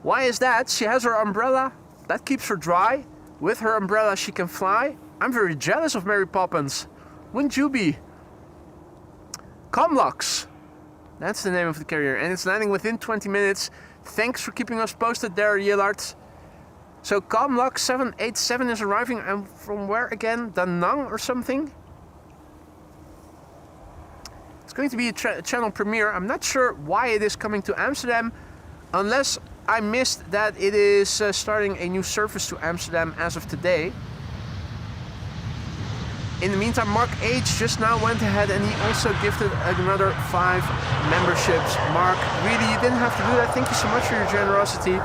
A: Why is that? She has her umbrella. That keeps her dry. With her umbrella she can fly. I'm very jealous of Mary Poppins. Wouldn't you be? Comlux. That's the name of the carrier. And it's landing within 20 minutes. Thanks for keeping us posted there, Yillard. So Comlux 787 is arriving. And from where again? Da Nang or something? It's going to be a channel premiere. I'm not sure why it is coming to Amsterdam. Unless I missed that it is starting a new service to Amsterdam as of today. In the meantime, Mark H just now went ahead and he also gifted another 5 memberships. Mark, really, you didn't have to do that. Thank you so much for your generosity.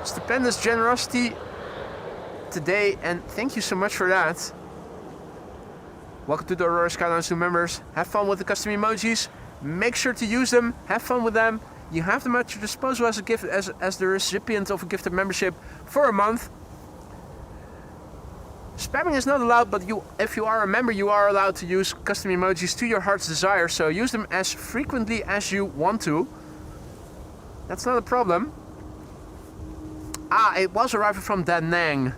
A: Stupendous generosity today, and thank you so much for that. Welcome to the Aurora Skylines 2 members. Have fun with the custom emojis. Make sure to use them. Have fun with them. You have them at your disposal as a gift, as the recipient of a gifted membership for a month. Spamming is not allowed, but if you are a member, you are allowed to use custom emojis to your heart's desire. So use them as frequently as you want to. That's not a problem. Ah, it was arriving from Da Nang.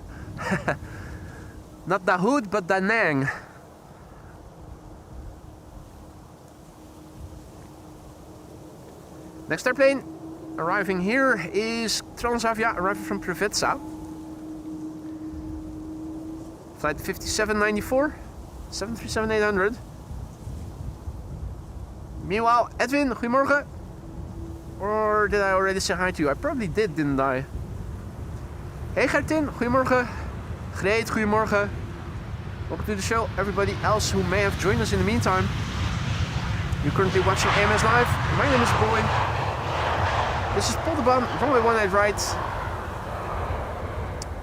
A: Not Dahoud, but Da Nang. Next airplane arriving here is Transavia, arriving from Preveza. Flight 5794, 737-800. Meanwhile, Edwin, goedemorgen. Or did I already say hi to you? I probably did, didn't I? Hey Gertin, goedemorgen. Greet, goedemorgen. Welcome to the show. Everybody else who may have joined us in the meantime. You're currently watching AMS Live. My name is Boy. This is Polderbaan, Runway 18 right.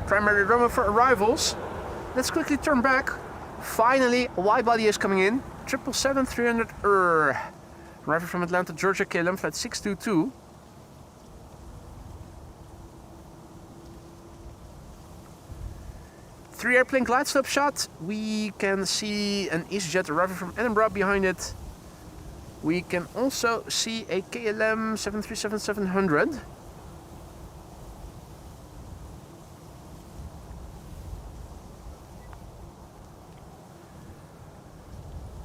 A: Primary runway for arrivals. Let's quickly turn back. Finally, a widebody is coming in. 777-300 arriving from Atlanta, Georgia, KLM flight 622. Three airplane glide slope shot. We can see an EasyJet arriving from Edinburgh behind it. We can also see a KLM 737-700.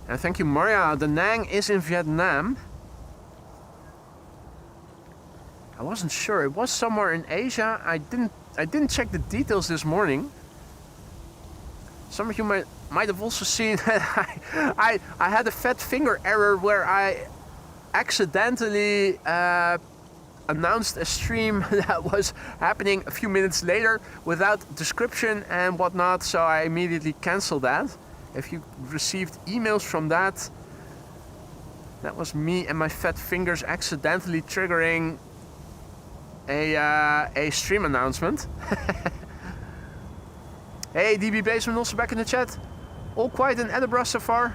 A: And thank you, Maria. Da Nang is in Vietnam. I wasn't sure. It was somewhere in Asia. I didn't check the details this morning. Some of you might have also seen I had a fat finger error where I accidentally announced a stream that was happening a few minutes later without description and whatnot, so I immediately canceled that. If you received emails from that, that was me and my fat fingers accidentally triggering a stream announcement. Hey, DB Basement also back in the chat. All quiet in Edinburgh so far.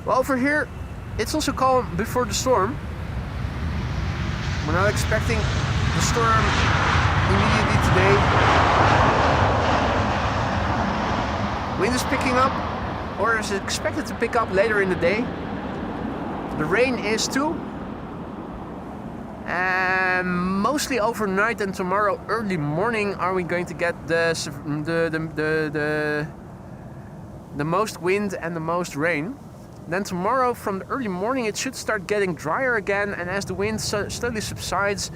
A: Well, over here, it's also calm before the storm. We're not expecting the storm immediately today. Wind is picking up, or is expected to pick up later in the day. The rain is too. And mostly overnight and tomorrow early morning are we going to get the most wind and the most rain. Then tomorrow from the early morning it should start getting drier again, and as the wind slowly subsides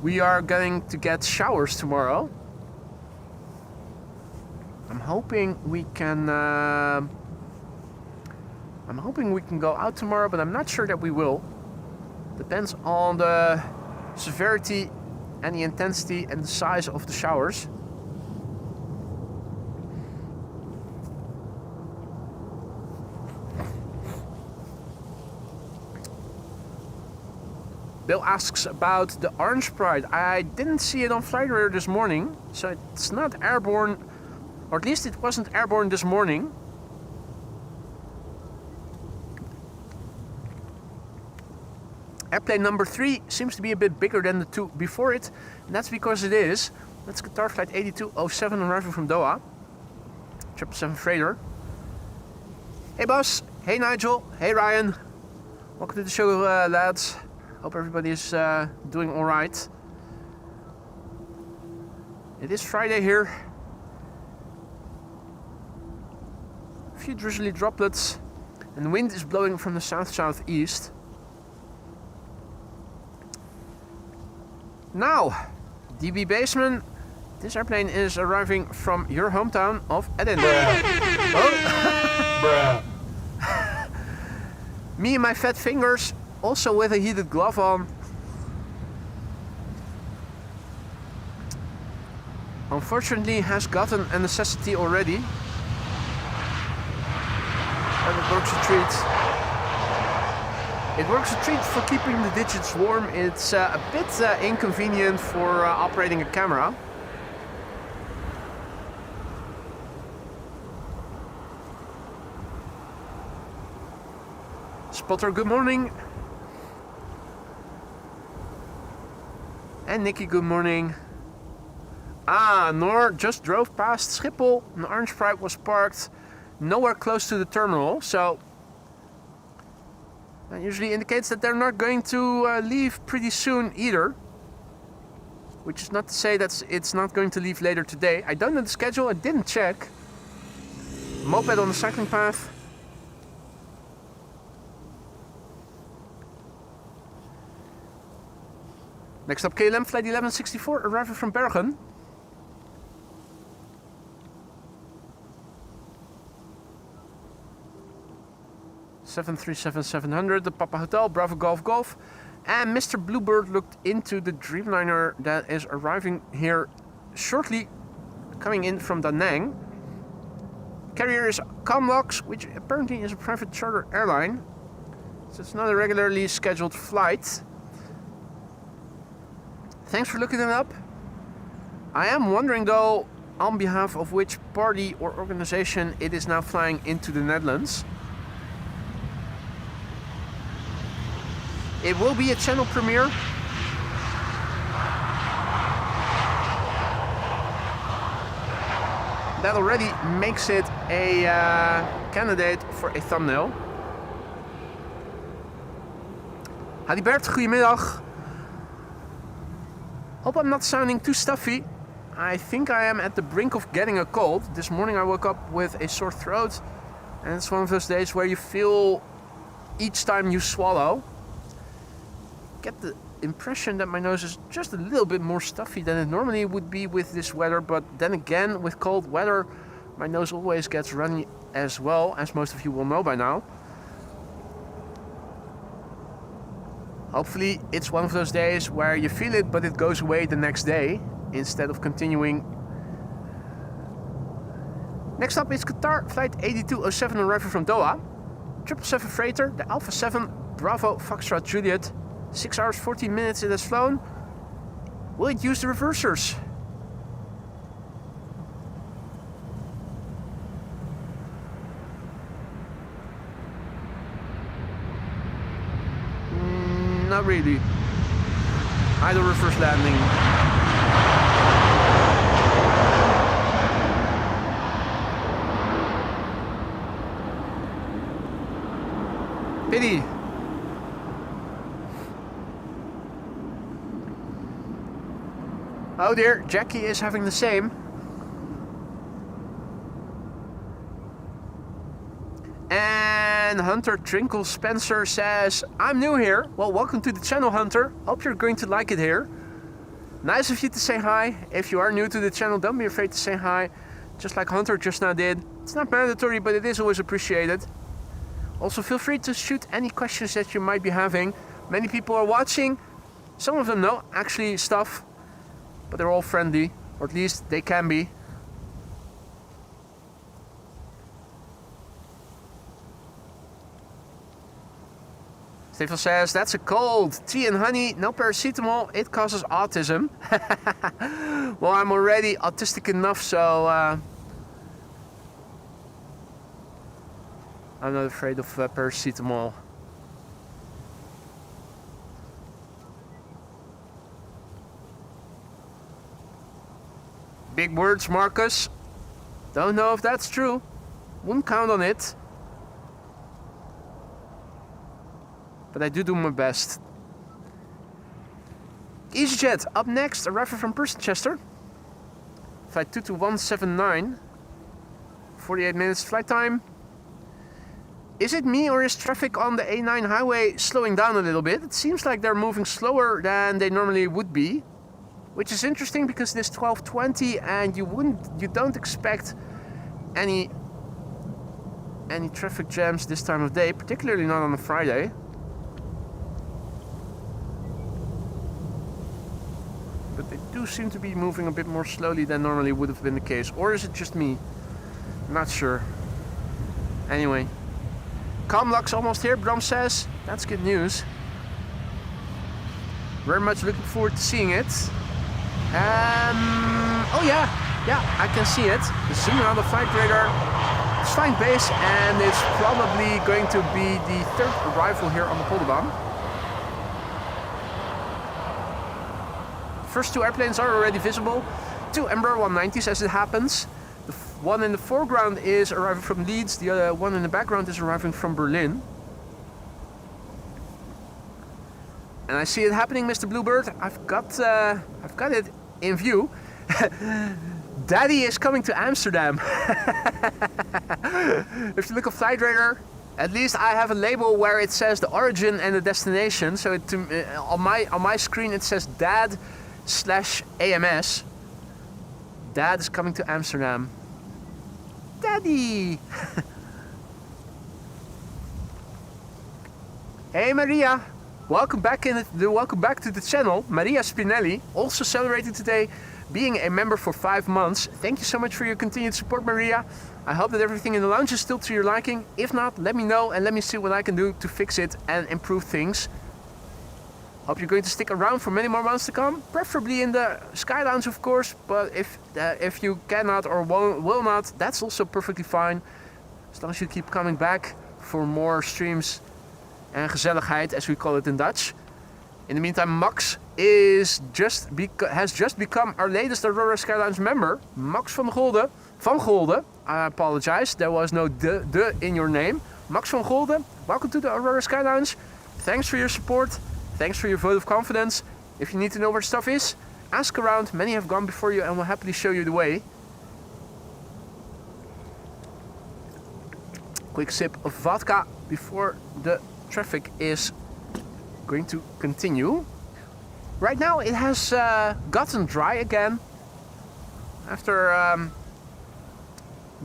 A: we are going to get showers tomorrow. I'm hoping we can go out tomorrow, but I'm not sure that we will. Depends on the severity and the intensity and the size of the showers. Bill asks about the Orange Pride. I didn't see it on flight radar this morning, so it's not airborne, or at least it wasn't airborne this morning. Airplane number 3 seems to be a bit bigger than the 2 before it, and that's because it is. That's Qatar flight 8207 arriving from Doha. 777 freighter. Hey boss, hey Nigel, hey Ryan. Welcome to the show, lads. Hope everybody is doing alright. It is Friday here. A few drizzly droplets, and the wind is blowing from the south-southeast. Now, DB Baseman, this airplane is arriving from your hometown of Edinburgh. Oh. Me and my fat fingers, also with a heated glove on. Unfortunately, has gotten a necessity already. And it works a treat. It works a treat for keeping the digits warm. It's a bit inconvenient for operating a camera. Spotter, good morning. And Nikki, good morning. Noor just drove past Schiphol. An Orange Pride was parked nowhere close to the terminal, so that usually indicates that they're not going to leave pretty soon either. Which is not to say that it's not going to leave later today. I don't know the schedule, I didn't check. Moped on the cycling path. Next up, KLM flight 1164 arriving from Bergen. (737-700), the Papa Hotel, Bravo Golf Golf. And Mr. Bluebird looked into the Dreamliner that is arriving here shortly, coming in from Da Nang. Carrier is Comlux, which apparently is a private charter airline. So it's not a regularly scheduled flight. Thanks for looking it up. I am wondering though, on behalf of which party or organization it is now flying into the Netherlands. It will be a channel premiere. That already makes it a candidate for a thumbnail. Hadi Bert, goedemiddag. Hope I'm not sounding too stuffy. I think I am at the brink of getting a cold. This morning I woke up with a sore throat, and it's one of those days where you feel each time you swallow. Get the impression that my nose is just a little bit more stuffy than it normally would be with this weather, but then again, with cold weather, my nose always gets runny as well, as most of you will know by now. Hopefully it's one of those days where you feel it but it goes away the next day instead of continuing. Next up is Qatar flight 8207 arriving from Doha. 777 freighter, the Alpha 7 Bravo Foxtrot Juliet. 6 hours 14 minutes it has flown. Will it use the reversers? Not really. Idle reverse landing. Pity. Oh dear, Jackie is having the same. And Hunter Trinkle Spencer says, I'm new here. Well, welcome to the channel, Hunter. Hope you're going to like it here. Nice of you to say hi. If you are new to the channel, don't be afraid to say hi. Just like Hunter just now did. It's not mandatory, but it is always appreciated. Also, feel free to shoot any questions that you might be having. Many people are watching. Some of them know actually stuff, but they're all friendly, or at least they can be. Stefan says, that's a cold. Tea and honey, no paracetamol, it causes autism. Well, I'm already autistic enough, so I'm not afraid of paracetamol. Big words, Marcus. Don't know if that's true. Wouldn't count on it. But I do my best. EasyJet up next, arriving from Manchester. Flight 22179. 48 minutes flight time. Is it me or is traffic on the A9 highway slowing down a little bit? It seems like they're moving slower than they normally would be. Which is interesting because it is 12:20 and you don't expect any traffic jams this time of day, particularly not on a Friday. But they do seem to be moving a bit more slowly than normally would have been the case. Or is it just me? I'm not sure. Anyway. Comlock's almost here, Brom says. That's good news. Very much looking forward to seeing it. Oh yeah, I can see it. Zooming on the flight radar. It's flying base and it's probably going to be the third arrival here on the Polderbaan. First two airplanes are already visible. Two Embraer 190s as it happens. The one in the foreground is arriving from Leeds. The other one in the background is arriving from Berlin. And I see it happening, Mr. Bluebird. I've got it in view. Daddy is coming to Amsterdam. If you look at flight radar, at least I have a label where it says the origin and the destination. So on my screen it says Dad/AMS. Dad is coming to Amsterdam. Daddy. Hey Maria. Welcome back to the channel. Maria Spinelli, also celebrating today being a member for 5 months. Thank you so much for your continued support, Maria. I hope that everything in the lounge is still to your liking. If not, let me know and let me see what I can do to fix it and improve things. Hope you're going to stick around for many more months to come, preferably in the Sky Lounge, of course. But if you cannot or will not, that's also perfectly fine. As long as you keep coming back for more streams and gezelligheid, as we call it in Dutch. In the meantime, Max has just become our latest Aurora Sky Lounge member. Max van Golde. I apologize, there was no de in your name. Max van Golde, welcome to the Aurora Sky Lounge. Thanks for your support. Thanks for your vote of confidence. If you need to know where stuff is, ask around. Many have gone before you and will happily show you the way. Quick sip of vodka before the traffic is going to continue. Right now it has gotten dry again after a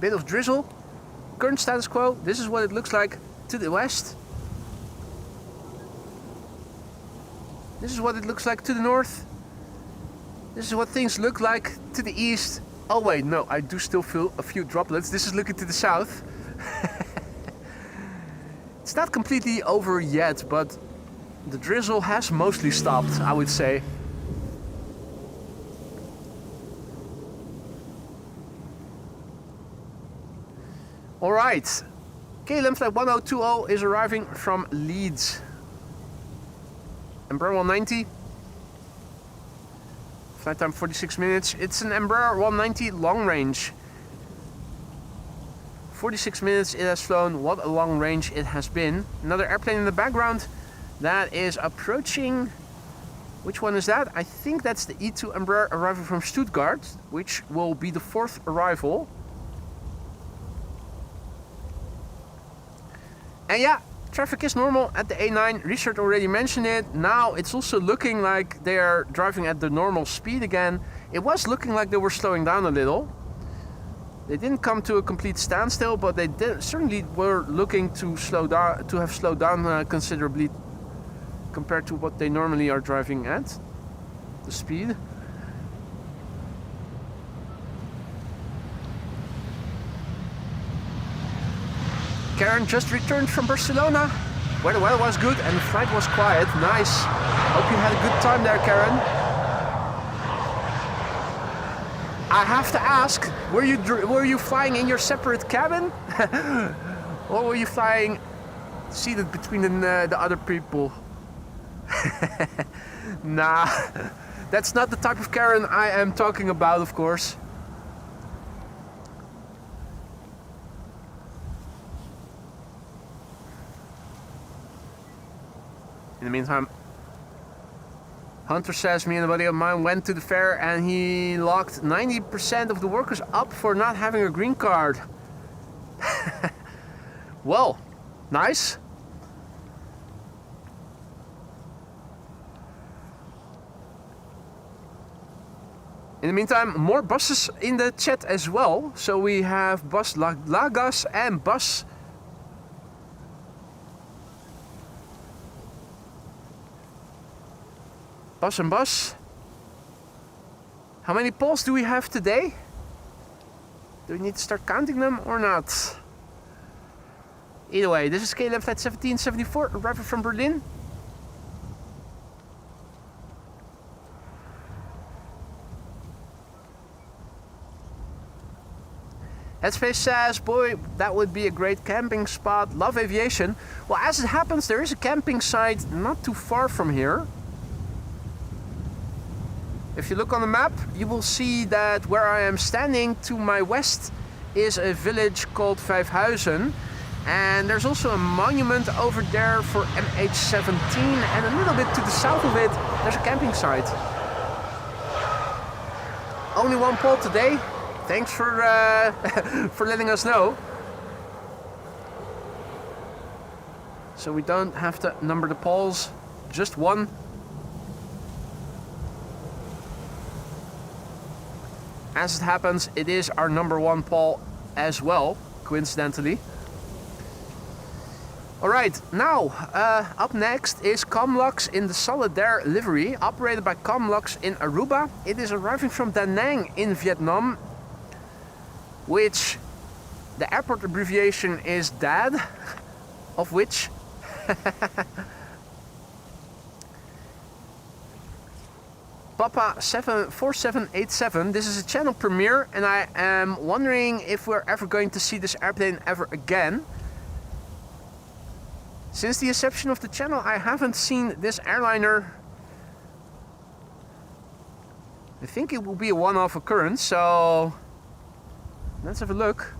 A: bit of drizzle. Current status quo, this is what it looks like to the west. This is what it looks like to the north. This is what things look like to the east. Oh wait, no, I do still feel a few droplets. This is looking to the south. It's not completely over yet, but the drizzle has mostly stopped, I would say. Alright, KLM flight 1020 is arriving from Leeds. Embraer 190. Flight time 46 minutes. It's an Embraer 190 long range. 46 minutes it has flown. What a long range it has been. Another airplane in the background that is approaching. Which one is that? I think that's the E2 Embraer arriving from Stuttgart, which will be the 4th arrival. And yeah, traffic is normal at the A9. Richard already mentioned it. Now it's also looking like they are driving at the normal speed again. It was looking like they were slowing down a little. They didn't come to a complete standstill, but they certainly were looking to slow down, to have slowed down considerably compared to what they normally are driving at, the speed. Karen just returned from Barcelona. where the weather was good and the flight was quiet. Nice. Hope you had a good time there, Karen. I have to ask, were you flying in your separate cabin? Or were you flying seated between the other people? Nah, that's not the type of Karen I am talking about, of course. In the meantime, Hunter says, me and a buddy of mine went to the fair and he locked 90% of the workers up for not having a green card. Well, nice. In the meantime, more buses in the chat as well. So we have Bus Lagas and Bus... Bus and Bus. How many polls do we have today? Do we need to start counting them or not? Either way, this is KLM Flight 1774, arriving from Berlin. Headspace says, boy, that would be a great camping spot. Love aviation. Well, as it happens, there is a camping site not too far from here. If you look on the map, you will see that where I am standing to my west is a village called Vijfhuizen. And there's also a monument over there for MH17, and a little bit to the south of it, there's a camping site. Only one poll today. Thanks for for letting us know. So we don't have to number the polls, just one. As it happens, it is our number one poll as well, coincidentally. Alright, now, up next is Comlux in the Solidaire livery, operated by Comlux in Aruba. It is arriving from Da Nang in Vietnam, which the airport abbreviation is DAD, of which Papa 74787. This is a channel premiere, and I am wondering if we're ever going to see this airplane ever again. Since the inception of the channel, I haven't seen this airliner. I think it will be a one-off occurrence, so let's have a look.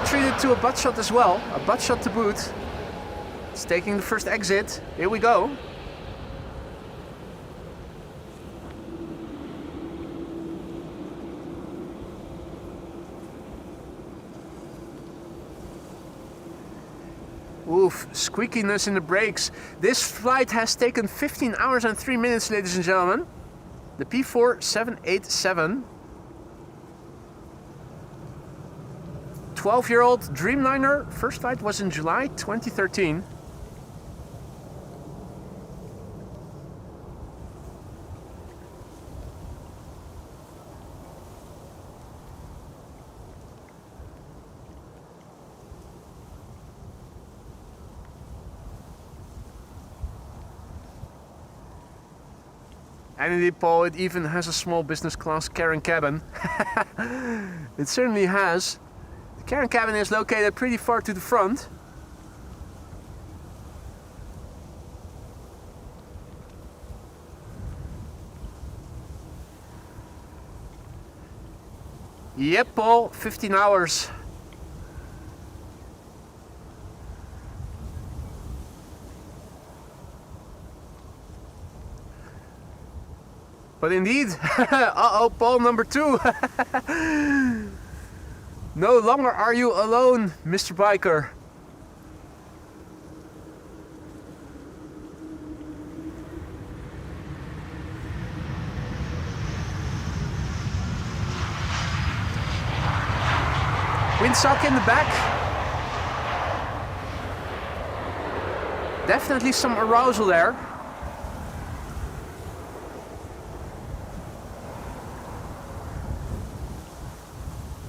A: Treated to a butt shot as well, a butt shot to boot. It's taking the first exit. Here we go. Oof, squeakiness in the brakes. This flight has taken 15 hours and 3 minutes, ladies and gentlemen. The P4787. 12-year-old Dreamliner, first flight was in July 2013. And indeed, Paul, it even has a small business class Karen cabin. It certainly has. The Karen cabin is located pretty far to the front. Yep, Paul, 15 hours. But indeed, uh-oh, pole number 2. No longer are you alone, Mr. Biker. Windsock in the back. Definitely some arousal there.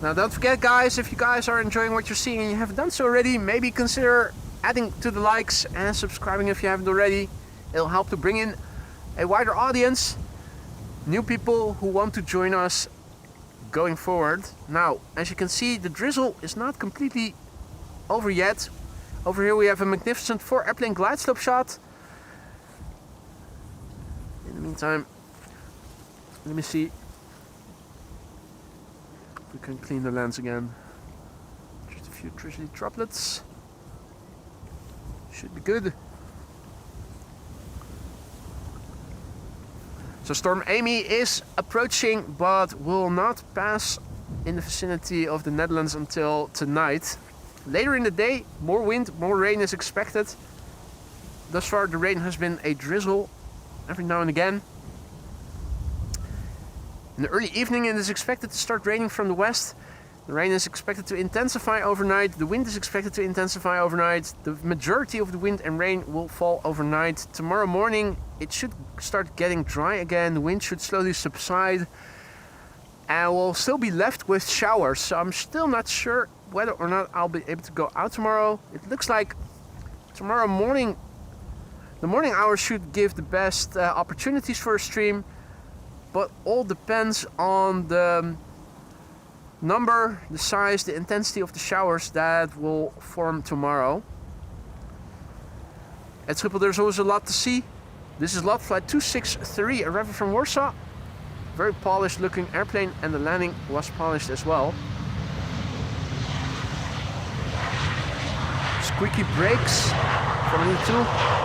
A: Now don't forget guys, if you guys are enjoying what you're seeing and you haven't done so already, maybe consider adding to the likes and subscribing if you haven't already. It'll help to bring in a wider audience, new people who want to join us going forward. Now, as you can see, the drizzle is not completely over yet. Over here we have a magnificent 4-airplane glide slope shot. In the meantime, let me see. We can clean the lens again. Just a few drizzly droplets. Should be good. So Storm Amy is approaching, but will not pass in the vicinity of the Netherlands until tonight. Later in the day, more wind, more rain is expected. Thus far the rain has been a drizzle every now and again. In the early evening it is expected to start raining from the west. The rain is expected to intensify overnight. The wind is expected to intensify overnight. The majority of the wind and rain will fall overnight. Tomorrow morning it should start getting dry again. The wind should slowly subside. And we'll still be left with showers. So I'm still not sure whether or not I'll be able to go out tomorrow. It looks like tomorrow morning, the morning hours should give the best opportunities for a stream. But all depends on the number, the size, the intensity of the showers that will form tomorrow. At Schiphol there's always a lot to see. This is lot flight 263 arriving from Warsaw. Very polished looking airplane, and the landing was polished as well. Squeaky brakes from E2.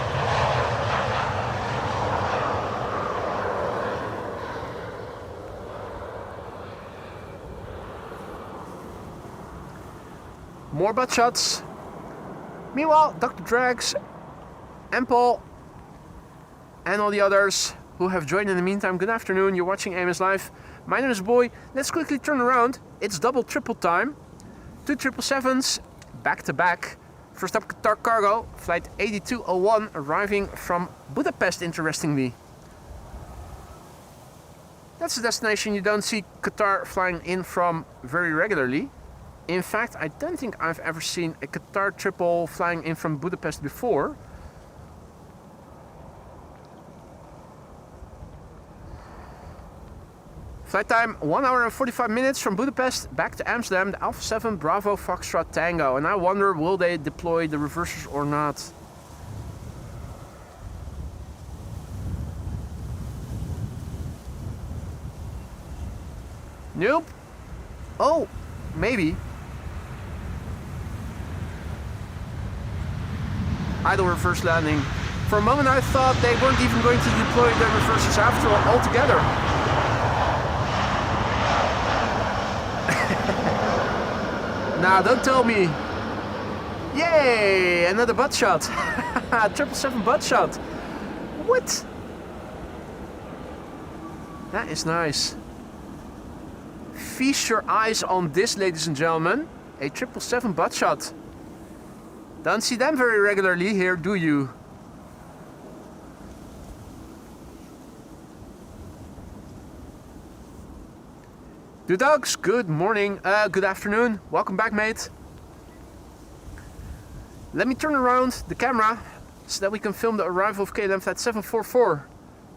A: More butt shots. Meanwhile, Dr. Drags and Paul and all the others who have joined in the meantime, good afternoon. You're watching AMS Live. My name is Boy. Let's quickly turn around. It's double triple time. 2 777s back to back. First up, Qatar Cargo, flight 8201, arriving from Budapest, interestingly. That's a destination you don't see Qatar flying in from very regularly. In fact, I don't think I've ever seen a Qatar triple flying in from Budapest before. Flight time 1 hour and 45 minutes from Budapest back to Amsterdam, the Alpha 7 Bravo Foxtrot Tango. And I wonder, will they deploy the reversers or not? Nope. Oh, maybe. Idle reverse landing. For a moment I thought they weren't even going to deploy the reversers after all altogether. Nah, don't tell me. Yay! Another butt shot. 777 butt shot. What? That is nice. Feast your eyes on this, ladies and gentlemen. A 777 butt shot. Don't see them very regularly here, do you? The dogs, good morning, good afternoon. Welcome back, mate. Let me turn around the camera so that we can film the arrival of KLM flight 744.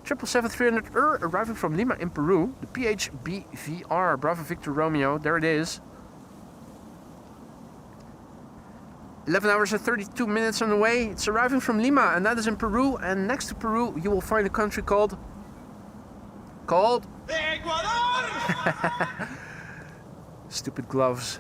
A: 777-300 arriving from Lima in Peru. The PHBVR, Bravo Victor Romeo, there it is. 11 hours and 32 minutes on the way. It's arriving from Lima, and that is in Peru. And next to Peru, you will find a country called
C: Ecuador!
A: Stupid gloves.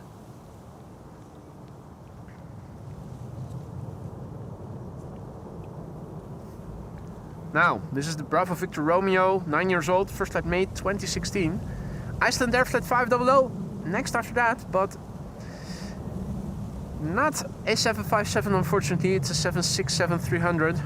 A: Now, this is the Bravo Victor Romeo, 9 years old, first flight May 2016. Iceland Air Flight 500, next after that, but not a 757 unfortunately, it's a 767-300.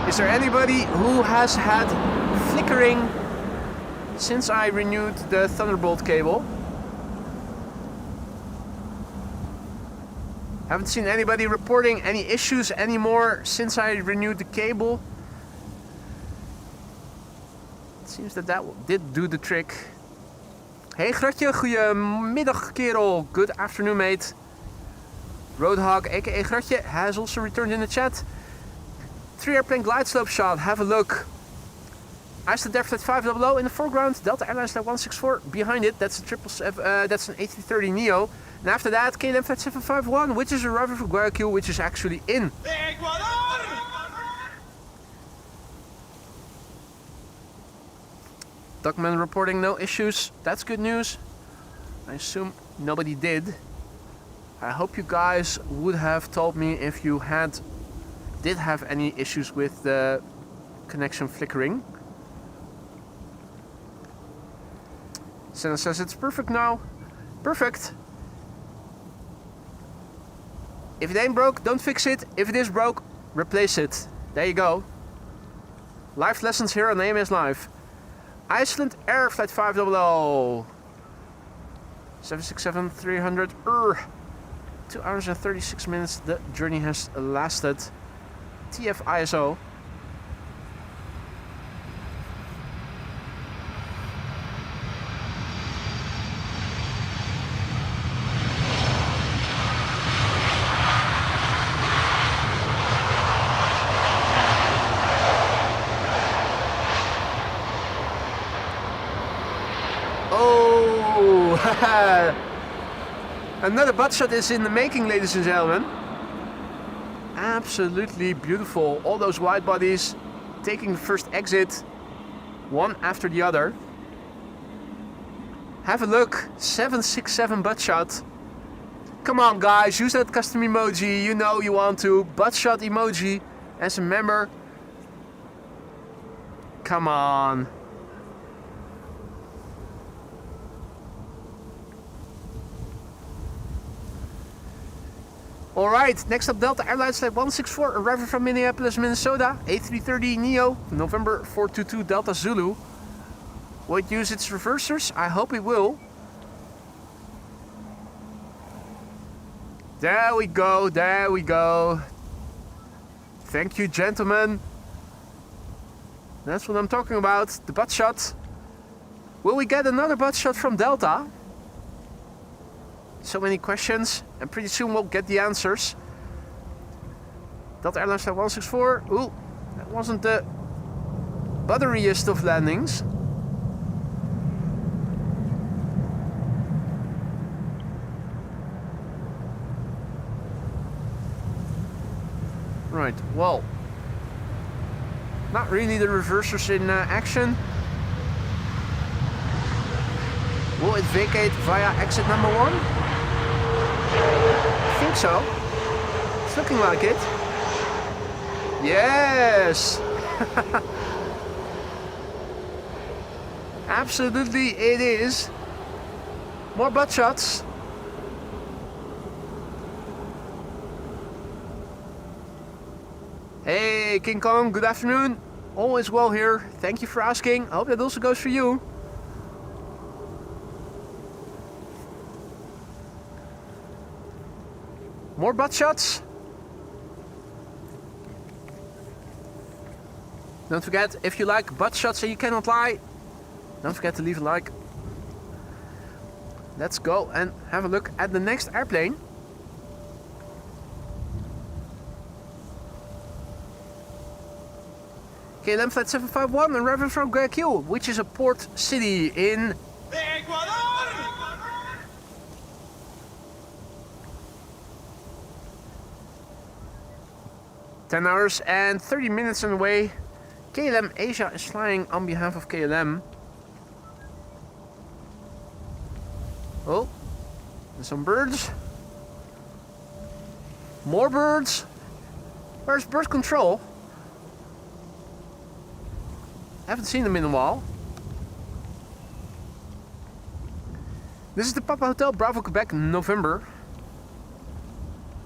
A: Is there anybody who has had flickering since I renewed the Thunderbolt cable? Haven't seen anybody reporting any issues anymore since I renewed the cable. It seems that did do the trick. Hey Gratje, goedemiddag kerel. Good afternoon mate. Roadhog aka Gratje has also returned in the chat. 3 airplane glide slope shot, have a look. Iceland Air Flight 500 in the foreground, Delta Airlines Flight 164 behind it, that's that's an A330neo. And after that, KLM Flight 751, which is arriving from Guayaquil, which is actually in. Duckman reporting no issues, that's good news. I assume nobody did. I hope you guys would have told me if you did have any issues with the connection flickering. Senna says it's perfect now. Perfect. If it ain't broke, don't fix it. If it is broke, replace it. There you go. Life lessons here on AMS Live. Iceland Air Flight 500. 767-300. 2 hours and 36 minutes the journey has lasted. TF ISO. Oh, another butt shot is in the making, ladies and gentlemen. Absolutely beautiful. All those wide bodies taking the first exit, one after the other. Have a look, 767 butt shot. Come on guys, use that custom emoji, you know you want to. Butt shot emoji as a member. Come on. Alright, next up Delta Airlines Flight 164 arriving from Minneapolis, Minnesota. A330neo, November 422 Delta Zulu. Will it use its reversers? I hope it will. There we go, there we go. Thank you gentlemen. That's what I'm talking about, the butt shot. Will we get another butt shot from Delta? So many questions, and pretty soon we'll get the answers. Delta Airlines Flight 164. Ooh, that wasn't the butteriest of landings. Right, well, not really the reversers in action. Will it vacate via exit number 1? I think so. It's looking like it. Yes! Absolutely it is. More butt shots. Hey King Kong, good afternoon. All is well here. Thank you for asking. I hope that also goes for you. More butt shots. Don't forget, if you like butt shots and you cannot lie, don't forget to leave a like. Let's go and have a look at the next airplane. KLM Flight 751 arriving from Guayaquil, which is a port city in
C: Ecuador!
A: 10 hours and 30 minutes on the way. KLM Asia is flying on behalf of KLM. Oh, and some birds. More birds. Where's bird control? Haven't seen them in a while. This is the Papa Hotel Bravo Quebec, November.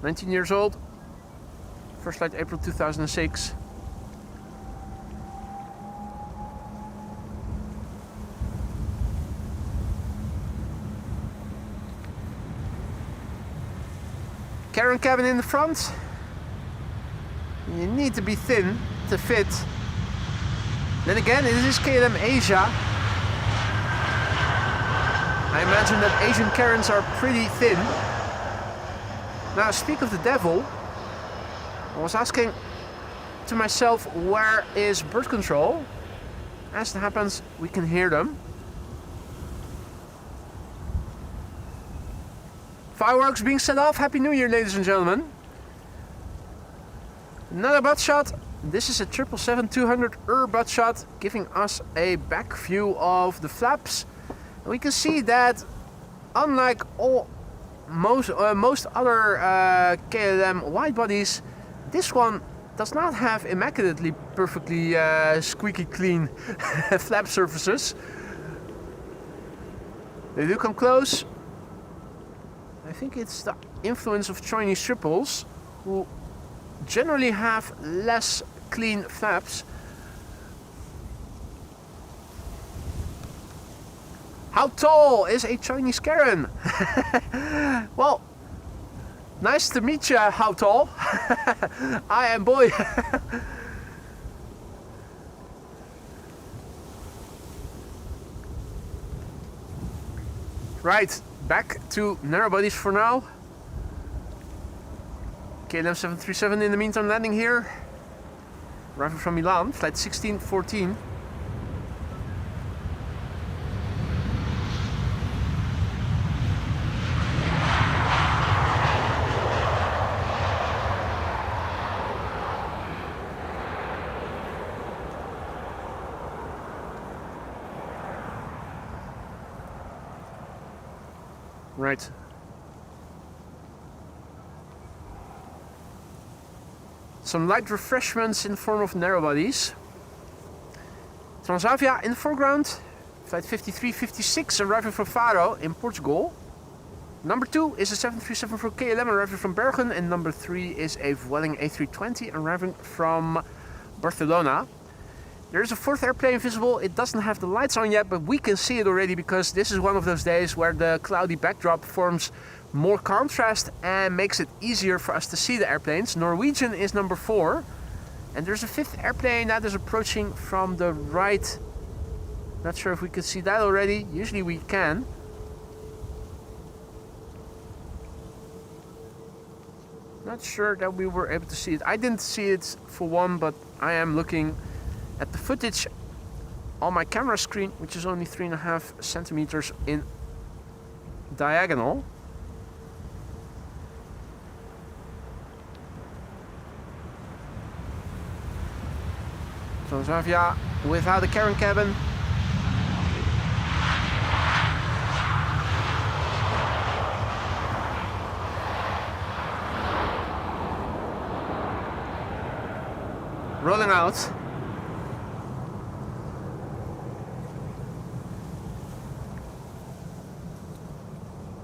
A: 19 years old. First flight April 2006. Karen cabin in the front. You need to be thin to fit. Then again, it is KLM Asia. I imagine that Asian Karens are pretty thin. Now, speak of the devil, I was asking to myself, where is bird control? As it happens, we can hear them. Fireworks being set off. Happy New Year, ladies and gentlemen. Another butt shot. This is a 777-200 butt shot, giving us a back view of the flaps. And we can see that, unlike most other KLM wide bodies, this one does not have immaculately perfectly squeaky clean flap surfaces. They do come close. I think it's the influence of Chinese triples, who generally have less clean flaps. How tall is a Chinese Karen? Well, nice to meet you, how tall? I am boy. Right, back to narrow bodies for now. KLM 737 in the meantime landing here. Arriving from Milan, flight 1614. Right. Some light refreshments in the form of narrow bodies. Transavia in the foreground. Flight 5356 arriving from Faro in Portugal. Number 2 is a 737 for KLM arriving from Bergen. And number 3 is a Vueling A320 arriving from Barcelona. There is a fourth airplane visible. It doesn't have the lights on yet, but we can see it already because this is one of those days where the cloudy backdrop forms more contrast and makes it easier for us to see the airplanes. Norwegian is number 4. And there's a fifth airplane that is approaching from the right. Not sure if we can see that already. Usually we can. Not sure that we were able to see it. I didn't see it for one, but I am looking at the footage on my camera screen, which is only 3.5 centimeters in diagonal. Transavia without a Karen cabin. Rolling out.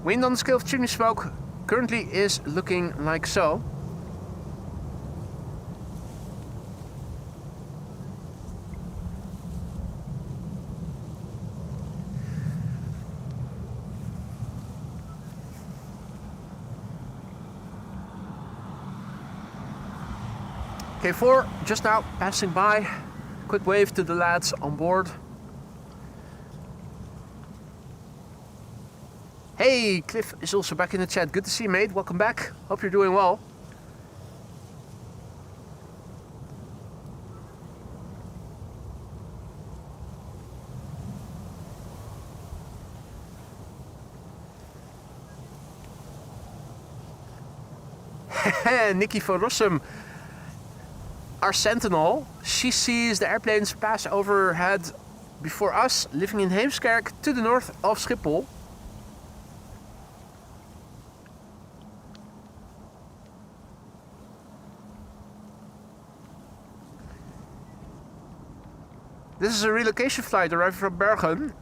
A: Wind on the scale of chimney smoke currently is looking like so. K4 just now passing by. Quick wave to the lads on board. Hey, Cliff is also back in the chat. Good to see you, mate. Welcome back. Hope you're doing well. Nicky van Rossum. our sentinel. She sees the airplanes pass overhead before us, living in Heemskerk to the north of Schiphol. This is a relocation flight arriving from Bergen.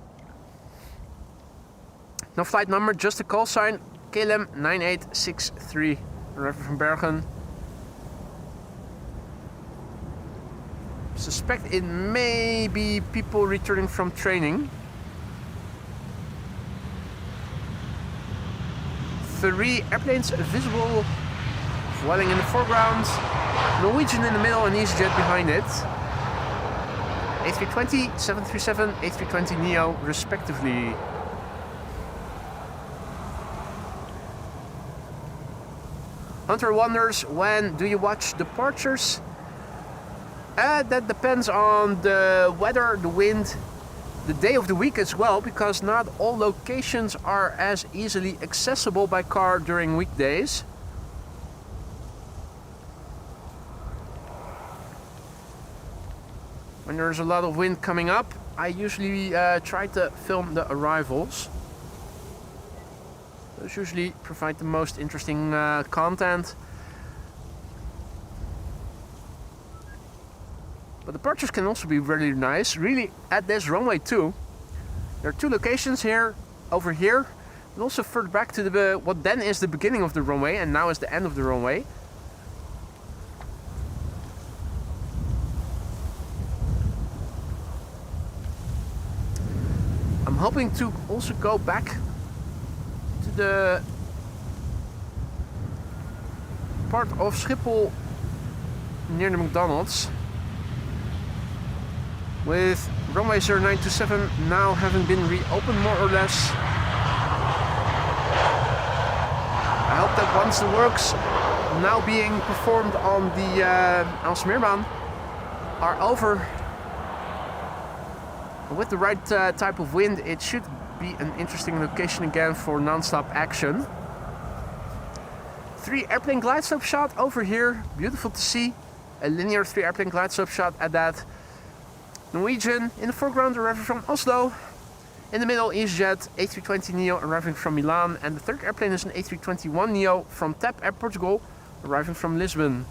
A: No flight number, just a call sign, KLM 9863, arriving from Bergen. Suspect it may be people returning from training. 3 airplanes visible, Vueling in the foreground, Norwegian in the middle and EasyJet behind it. A320, 737, A320neo respectively. Hunter wonders, when do you watch departures? That depends on the weather, the wind, the day of the week as well, because not all locations are as easily accessible by car during weekdays. When there's a lot of wind coming up, I usually try to film the arrivals. Those usually provide the most interesting content. But departures can also be really nice, really at this runway too. There are 2 locations here, over here, and also further back to the what then is the beginning of the runway and now is the end of the runway. I'm hoping to also go back to the part of Schiphol near the McDonald's, with runway 0927 now having been reopened more or less. I hope that once the works now being performed on the Polderbaan are over, with the right type of wind, it should be an interesting location again for non-stop action. 3 airplane glide slope shot over here, beautiful to see. A linear 3 airplane glide slope shot at that. Norwegian in the foreground arriving from Oslo. In the middle, EasyJet A320neo arriving from Milan. And the third airplane is an A321neo from TAP Air Portugal, arriving from Lisbon.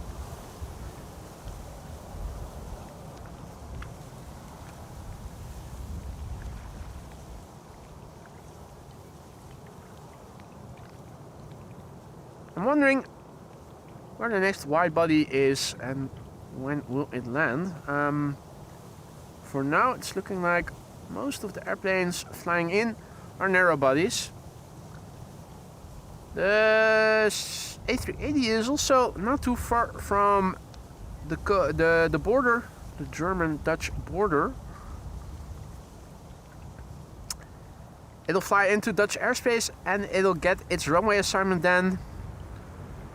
A: I'm wondering where the next wide body is and when will it land. For now, it's looking like most of the airplanes flying in are narrow bodies. The A380 is also not too far from the border, the German-Dutch border. It'll fly into Dutch airspace and it'll get its runway assignment then.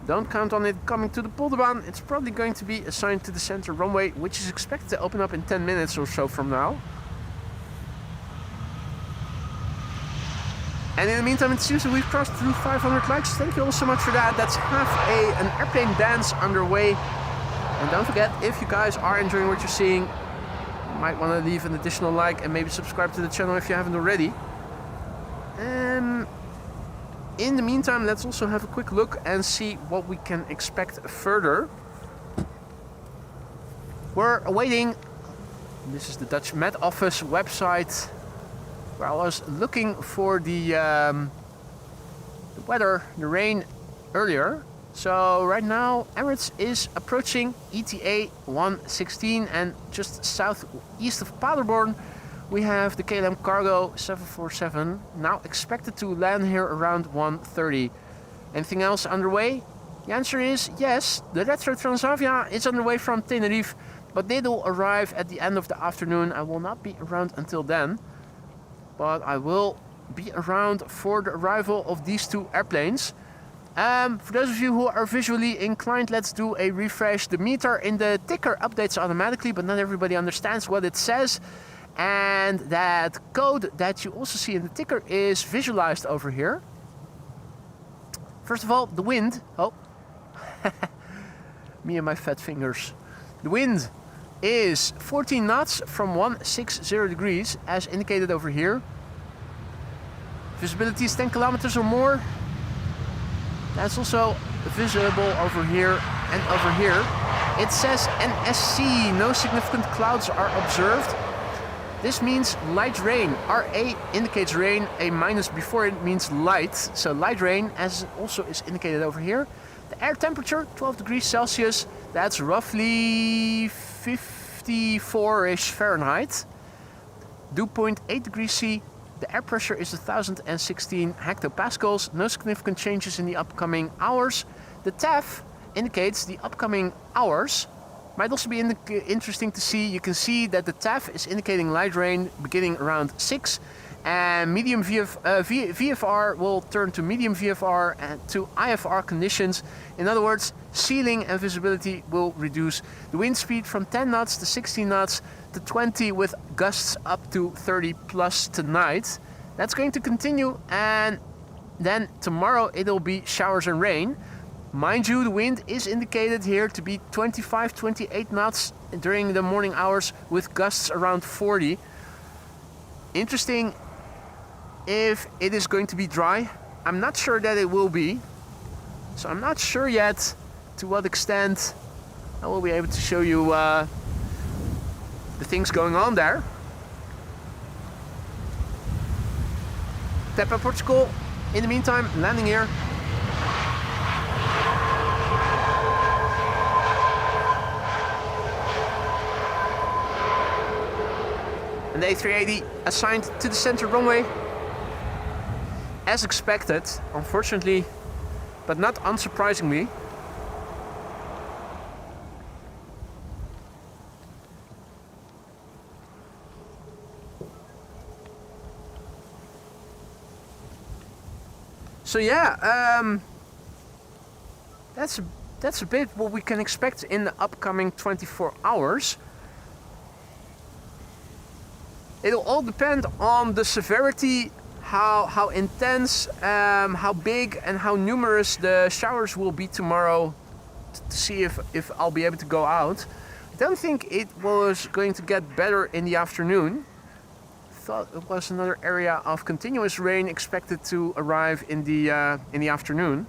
A: Don't count on it coming to the Polderbaan. It's probably going to be assigned to the center runway, which is expected to open up in 10 minutes or so from now. And in the meantime, it seems that we've crossed through 500 likes. Thank you all so much for that. That's half an airplane dance underway. And don't forget, if you guys are enjoying what you're seeing, you might want to leave an additional like and maybe subscribe to the channel if you haven't already. In the meantime, let's also have a quick look and see what we can expect further. We're awaiting, this is the Dutch Met Office website, where I was looking for the weather, the rain earlier. So right now, Emirates is approaching ETA 116, and just southeast of Polderbaan, we have the KLM Cargo 747, now expected to land here around 1:30. Anything else underway? The answer is yes. The Retro Transavia is underway from Tenerife, but they will arrive at the end of the afternoon. I will not be around until then, but I will be around for the arrival of these 2 airplanes. For those of you who are visually inclined, let's do a refresh. The meter in the ticker updates automatically, but not everybody understands what it says. And that code that you also see in the ticker is visualized over here. First of all, the wind. Oh, me and my fat fingers. The wind is 14 knots from 160 degrees as indicated over here. Visibility is 10 kilometers or more. That's also visible over here and over here. It says NSC, no significant clouds are observed. This means light rain. RA indicates rain, a minus before it means light. So light rain, as also is indicated over here. The air temperature, 12 degrees Celsius. That's roughly 54-ish Fahrenheit. Dew point 8 degrees C. The air pressure is 1016 hectopascals. No significant changes in the upcoming hours. The TAF indicates the upcoming hours. Might also be interesting to see. You can see that the TAF is indicating light rain beginning around 6. And medium VFR will turn to medium VFR and to IFR conditions. In other words, ceiling and visibility will reduce. The wind speed from 10 knots to 16 knots to 20 with gusts up to 30 plus tonight. That's going to continue, and then tomorrow it'll be showers and rain. Mind you, the wind is indicated here to be 25-28 knots during the morning hours with gusts around 40. Interesting if it is going to be dry. I'm not sure that it will be. So I'm not sure yet to what extent I will be able to show you the things going on there. Tap Portugal, in the meantime, landing here. And the A380 assigned to the center runway. As expected, unfortunately, but not unsurprisingly. So yeah, that's a bit what we can expect in the upcoming 24 hours. It'll all depend on the severity, how intense, how big and how numerous the showers will be tomorrow, to see if I'll be able to go out. I don't think it was going to get better in the afternoon. Thought it was another area of continuous rain expected to arrive in the afternoon.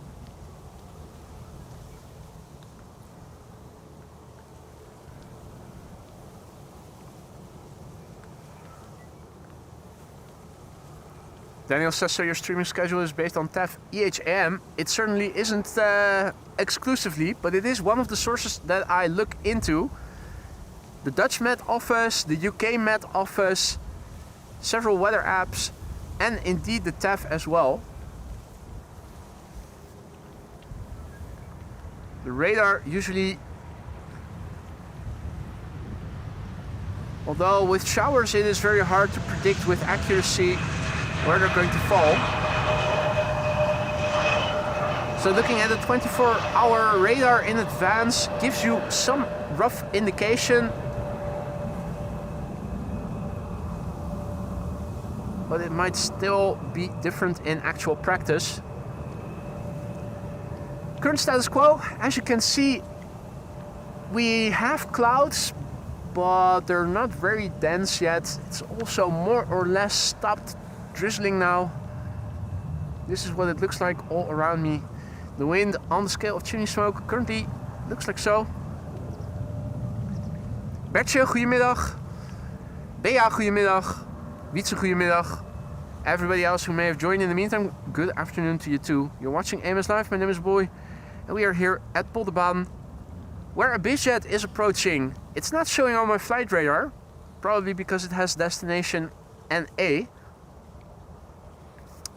A: Daniel says, so your streaming schedule is based on TAF EHAM. It certainly isn't exclusively, but it is one of the sources that I look into. The Dutch Met Office, the UK Met Office, several weather apps, and indeed the TAF as well. The radar usually, although with showers it is very hard to predict with accuracy where they're going to fall. So looking at a 24-hour radar in advance gives you some rough indication, but it might still be different in actual practice. Current status quo, as you can see, we have clouds, but they're not very dense yet. It's also more or less stopped drizzling now. This is what it looks like all around me. The wind on the scale of chimney smoke currently looks like so. Bertje, goedemiddag. Bea, goedemiddag. Wietse, goedemiddag. Everybody else who may have joined in the meantime, good afternoon to you too. You're watching AMS Live, my name is Boy, and we are here at Polderbaan, where a bizjet is approaching. It's not showing on my flight radar, probably because it has destination NA.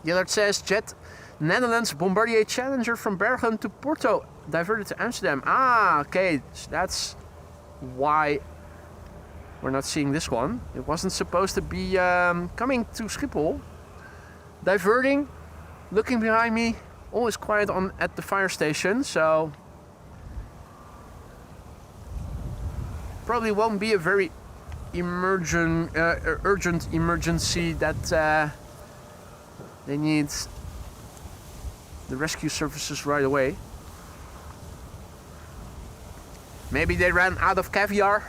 A: The alert says jet Netherlands Bombardier Challenger from Bergen to Porto diverted to Amsterdam. Ah, okay, so that's why we're not seeing this one. It wasn't supposed to be coming to Schiphol. Diverting, looking behind me, always quiet on at the fire station, so probably won't be a very urgent emergency that they need the rescue services right away. Maybe they ran out of caviar.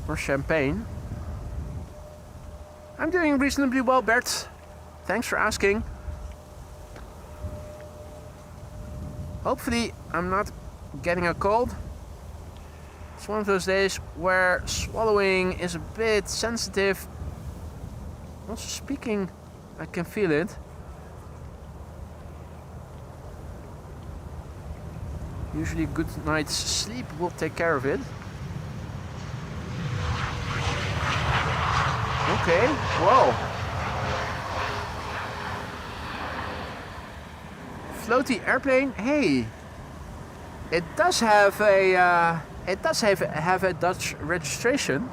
A: Or champagne. I'm doing reasonably well, Bert. Thanks for asking. Hopefully I'm not getting a cold. It's one of those days where swallowing is a bit sensitive. Also speaking, I can feel it. Usually a good night's sleep will take care of it. Okay, whoa. Floaty airplane, hey. It does have a have a Dutch registration.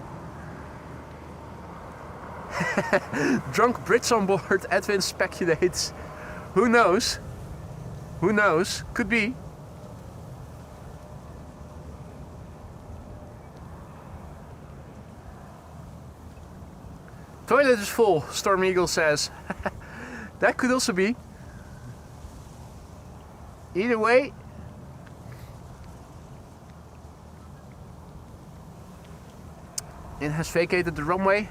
A: Drunk Brits on board, Edwin speculates. Who knows? Who knows? Could be. Toilet is full, Storm Eagle says. That could also be. Either way. It has vacated the runway.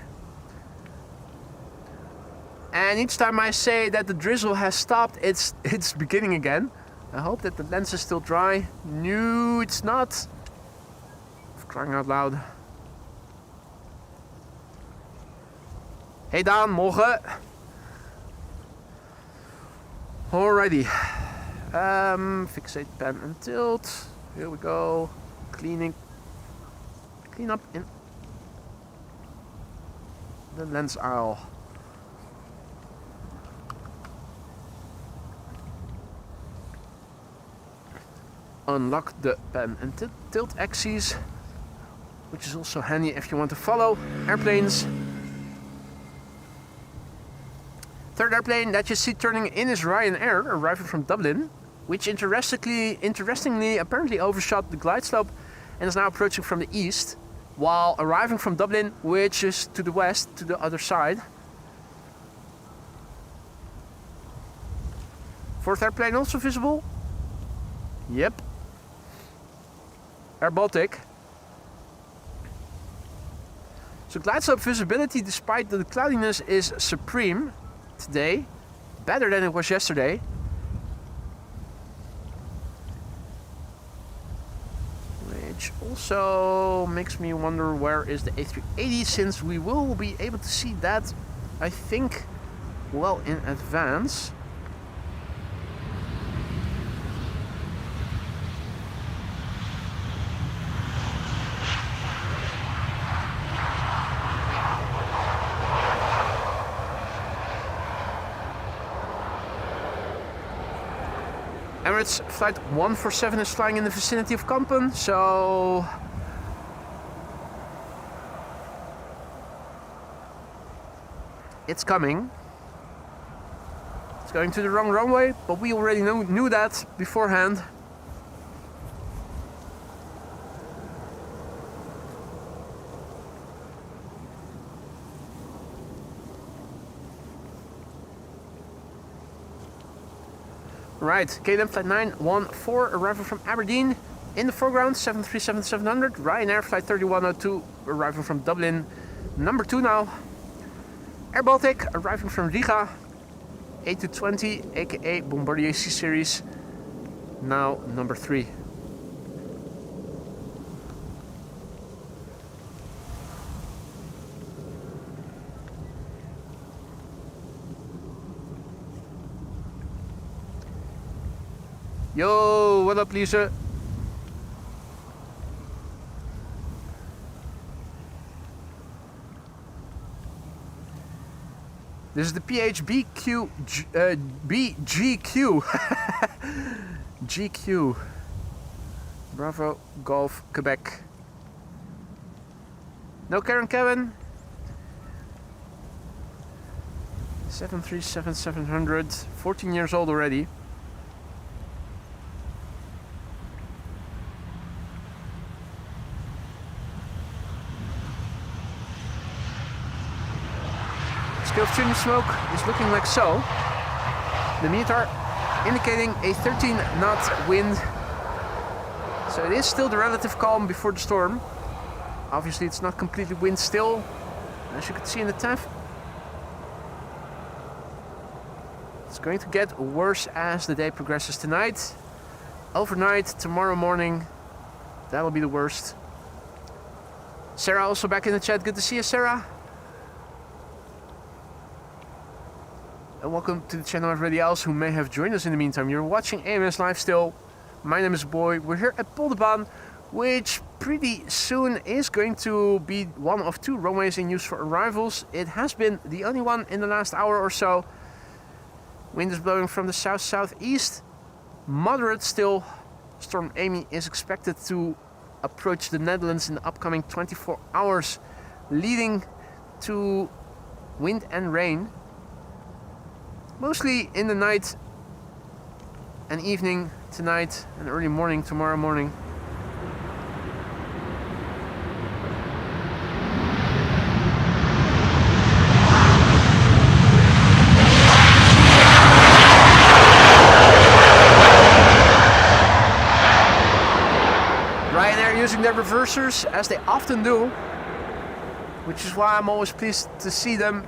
A: And each time I say that the drizzle has stopped, it's beginning again. I hope that the lens is still dry. No, it's not. For crying out loud. Hey Daan, morgen. Alrighty. Fixate pen and tilt. Here we go. Clean up in the lens aisle. Unlock the pen and tilt axes, which is also handy if you want to follow airplanes. Third airplane that you see turning in is Ryanair, arriving from Dublin, which interestingly apparently overshot the glide slope and is now approaching from the east, while arriving from Dublin, which is to the west, to the other side. Fourth airplane also visible. Yep. Air Baltic. So glide slope visibility, despite the cloudiness, is supreme today, better than it was yesterday. Which also makes me wonder where is the A380, since we will be able to see that, I think, well in advance. Emirates flight 147 is flying in the vicinity of Kampen, so it's coming. It's going to the wrong runway, but we already knew that beforehand. Right, KLM flight 914 arriving from Aberdeen. In the foreground, 737-700. Ryanair flight 3102 arriving from Dublin. Number 2 now. Air Baltic arriving from Riga. A220, aka Bombardier C Series. Now number 3. Yo, what up, Lisa? This is the PHBQ BGQ. GQ. Bravo Golf Quebec. No Karen Kevin. 737-700. 14 years old already. Scale of chimney smoke is looking like so. The meter indicating a 13 knot wind So it is still the relative calm before the storm. Obviously it's not completely wind still, as you can see in the TAF. It's going to get worse as the day progresses tonight. Overnight, tomorrow morning, that'll be the worst. Sarah also back in the chat. Good to see you, Sarah. And welcome to the channel, everybody else who may have joined us in the meantime. You're watching AMS Live still. My name is Boy. We're here at Polderbaan, which pretty soon is going to be one of 2 runways in use for arrivals. It has been the only one in the last hour or so. Wind is blowing from the south-southeast. Moderate still. Storm Amy is expected to approach the Netherlands in the upcoming 24 hours, leading to wind and rain. Mostly in the night and evening tonight and early morning tomorrow morning. Ryanair using their reversers as they often do, which is why I'm always pleased to see them,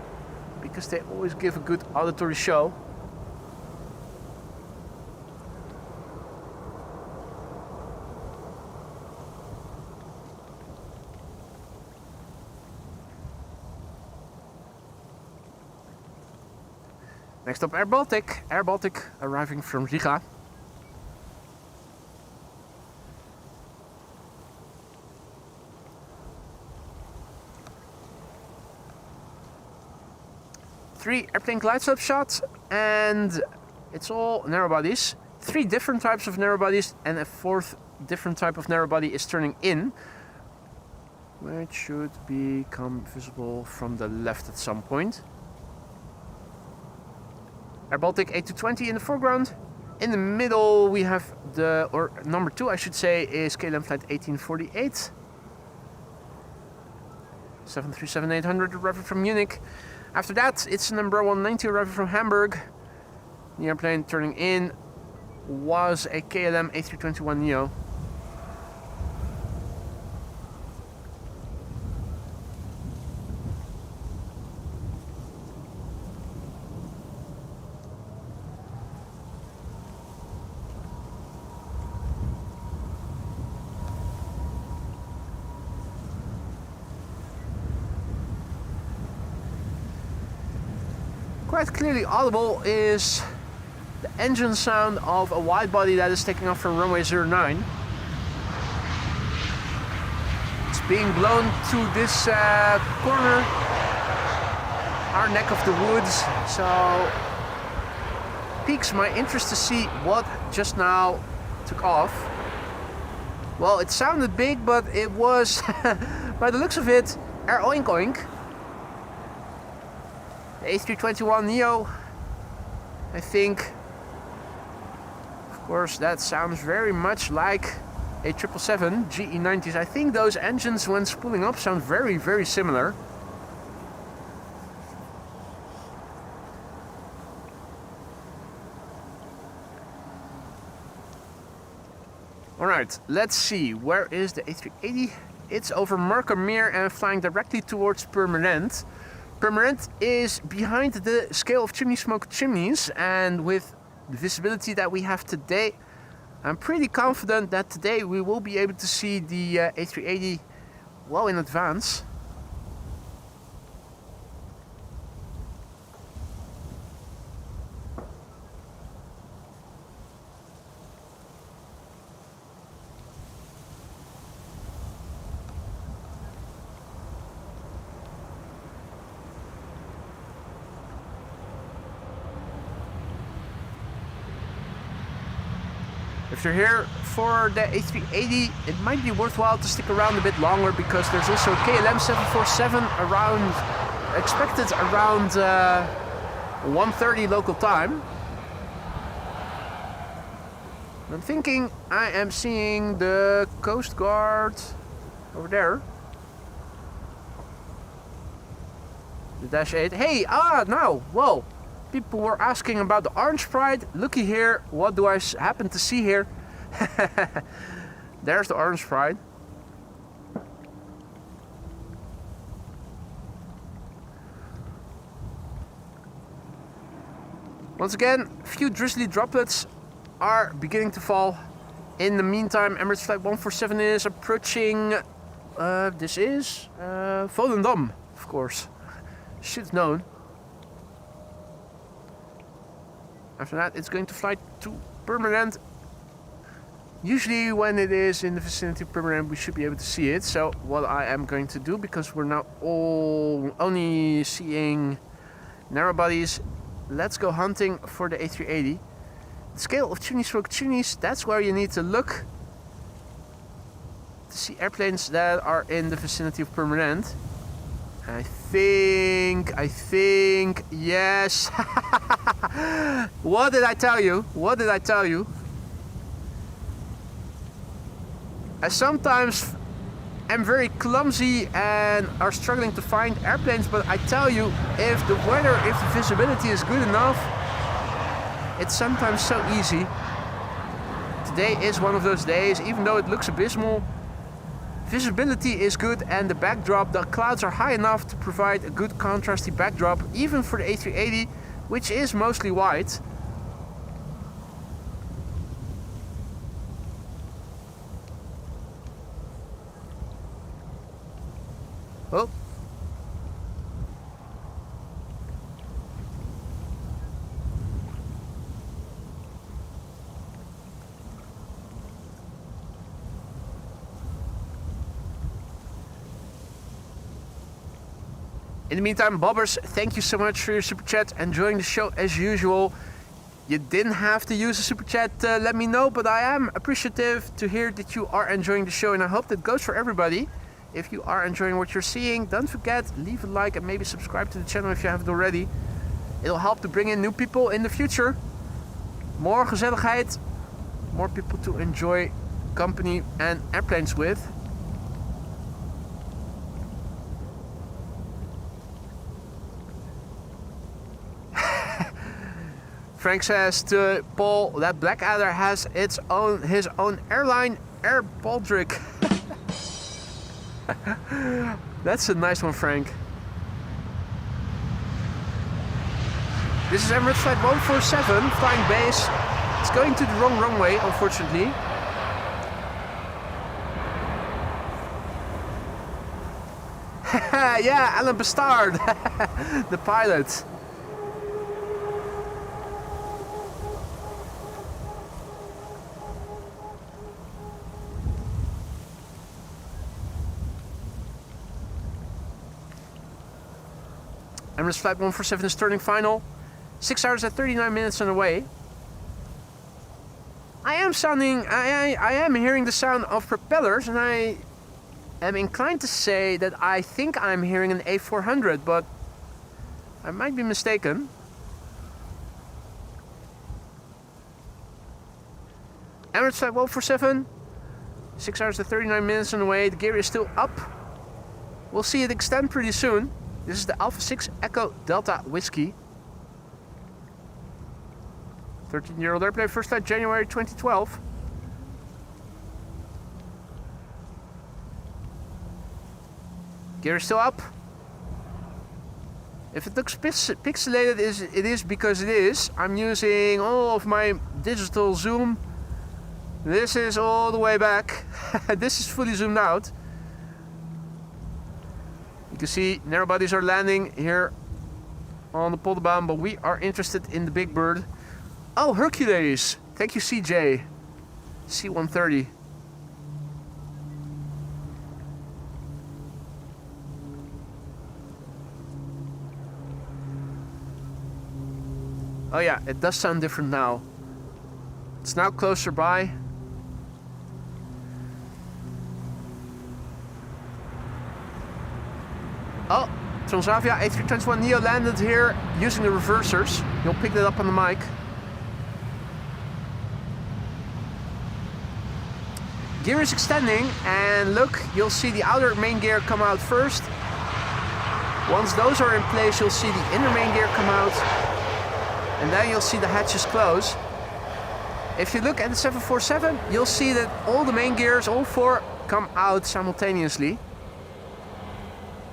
A: because they always give a good auditory show. Next up, Air Baltic. Air Baltic arriving from Riga. Three airplane glide slope shots, and it's all narrow bodies. 3 different types of narrow bodies, and a 4th different type of narrow body is turning in, which should become visible from the left at some point. Air Baltic 8220 in the foreground. In the middle we have the, or number 2 I should say, is KLM flight 1848. 737-800 arriving from Munich. After that, it's number 190 arriving from Hamburg. The airplane turning in was a KLM A321neo. Quite clearly audible is the engine sound of a wide body that is taking off from runway 09. It's being blown to this corner, our neck of the woods, so piques my interest to see what just now took off. Well, it sounded big, but it was, by the looks of it, Air Oink Oink. A321neo, I think. Of course, that sounds very much like a 777 GE90s. I think those engines, when spooling up, sound very, very similar. Alright, let's see. Where is the A380? It's over Markermeer and flying directly towards Purmerend. Purmerend is behind the scale of chimney smoke chimneys, and with the visibility that we have today, I'm pretty confident that today we will be able to see the A380 well in advance. If you're here for the A380, it might be worthwhile to stick around a bit longer, because there's also a KLM 747 around, expected around 1:30 local time. I'm thinking I am seeing the Coast Guard over there. The Dash 8. Hey, now, whoa. People were asking about the Orange Pride. Looky here, what do I happen to see here? There's the orange pride. Once again, a few drizzly droplets are beginning to fall. In the meantime, Emirates Flight 147 is approaching, this is Volendam, of course. Should have known. After that, it's going to fly to Permanent. Usually when it is in the vicinity of Permanent, we should be able to see it. So what I am going to do, because we're now only seeing narrow bodies, let's go hunting for the A380. The scale of tunis, that's where you need to look to see airplanes that are in the vicinity of Permanent. I think, yes. What did I tell you? What did I tell you? I sometimes am very clumsy and are struggling to find airplanes, but I tell you, if the weather, if the visibility is good enough, it's sometimes so easy. Today is one of those days, even though it looks abysmal, visibility is good and the backdrop, the clouds are high enough to provide a good contrasty backdrop, even for the A380, which is mostly white. Oh. In the meantime, Bobbers, thank you so much for your super chat, enjoying the show as usual. You didn't have to use a super chat, let me know, but I am appreciative to hear that you are enjoying the show, and I hope that goes for everybody. If you are enjoying what you're seeing, don't forget, leave a like and maybe subscribe to the channel if you haven't already. It'll help to bring in new people in the future. More gezelligheid, more people to enjoy company and airplanes with. Frank says to Paul that Blackadder has his own airline, Air Baldrick. That's a nice one, Frank. This is Emirates Flight 147, flying base. It's going to the wrong runway, unfortunately. Yeah, Alan Bastard, the pilot. Emirates Flight 147 is turning final. 6 hours and 39 minutes on the way. I am hearing the sound of propellers, and I am inclined to say that I think I'm hearing an A400, but I might be mistaken. Emirates Flight 147, 6 hours and 39 minutes on the way. The gear is still up. We'll see it extend pretty soon. This is the Alpha 6 Echo Delta Whiskey. 13-year-old airplane, first flight January 2012. Gear is still up. If it looks pixelated, it is because it is. I'm using all of my digital zoom. This is all the way back. This is fully zoomed out. You can see narrow bodies are landing here on the Polderbaan, but we are interested in the big bird. Oh, Hercules! Thank you, CJ. C-130. Oh yeah, it does sound different now. It's now closer by. Oh, Transavia A321neo landed here using the reversers. You'll pick that up on the mic. Gear is extending, and look, you'll see the outer main gear come out first. Once those are in place, you'll see the inner main gear come out, and then you'll see the hatches close. If you look at the 747, you'll see that all the main gears, all 4, come out simultaneously.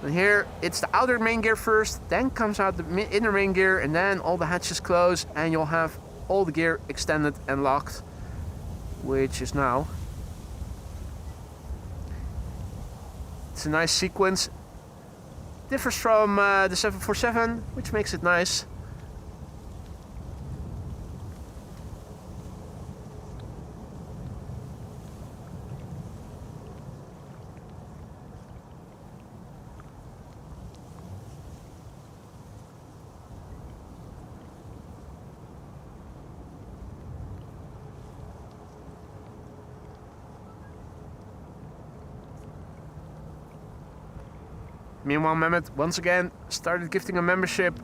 A: And here it's the outer main gear first, then comes out the inner main gear, and then all the hatches close, and you'll have all the gear extended and locked, which is now. It's a nice sequence. Differs from the 747, which makes it nice. Meanwhile, Mehmet once again started gifting a membership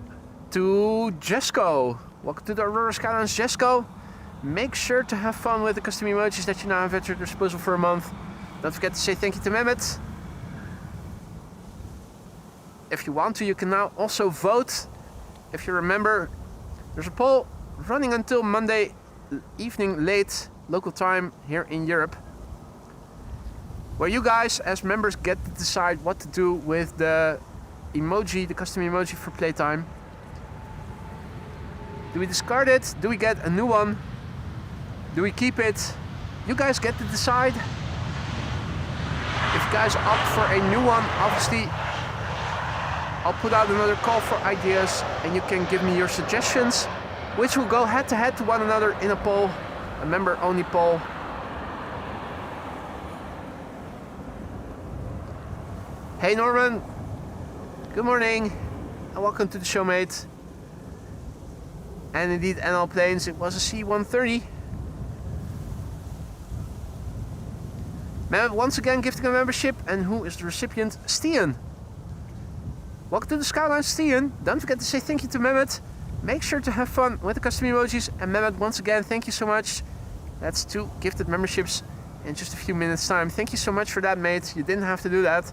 A: to Jesco. Welcome to the Aurora Skylines, Jesco. Make sure to have fun with the custom emojis that you now have at your disposal for a month. Don't forget to say thank you to Mehmet. If you want to, you can now also vote. If you remember, there's a poll running until Monday evening late local time here in Europe, where you guys as members get to decide what to do with the emoji, the custom emoji for playtime. Do we discard it? Do we get a new one? Do we keep it? You guys get to decide. If you guys opt for a new one, obviously I'll put out another call for ideas and you can give me your suggestions, which will go head to head to one another in a poll, a member only poll. Hey Norman, good morning and welcome to the show, mate. And indeed, NL Planes, it was a C-130. Mehmet once again gifting a membership, and who is the recipient? Stian. Welcome to the Skyline, Stian. Don't forget to say thank you to Mehmet. Make sure to have fun with the custom emojis, and Mehmet, once again, thank you so much. That's 2 gifted memberships in just a few minutes time. Thank you so much for that, mate. You didn't have to do that,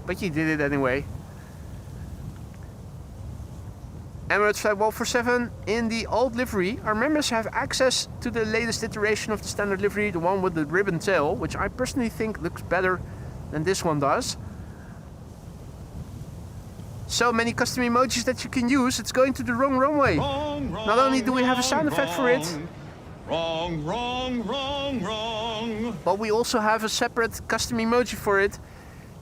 A: but you did it anyway. Emirates Flight 147 in the old livery. Our members have access to the latest iteration of the standard livery, the one with the ribbon tail, which I personally think looks better than this one does. So many custom emojis that you can use. It's going to the wrong runway. Not only do we have a sound effect for it, but we also have a separate custom emoji for it.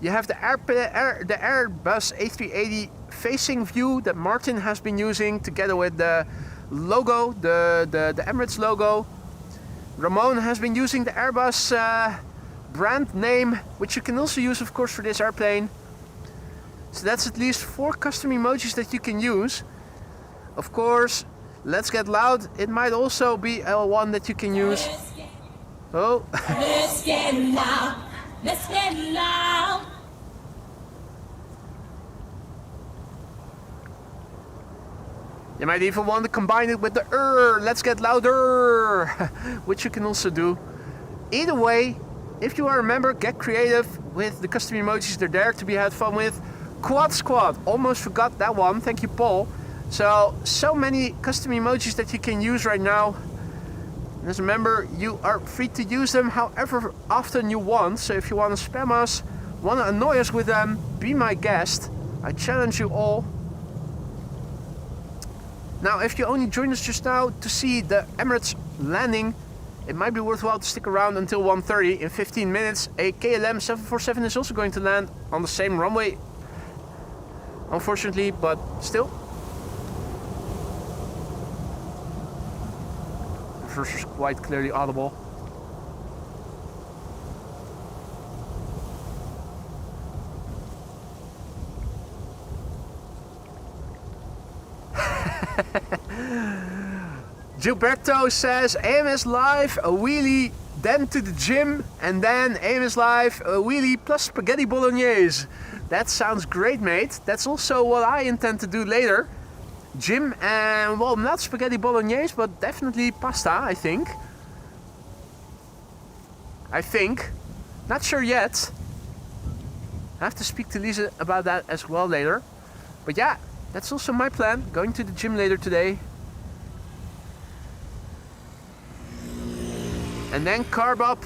A: You have the Airbus A380 facing view that Martin has been using together with the logo, the Emirates logo. Ramon has been using the Airbus brand name, which you can also use, of course, for this airplane. So that's at least 4 custom emojis that you can use. Of course, let's get loud. It might also be one that you can use. Oh.
D: Let's get loud. Let's get loud.
A: You might even want to combine it with the let's get louder, which you can also do. Either way, if you are a member, get creative with the custom emojis. They're there to be had fun with. Quad Squad, almost forgot that one. Thank you, Paul. So many custom emojis that you can use right now. And as a member, you are free to use them however often you want. So if you want to spam us, want to annoy us with them, be my guest. I challenge you all. Now, if you only joined us just now to see the Emirates landing, it might be worthwhile to stick around until 1:30. In 15 minutes, a KLM 747 is also going to land on the same runway. Unfortunately, but still. The first is quite clearly audible. Gilberto says AMS live, a wheelie, then to the gym, and then AMS live, a wheelie plus spaghetti bolognese. That sounds great, mate. That's also what I intend to do later. Gym and, well, not spaghetti bolognese, but definitely pasta, I think. Not sure yet. I have to speak to Lisa about that as well later. But yeah, that's also my plan, going to the gym later today. And then carb up.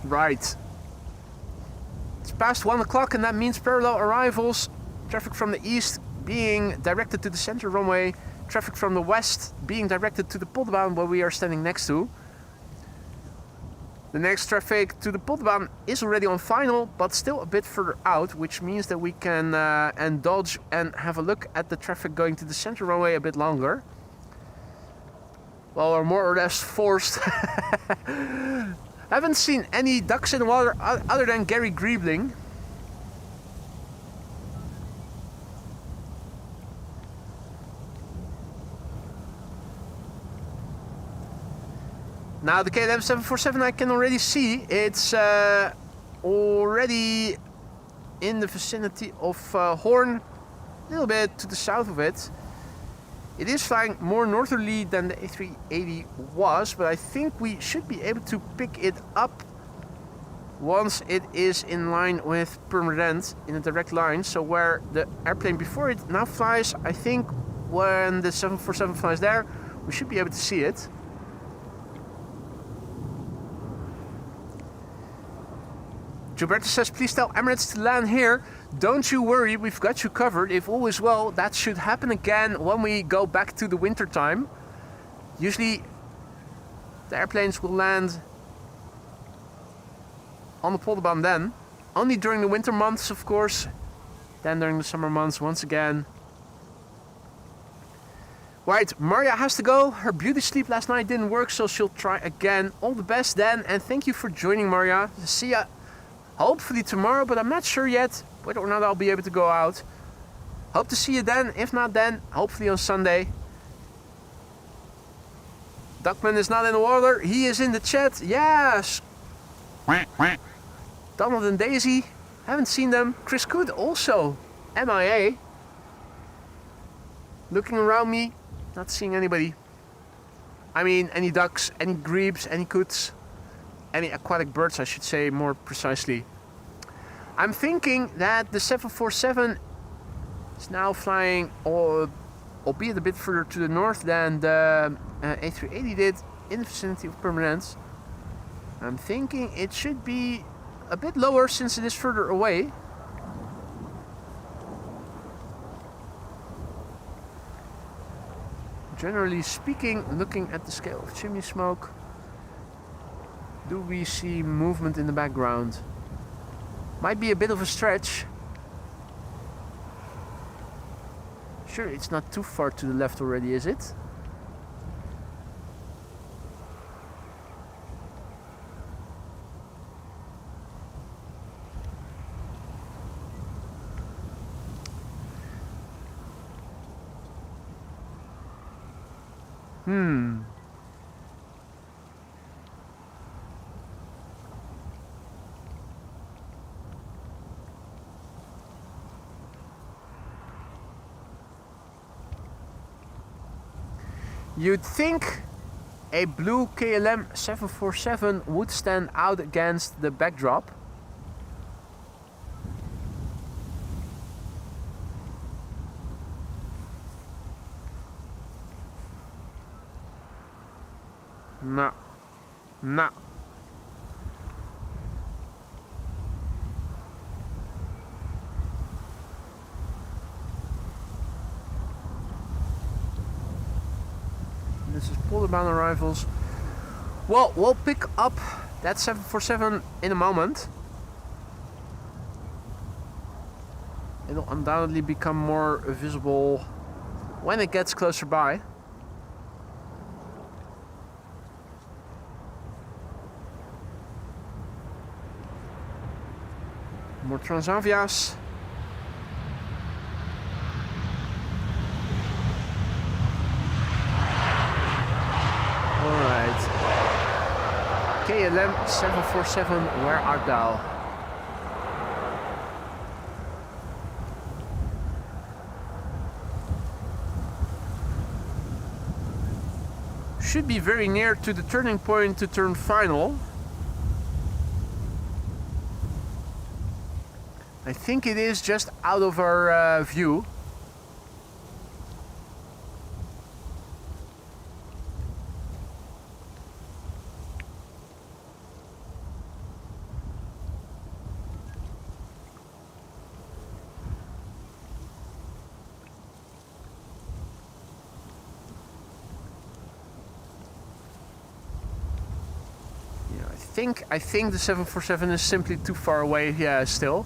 A: Right. It's past 1 o'clock and that means parallel arrivals. Traffic from the east being directed to the center runway. Traffic from the west being directed to the Polderbaan where we are standing next to. The next traffic to the Polderbaan is already on final, but still a bit further out, which means that we can indulge and have a look at the traffic going to the center runway a bit longer. Well, we're more or less forced. Haven't seen any ducks in the water other than Gary Griebling. Now the KLM 747 I can already see, it's already in the vicinity of Hoorn, a little bit to the south of it. It is flying more northerly than the A380 was, but I think we should be able to pick it up once it is in line with Purmerend in a direct line. So where the airplane before it now flies, I think when the 747 flies there, we should be able to see it. Gilberto says, please tell Emirates to land here. Don't you worry, we've got you covered. If all is well, that should happen again when we go back to the winter time. Usually the airplanes will land on the Polderbaan then. Only during the winter months, of course. Then during the summer months, once again. Right, Maria has to go. Her beauty sleep last night didn't work, so she'll try again. All the best then, and thank you for joining, Maria. See ya. Hopefully tomorrow, but I'm not sure yet whether or not I'll be able to go out. Hope to see you then. If not then, hopefully on Sunday. Duckman is not in the water. He is in the chat. Yes. Donald and Daisy. Haven't seen them. Chris Coot also. MIA. Looking around me. Not seeing anybody. I mean, any ducks, any grebes, any coots. Any aquatic birds, I should say more precisely. I'm thinking that the 747 is now flying, albeit a bit further to the north than the A380 did, in the vicinity of Purmerend. I'm thinking it should be a bit lower since it is further away. Generally speaking, looking at the scale of chimney smoke, do we see movement in the background? Might be a bit of a stretch. Sure, it's not too far to the left already, is it? You'd think a blue KLM 747 would stand out against the backdrop. No. No. This is Polderbaan arrivals. Well, we'll pick up that 747 in a moment. It'll undoubtedly become more visible when it gets closer by. More Transavias. KLM 747, where art thou? Should be very near to the turning point to turn final. I think it is just out of our view. think the 747 is simply too far away. Yeah, still.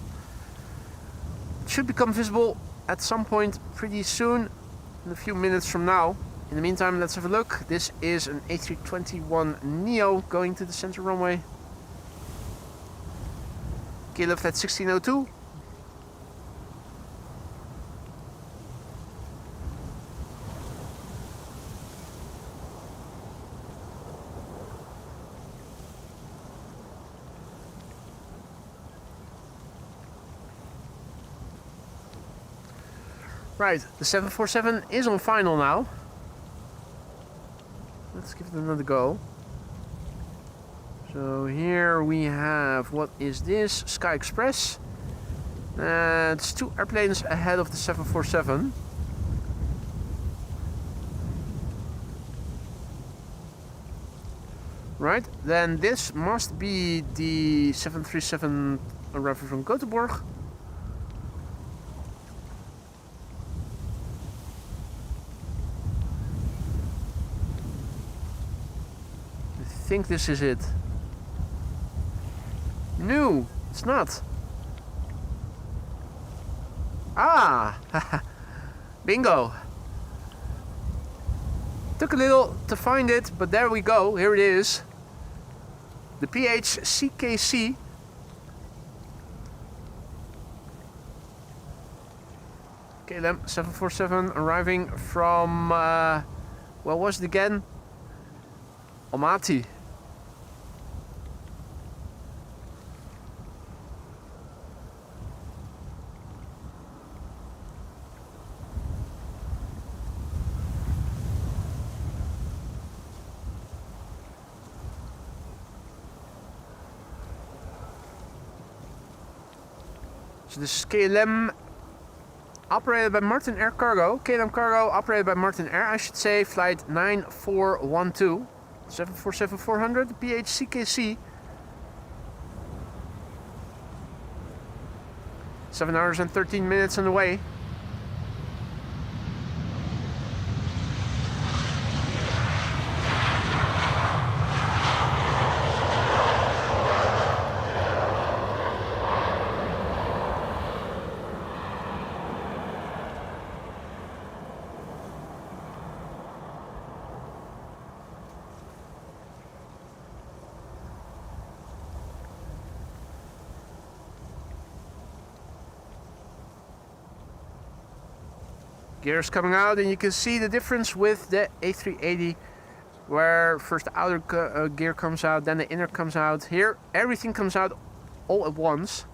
A: It should become visible at some point pretty soon, in a few minutes from now. In the meantime, let's have a look. This is an A321neo going to the center runway. Okay, left at 1602. Right, the 747 is on final now. Let's give it another go. So here we have, what is this? Sky Express. It's 2 airplanes ahead of the 747. Right, then this must be the 737 arriving from Gothenburg. I think this is it. No, it's not. Ah, bingo. Took a little to find it, but there we go. Here it is. The PHCKC. KLM 747 arriving from, what was it again? Almaty. So this is KLM operated by Martin Air Cargo. KLM Cargo operated by Martin Air, I should say, flight 9412. 747-400, PHCKC. 7 hours and 13 minutes on the way. Gears coming out, and you can see the difference with the A380, where first the outer gear comes out, then the inner comes out. Here everything comes out all at once.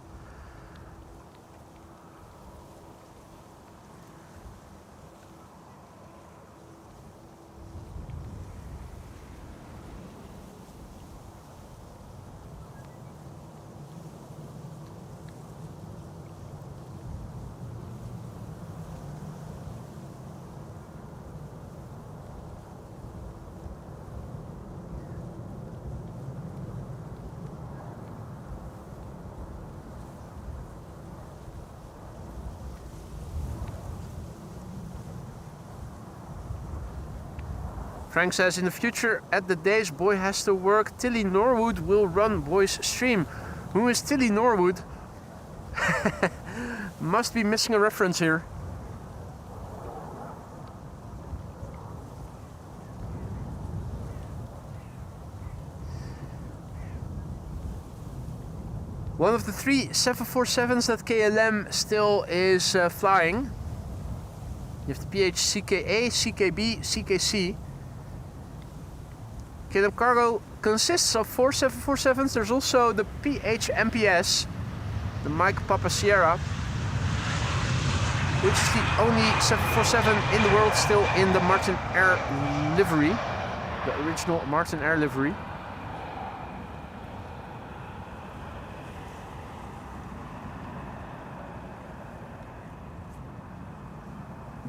A: Frank says, in the future, at the days Boy has to work, Tilly Norwood will run Boy's stream. Who is Tilly Norwood? Must be missing a reference here. One of the 3 747s that KLM still is flying. You have the PHCKA, CKB, CKC. KLM Cargo consists of 4 747s. There's also the PHMPS, the Mike Papa Sierra, which is the only 747 in the world still in the Martin Air livery, the original Martin Air livery.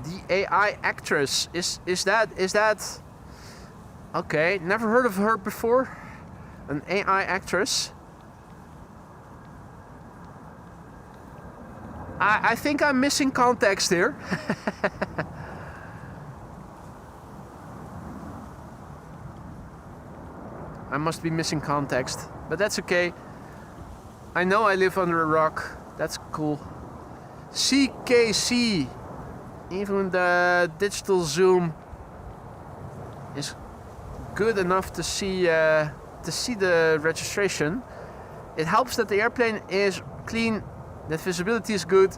A: The AI actress, is that okay, never heard of her before. An AI actress. I think I'm missing context here. I must be missing context, but that's okay. I know I live under a rock. That's cool. CKC. Even the digital zoom is good enough to see the registration. It helps that the airplane is clean, that visibility is good,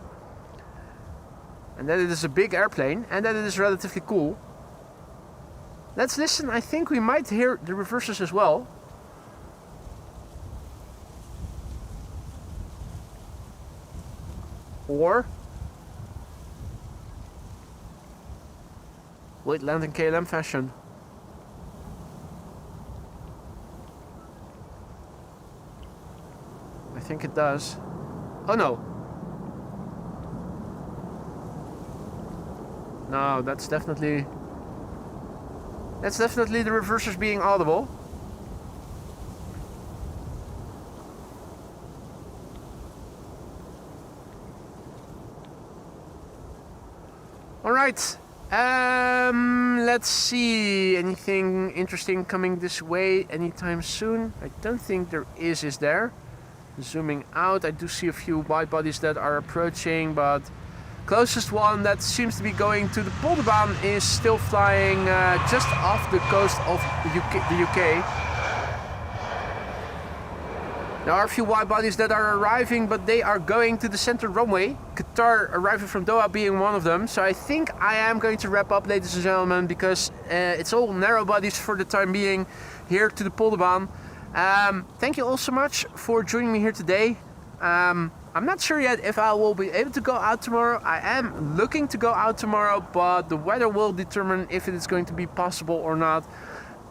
A: and that it is a big airplane, and that it is relatively cool. Let's listen. I think we might hear the reversers as well. Or will it land in KLM fashion? I think it does. Oh no. No, that's definitely the reversers being audible. Alright, let's see, anything interesting coming this way anytime soon? I don't think there is there? Zooming out, I do see a few wide bodies that are approaching, but closest one that seems to be going to the Polderbaan is still flying just off the coast of the UK. There are a few wide bodies that are arriving, but they are going to the center runway. Qatar arriving from Doha being one of them. So I think I am going to wrap up, ladies and gentlemen, because it's all narrow bodies for the time being here to the Polderbaan. Thank you all so much for joining me here today. I'm not sure yet if I will be able to go out tomorrow. I am looking to go out tomorrow, but the weather will determine if it is going to be possible or not.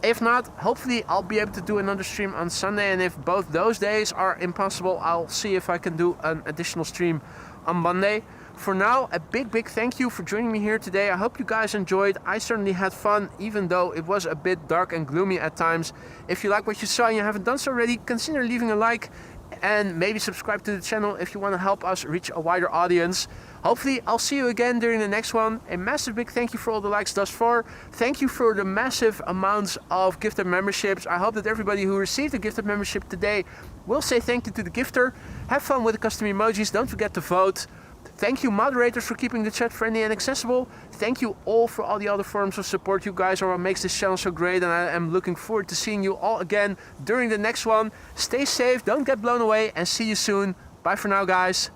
A: If not, hopefully I'll be able to do another stream on Sunday, and if both those days are impossible, I'll see if I can do an additional stream on Monday. For now, a big thank you for joining me here today. I hope you guys enjoyed. I certainly had fun, even though it was a bit dark and gloomy at times. If you like what you saw and you haven't done so already, consider leaving a like and maybe subscribe to the channel if you want to help us reach a wider audience. Hopefully I'll see you again during the next one. A massive big thank you for all the likes thus far. Thank you for the massive amounts of gifted memberships. I hope that everybody who received a gifted membership today will say thank you to the gifter. Have fun with the custom emojis. Don't forget to vote. Thank you moderators for keeping the chat friendly and accessible. Thank you all for all the other forms of support. You guys are what makes this channel so great, and I am looking forward to seeing you all again during the next one. Stay safe, don't get blown away, and see you soon. Bye for now, guys.